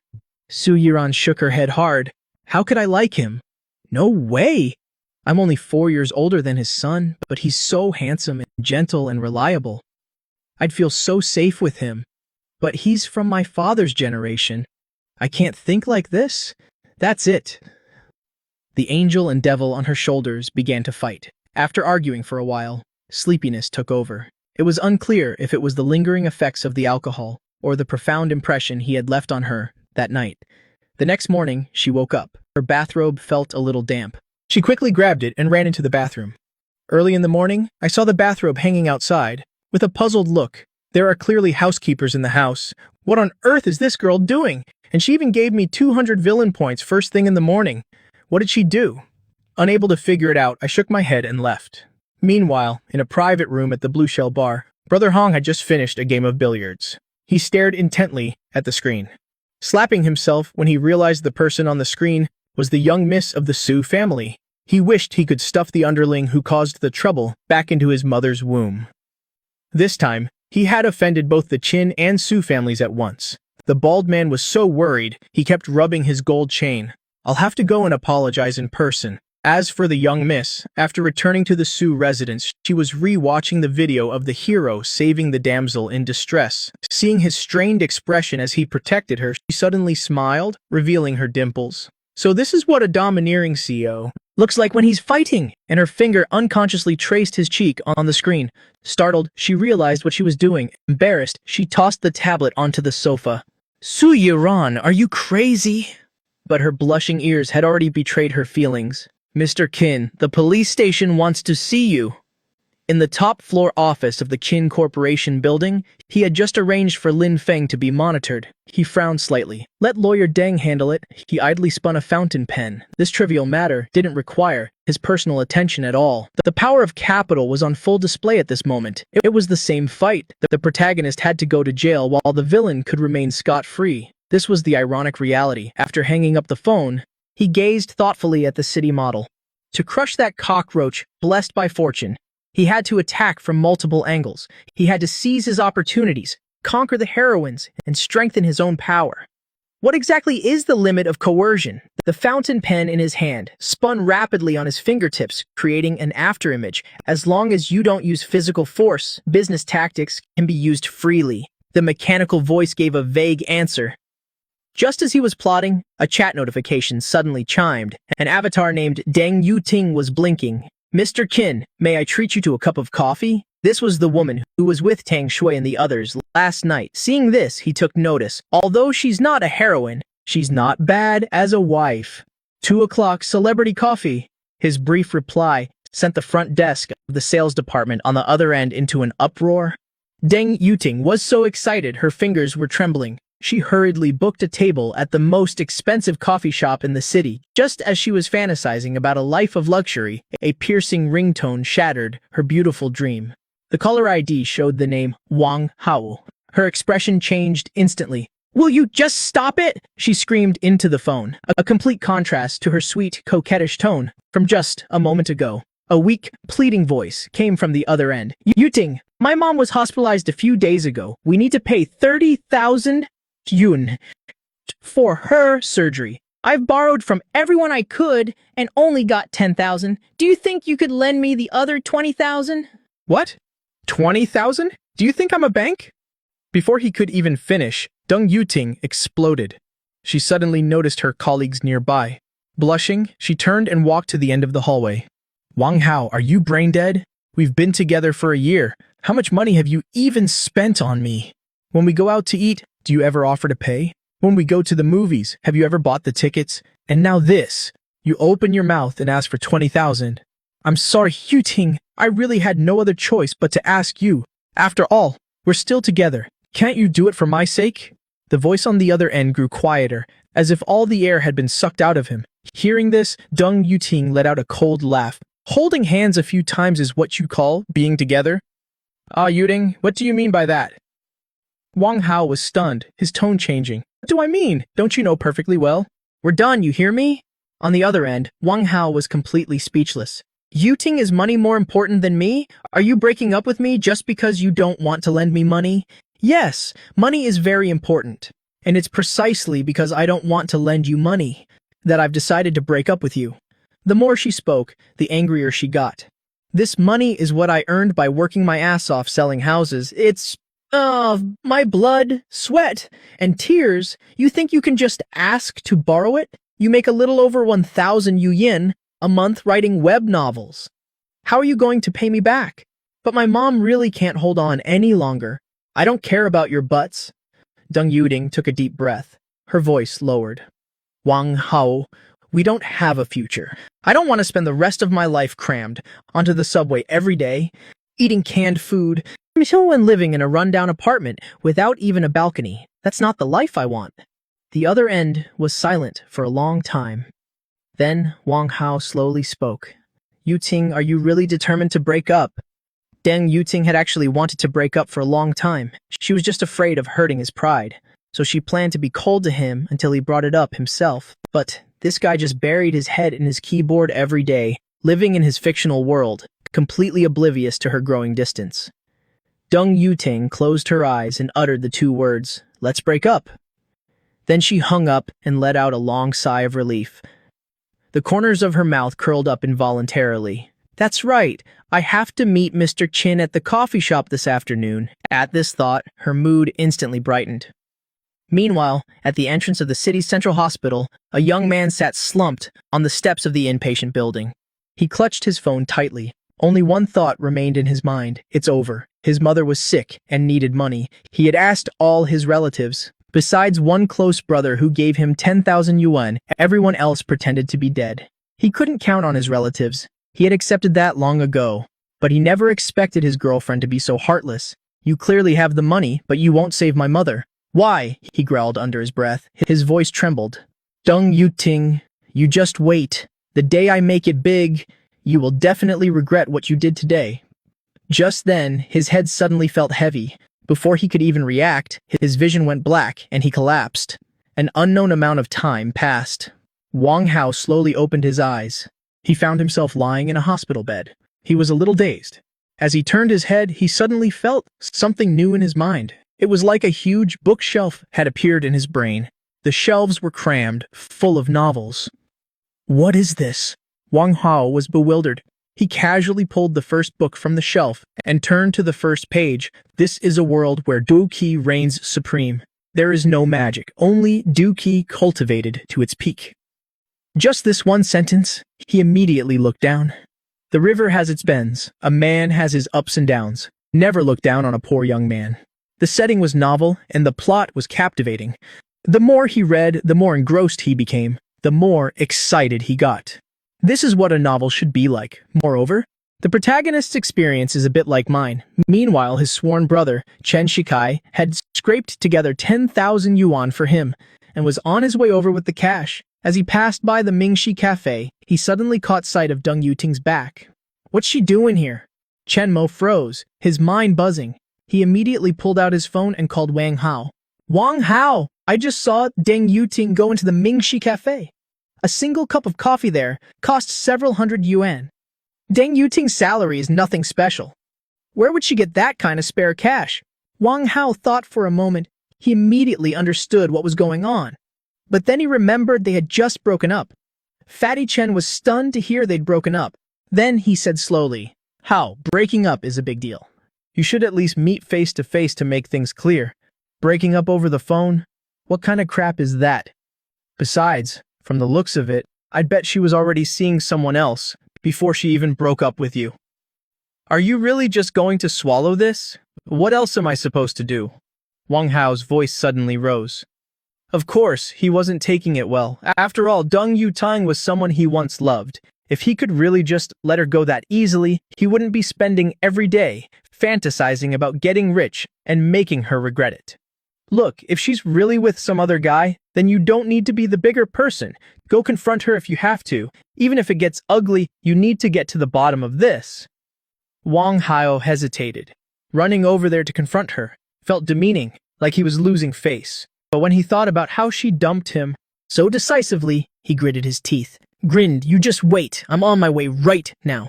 Su Yiran shook her head hard. How could I like him? No way! I'm only 4 years older than his son, but he's so handsome and gentle and reliable. I'd feel so safe with him. But he's from my father's generation. I can't think like this. That's it. The angel and devil on her shoulders began to fight. After arguing for a while, sleepiness took over. It was unclear if it was the lingering effects of the alcohol or the profound impression he had left on her that night. The next morning, she woke up. Her bathrobe felt a little damp. She quickly grabbed it and ran into the bathroom. Early in the morning, I saw the bathrobe hanging outside. With a puzzled look, there are clearly housekeepers in the house. What on earth is this girl doing? And she even gave me 200 villain points first thing in the morning. What did she do? Unable to figure it out, I shook my head and left. Meanwhile, in a private room at the Blue Shell bar, Brother Hong had just finished a game of billiards. He stared intently at the screen, slapping himself when he realized the person on the screen was the young miss of the Su family. He wished he could stuff the underling who caused the trouble back into his mother's womb. This time, he had offended both the Qin and Su families at once. The bald man was so worried, he kept rubbing his gold chain. I'll have to go and apologize in person. As for the young miss, after returning to the Su residence, she was re-watching the video of the hero saving the damsel in distress. Seeing his strained expression as he protected her, she suddenly smiled, revealing her dimples. So this is what a domineering CEO looks like when he's fighting, and her finger unconsciously traced his cheek on the screen. Startled, she realized what she was doing. Embarrassed, she tossed the tablet onto the sofa. Su Yiran, are you crazy? But her blushing ears had already betrayed her feelings. Mr. Qin, the police station wants to see you. In the top-floor office of the Qin Corporation building, he had just arranged for Lin Feng to be monitored. He frowned slightly. Let lawyer Deng handle it. He idly spun a fountain pen. This trivial matter didn't require his personal attention at all. The power of capital was on full display at this moment. It was the same fight. The protagonist had to go to jail while the villain could remain scot-free. This was the ironic reality. After hanging up the phone, he gazed thoughtfully at the city model. To crush that cockroach, blessed by fortune, he had to attack from multiple angles. He had to seize his opportunities, conquer the heroines, and strengthen his own power. What exactly is the limit of coercion? The fountain pen in his hand spun rapidly on his fingertips, creating an afterimage. As long as you don't use physical force, business tactics can be used freely. The mechanical voice gave a vague answer. Just as he was plotting, a chat notification suddenly chimed. An avatar named Deng Yuting was blinking. Mr. Qin, may I treat you to a cup of coffee? This was the woman who was with Tang Shui and the others last night. Seeing this, he took notice. Although she's not a heroine, she's not bad as a wife. 2 o'clock celebrity coffee. His brief reply sent the front desk of the sales department on the other end into an uproar. Deng Yuting was so excited her fingers were trembling. She hurriedly booked a table at the most expensive coffee shop in the city. Just as she was fantasizing about a life of luxury, a piercing ringtone shattered her beautiful dream. The caller ID showed the name Wang Hao. Her expression changed instantly. "Will you just stop it?" she screamed into the phone, a complete contrast to her sweet, coquettish tone from just a moment ago. A weak, pleading voice came from the other end. "Yuting, my mom was hospitalized a few days ago. We need to pay 30,000 yuan for her surgery. I've borrowed from everyone I could and only got 10,000. Do you think you could lend me the other 20,000? What? 20,000? Do you think I'm a bank? Before he could even finish, Deng Yuting exploded. She suddenly noticed her colleagues nearby. Blushing, she turned and walked to the end of the hallway. Wang Hao, are you brain dead? We've been together for a year. How much money have you even spent on me? When we go out to eat, do you ever offer to pay? When we go to the movies, have you ever bought the tickets? And now this. You open your mouth and ask for 20,000. I'm sorry, Yuting. I really had no other choice but to ask you. After all, we're still together. Can't you do it for my sake? The voice on the other end grew quieter, as if all the air had been sucked out of him. Hearing this, Deng Yuting let out a cold laugh. Holding hands a few times is what you call being together? Ah, Yuting, what do you mean by that? Wang Hao was stunned, his tone changing. What do I mean? Don't you know perfectly well? We're done, you hear me? On the other end, Wang Hao was completely speechless. Yuting, is money more important than me? Are you breaking up with me just because you don't want to lend me money? Yes, money is very important. And it's precisely because I don't want to lend you money that I've decided to break up with you. The more she spoke, the angrier she got. This money is what I earned by working my ass off selling houses. It's my blood, sweat, and tears. You think you can just ask to borrow it? You make a little over 1,000 yuan a month writing web novels. How are you going to pay me back? But my mom really can't hold on any longer. I don't care about your butts. Deng Yuting took a deep breath. Her voice lowered. Wang Hao, we don't have a future. I don't want to spend the rest of my life crammed onto the subway every day, eating canned food, and living in a rundown apartment without even a balcony. That's not the life I want. The other end was silent for a long time. Then Wang Hao slowly spoke. Yuting, are you really determined to break up? Deng Yuting had actually wanted to break up for a long time. She was just afraid of hurting his pride, so she planned to be cold to him until he brought it up himself. But this guy just buried his head in his keyboard every day, living in his fictional world, completely oblivious to her growing distance. Deng Yuting closed her eyes and uttered the 2 words, "Let's break up." Then she hung up and let out a long sigh of relief. The corners of her mouth curled up involuntarily. That's right, I have to meet Mr. Qin at the coffee shop this afternoon. At this thought, her mood instantly brightened. Meanwhile, at the entrance of the city's central hospital, a young man sat slumped on the steps of the inpatient building. He clutched his phone tightly. Only one thought remained in his mind. It's over. His mother was sick and needed money. He had asked all his relatives. Besides one close brother who gave him 10,000 yuan, everyone else pretended to be dead. He couldn't count on his relatives. He had accepted that long ago. But he never expected his girlfriend to be so heartless. You clearly have the money, but you won't save my mother. Why? He growled under his breath. His voice trembled. Deng Yuting, you just wait. The day I make it big, you will definitely regret what you did today. Just then, his head suddenly felt heavy. Before he could even react, his vision went black and he collapsed. An unknown amount of time passed. Wang Hao slowly opened his eyes. He found himself lying in a hospital bed. He was a little dazed. As he turned his head, he suddenly felt something new in his mind. It was like a huge bookshelf had appeared in his brain. The shelves were crammed, full of novels. What is this? Wang Hao was bewildered. He casually pulled the first book from the shelf and turned to the first page. This is a world where Du Qi reigns supreme. There is no magic, only Du Qi cultivated to its peak. Just this one sentence, he immediately looked down. The river has its bends, a man has his ups and downs. Never look down on a poor young man. The setting was novel, and the plot was captivating. The more he read, the more engrossed he became, the more excited he got. This is what a novel should be like. Moreover, the protagonist's experience is a bit like mine. Meanwhile, his sworn brother, Chen Shikai, had scraped together 10,000 yuan for him and was on his way over with the cash. As he passed by the Mingxi Cafe, he suddenly caught sight of Deng Yuting's back. What's she doing here? Chen Mo froze, his mind buzzing. He immediately pulled out his phone and called Wang Hao. Wang Hao, I just saw Deng Yuting go into the Mingxi Cafe. A single cup of coffee there cost several hundred yuan. Deng Yuting's salary is nothing special. Where would she get that kind of spare cash? Wang Hao thought for a moment. He immediately understood what was going on. But then he remembered they had just broken up. Fatty Chen was stunned to hear they'd broken up. Then he said slowly, How? Breaking up is a big deal. You should at least meet face to face to make things clear. Breaking up over the phone? What kind of crap is that? Besides, from the looks of it, I'd bet she was already seeing someone else before she even broke up with you. Are you really just going to swallow this? What else am I supposed to do? Wang Hao's voice suddenly rose. Of course, he wasn't taking it well. After all, Deng Yuting was someone he once loved. If he could really just let her go that easily, he wouldn't be spending every day fantasizing about getting rich and making her regret it. Look, if she's really with some other guy, then you don't need to be the bigger person. Go confront her if you have to. Even if it gets ugly, you need to get to the bottom of this. Wang Hao hesitated. Running over there to confront her felt demeaning, like he was losing face. But when he thought about how she dumped him so decisively, he gritted his teeth. Grinned, you just wait, I'm on my way right now.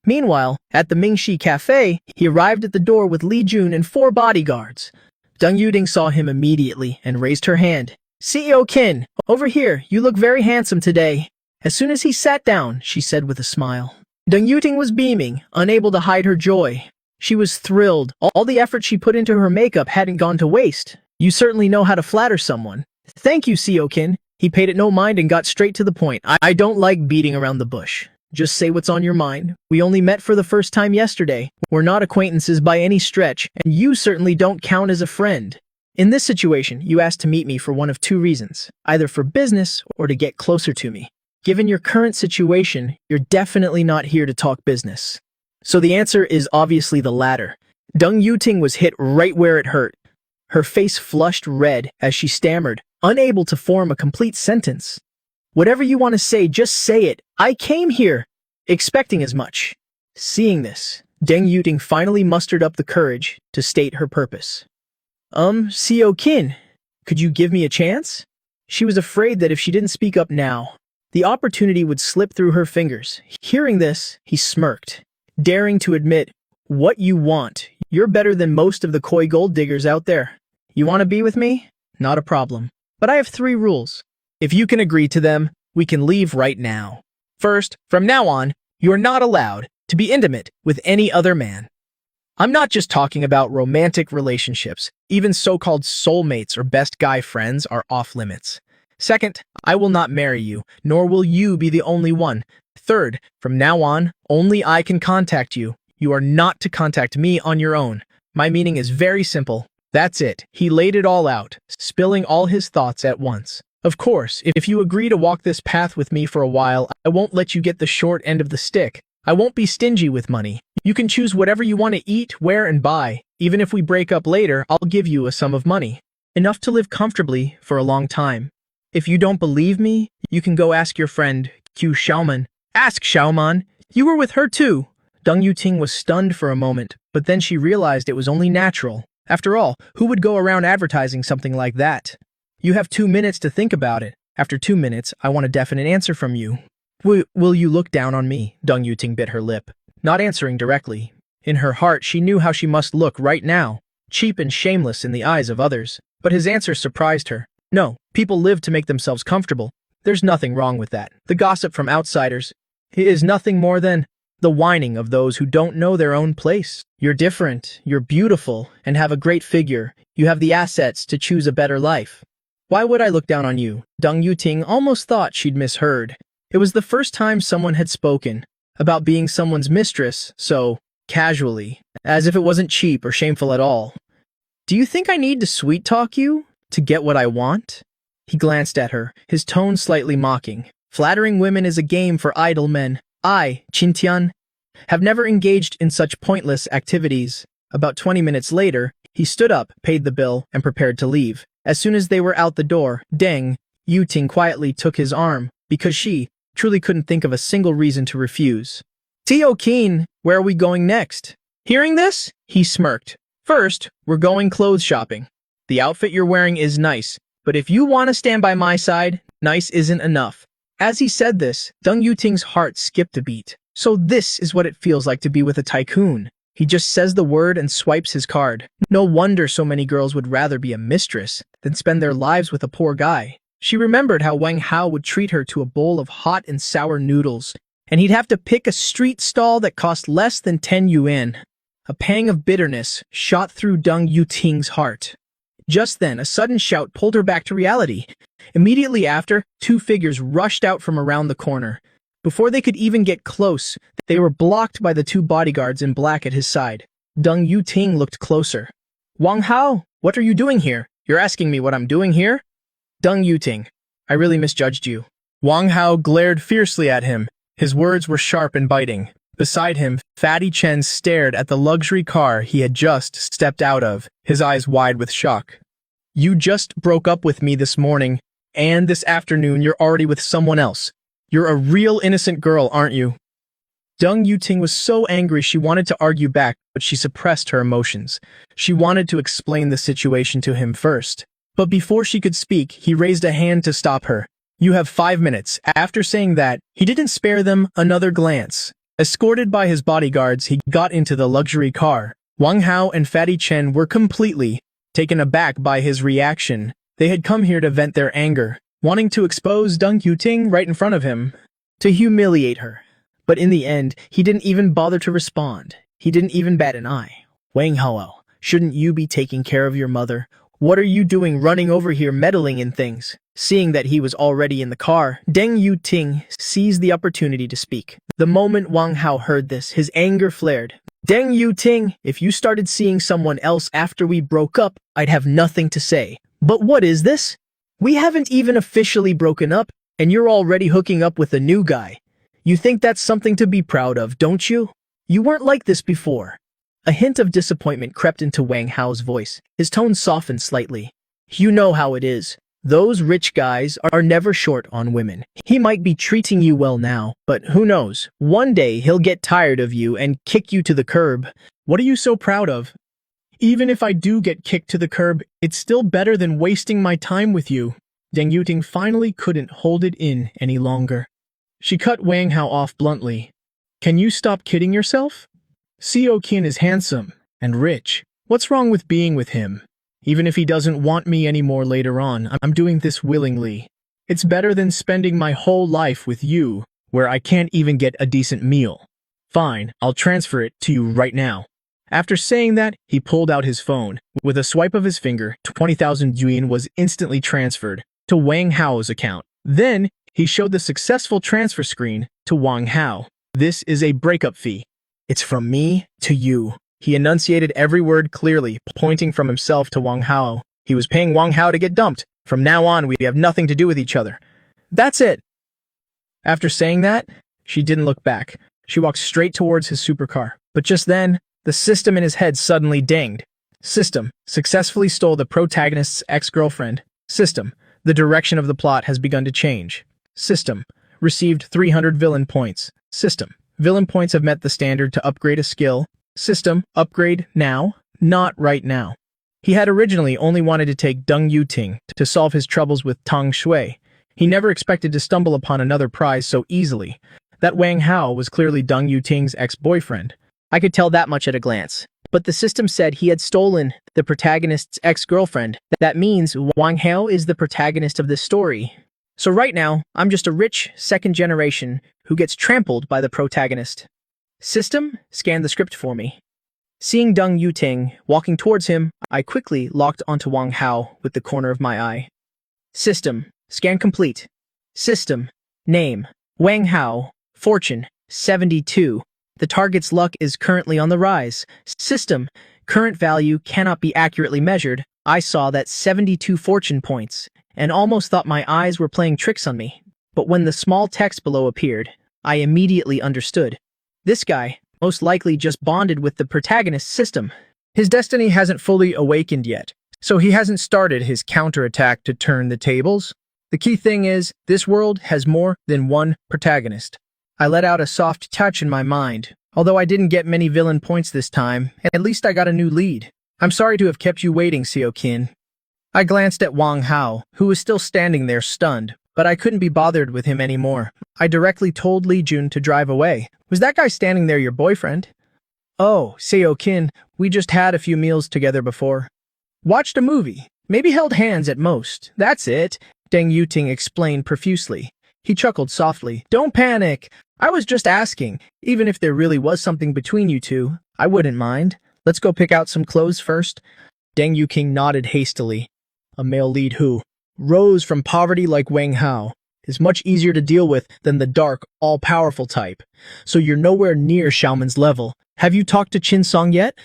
Meanwhile, at the Mingxi Cafe, he arrived at the door with Li Jun and 4 bodyguards. Deng Yuting saw him immediately and raised her hand. CEO Qin, over here, you look very handsome today. As soon as he sat down, she said with a smile. Deng Yuting was beaming, unable to hide her joy. She was thrilled. All the effort she put into her makeup hadn't gone to waste. You certainly know how to flatter someone. Thank you, CEO Qin. He paid it no mind and got straight to the point. I don't like beating around the bush. Just say what's on your mind. We only met for the first time yesterday. We're not acquaintances by any stretch, and you certainly don't count as a friend. In this situation, you asked to meet me for one of 2 reasons, either for business or to get closer to me. Given your current situation, you're definitely not here to talk business. So the answer is obviously the latter. Deng Yuting was hit right where it hurt. Her face flushed red as she stammered, unable to form a complete sentence. Whatever you want to say, just say it. I came here expecting as much. Seeing this, Deng Yuting finally mustered up the courage to state her purpose. CEO Qin, could you give me a chance? She was afraid that if she didn't speak up now, the opportunity would slip through her fingers. Hearing this, he smirked, daring to admit, what you want. You're better than most of the koi gold diggers out there. You want to be with me? Not a problem. But I have 3 rules. If you can agree to them, we can leave right now. First, from now on, you are not allowed to be intimate with any other man. I'm not just talking about romantic relationships. Even so-called soulmates or best guy friends are off limits. Second, I will not marry you, nor will you be the only one. Third, from now on, only I can contact you. You are not to contact me on your own. My meaning is very simple. That's it. He laid it all out, spilling all his thoughts at once. Of course, if you agree to walk this path with me for a while, I won't let you get the short end of the stick. I won't be stingy with money. You can choose whatever you want to eat, wear, and buy. Even if we break up later, I'll give you a sum of money. Enough to live comfortably for a long time. If you don't believe me, you can go ask your friend, Q Xiaoman. Ask Xiaoman. You were with her too. Deng Yuting was stunned for a moment, but then she realized it was only natural. After all, who would go around advertising something like that? You have 2 minutes to think about it. After 2 minutes, I want a definite answer from you. Will you look down on me? Deng Yuting bit her lip, not answering directly. In her heart, she knew how she must look right now, cheap and shameless in the eyes of others. But his answer surprised her. No, people live to make themselves comfortable. There's nothing wrong with that. The gossip from outsiders is nothing more than the whining of those who don't know their own place. You're different, you're beautiful, and have a great figure. You have the assets to choose a better life. Why would I look down on you? Deng Yuting almost thought she'd misheard. It was the first time someone had spoken about being someone's mistress so casually, as if it wasn't cheap or shameful at all. Do you think I need to sweet-talk you to get what I want? He glanced at her, his tone slightly mocking. Flattering women is a game for idle men. I, Qintian, have never engaged in such pointless activities. About 20 minutes later, he stood up, paid the bill, and prepared to leave. As soon as they were out the door, Deng Yuting quietly took his arm, because she truly couldn't think of a single reason to refuse. Tio Keen, where are we going next? Hearing this, he smirked. First, we're going clothes shopping. The outfit you're wearing is nice, but if you want to stand by my side, nice isn't enough. As he said this, Deng Yuting's heart skipped a beat. So this is what it feels like to be with a tycoon. He just says the word and swipes his card. No wonder so many girls would rather be a mistress than spend their lives with a poor guy. She remembered how Wang Hao would treat her to a bowl of hot and sour noodles, and he'd have to pick a street stall that cost less than 10 yuan. A pang of bitterness shot through Deng Yuting's heart. Just then, a sudden shout pulled her back to reality. Immediately after, 2 figures rushed out from around the corner. Before they could even get close, they were blocked by the 2 bodyguards in black at his side. Deng Yuting looked closer. Wang Hao, what are you doing here? You're asking me what I'm doing here? Deng Yuting, I really misjudged you. Wang Hao glared fiercely at him. His words were sharp and biting. Beside him, Fatty Chen stared at the luxury car he had just stepped out of, his eyes wide with shock. You just broke up with me this morning, and this afternoon you're already with someone else. You're a real innocent girl, aren't you? Deng Yuting was so angry she wanted to argue back, but she suppressed her emotions. She wanted to explain the situation to him first. But before she could speak, he raised a hand to stop her. You have 5 minutes. After saying that, he didn't spare them another glance. Escorted by his bodyguards, he got into the luxury car. Wang Hao and Fatty Chen were completely taken aback by his reaction. They had come here to vent their anger, wanting to expose Deng Yuting right in front of him, to humiliate her. But in the end, he didn't even bother to respond. He didn't even bat an eye. Wang Hao, shouldn't you be taking care of your mother? What are you doing running over here meddling in things? Seeing that he was already in the car, Deng Yuting seized the opportunity to speak. The moment Wang Hao heard this, his anger flared. Deng Yuting, if you started seeing someone else after we broke up, I'd have nothing to say. But what is this? We haven't even officially broken up, and you're already hooking up with a new guy. You think that's something to be proud of, don't you? You weren't like this before. A hint of disappointment crept into Wang Hao's voice. His tone softened slightly. You know how it is. Those rich guys are never short on women. He might be treating you well now, but who knows? One day he'll get tired of you and kick you to the curb. What are you so proud of? Even if I do get kicked to the curb, it's still better than wasting my time with you. Deng Yuting finally couldn't hold it in any longer. She cut Wang Hao off bluntly. Can you stop kidding yourself? Seo Qin is handsome and rich. What's wrong with being with him? Even if he doesn't want me anymore later on, I'm doing this willingly. It's better than spending my whole life with you, where I can't even get a decent meal. Fine, I'll transfer it to you right now. After saying that, he pulled out his phone. With a swipe of his finger, 20,000 yuan was instantly transferred to Wang Hao's account. Then, he showed the successful transfer screen to Wang Hao. This is a breakup fee. It's from me to you. He enunciated every word clearly, pointing from himself to Wang Hao. He was paying Wang Hao to get dumped. From now on, we have nothing to do with each other. That's it. After saying that, she didn't look back. She walked straight towards his supercar. But just then, the system in his head suddenly dinged. System, successfully stole the protagonist's ex-girlfriend. System, the direction of the plot has begun to change. System, received 300 villain points. System, villain points have met the standard to upgrade a skill. System, upgrade now, not right now. He had originally only wanted to take Deng Yuting to solve his troubles with Tang Shui. He never expected to stumble upon another prize so easily. That Wang Hao was clearly Deng Yuting's ex-boyfriend. I could tell that much at a glance. But the system said he had stolen the protagonist's ex-girlfriend. That means Wang Hao is the protagonist of this story. So right now, I'm just a rich second generation who gets trampled by the protagonist. System, scan the script for me. Seeing Deng Yuting walking towards him, I quickly locked onto Wang Hao with the corner of my eye. System, scan complete. System, name, Wang Hao, fortune, 72. The target's luck is currently on the rise. System, current value cannot be accurately measured. I saw that 72 fortune points, and almost thought my eyes were playing tricks on me. But when the small text below appeared, I immediately understood. This guy most likely just bonded with the protagonist's system. His destiny hasn't fully awakened yet, so he hasn't started his counterattack to turn the tables. The key thing is, this world has more than one protagonist. I let out a soft touch in my mind. Although I didn't get many villain points this time, at least I got a new lead. I'm sorry to have kept you waiting, Xiao-kin. I glanced at Wang Hao, who was still standing there stunned, but I couldn't be bothered with him anymore. I directly told Li Jun to drive away. Was that guy standing there your boyfriend? Oh, Xiao-kin, we just had a few meals together before. Watched a movie. Maybe held hands at most. That's it, Deng Yuting explained profusely. He chuckled softly. Don't panic. I was just asking. Even if there really was something between you two, I wouldn't mind. Let's go pick out some clothes first. Deng Yuting nodded hastily. A male lead who rose from poverty like Wang Hao is much easier to deal with than the dark, all-powerful type. So you're nowhere near Xiaoman's level. Have you talked to Qin Song yet?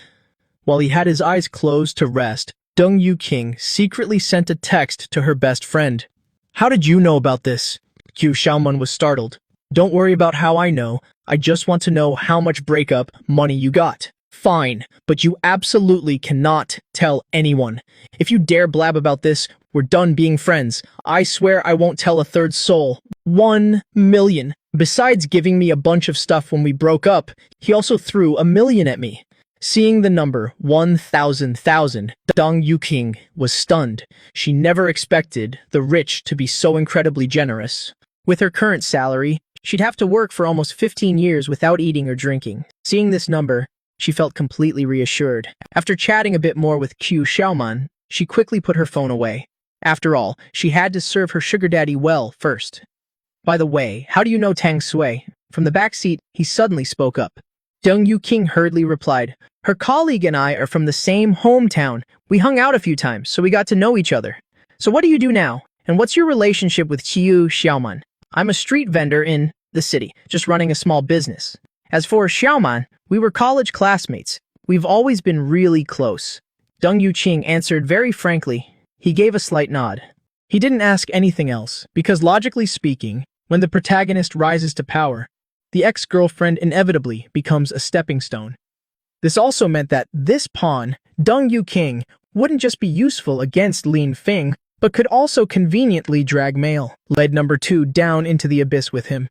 While he had his eyes closed to rest, Deng Yuting secretly sent a text to her best friend. How did you know about this? Qiu Xiaoman was startled. Don't worry about how I know. I just want to know how much breakup money you got. Fine, but you absolutely cannot tell anyone. If you dare blab about this, we're done being friends. I swear I won't tell a third soul. 1 million. Besides giving me a bunch of stuff when we broke up, he also threw 1 million at me. Seeing the number 1,000, Deng Yuting was stunned. She never expected the rich to be so incredibly generous. With her current salary, she'd have to work for almost 15 years without eating or drinking. Seeing this number, she felt completely reassured. After chatting a bit more with Qiu Xiaoman, she quickly put her phone away. After all, she had to serve her sugar daddy well first. By the way, how do you know Tang Sui? From the back seat, he suddenly spoke up. Deng Yuting hurriedly replied, her colleague and I are from the same hometown. We hung out a few times, so we got to know each other. So what do you do now? And what's your relationship with Qiu Xiaoman? I'm a street vendor in the city, just running a small business. As for Xiaoman, we were college classmates. We've always been really close. Deng Yuting answered very frankly. He gave a slight nod. He didn't ask anything else, because logically speaking, when the protagonist rises to power, the ex-girlfriend inevitably becomes a stepping stone. This also meant that this pawn, Deng Yuting, wouldn't just be useful against Lin Feng, but could also conveniently drag male lead number 2 down into the abyss with him.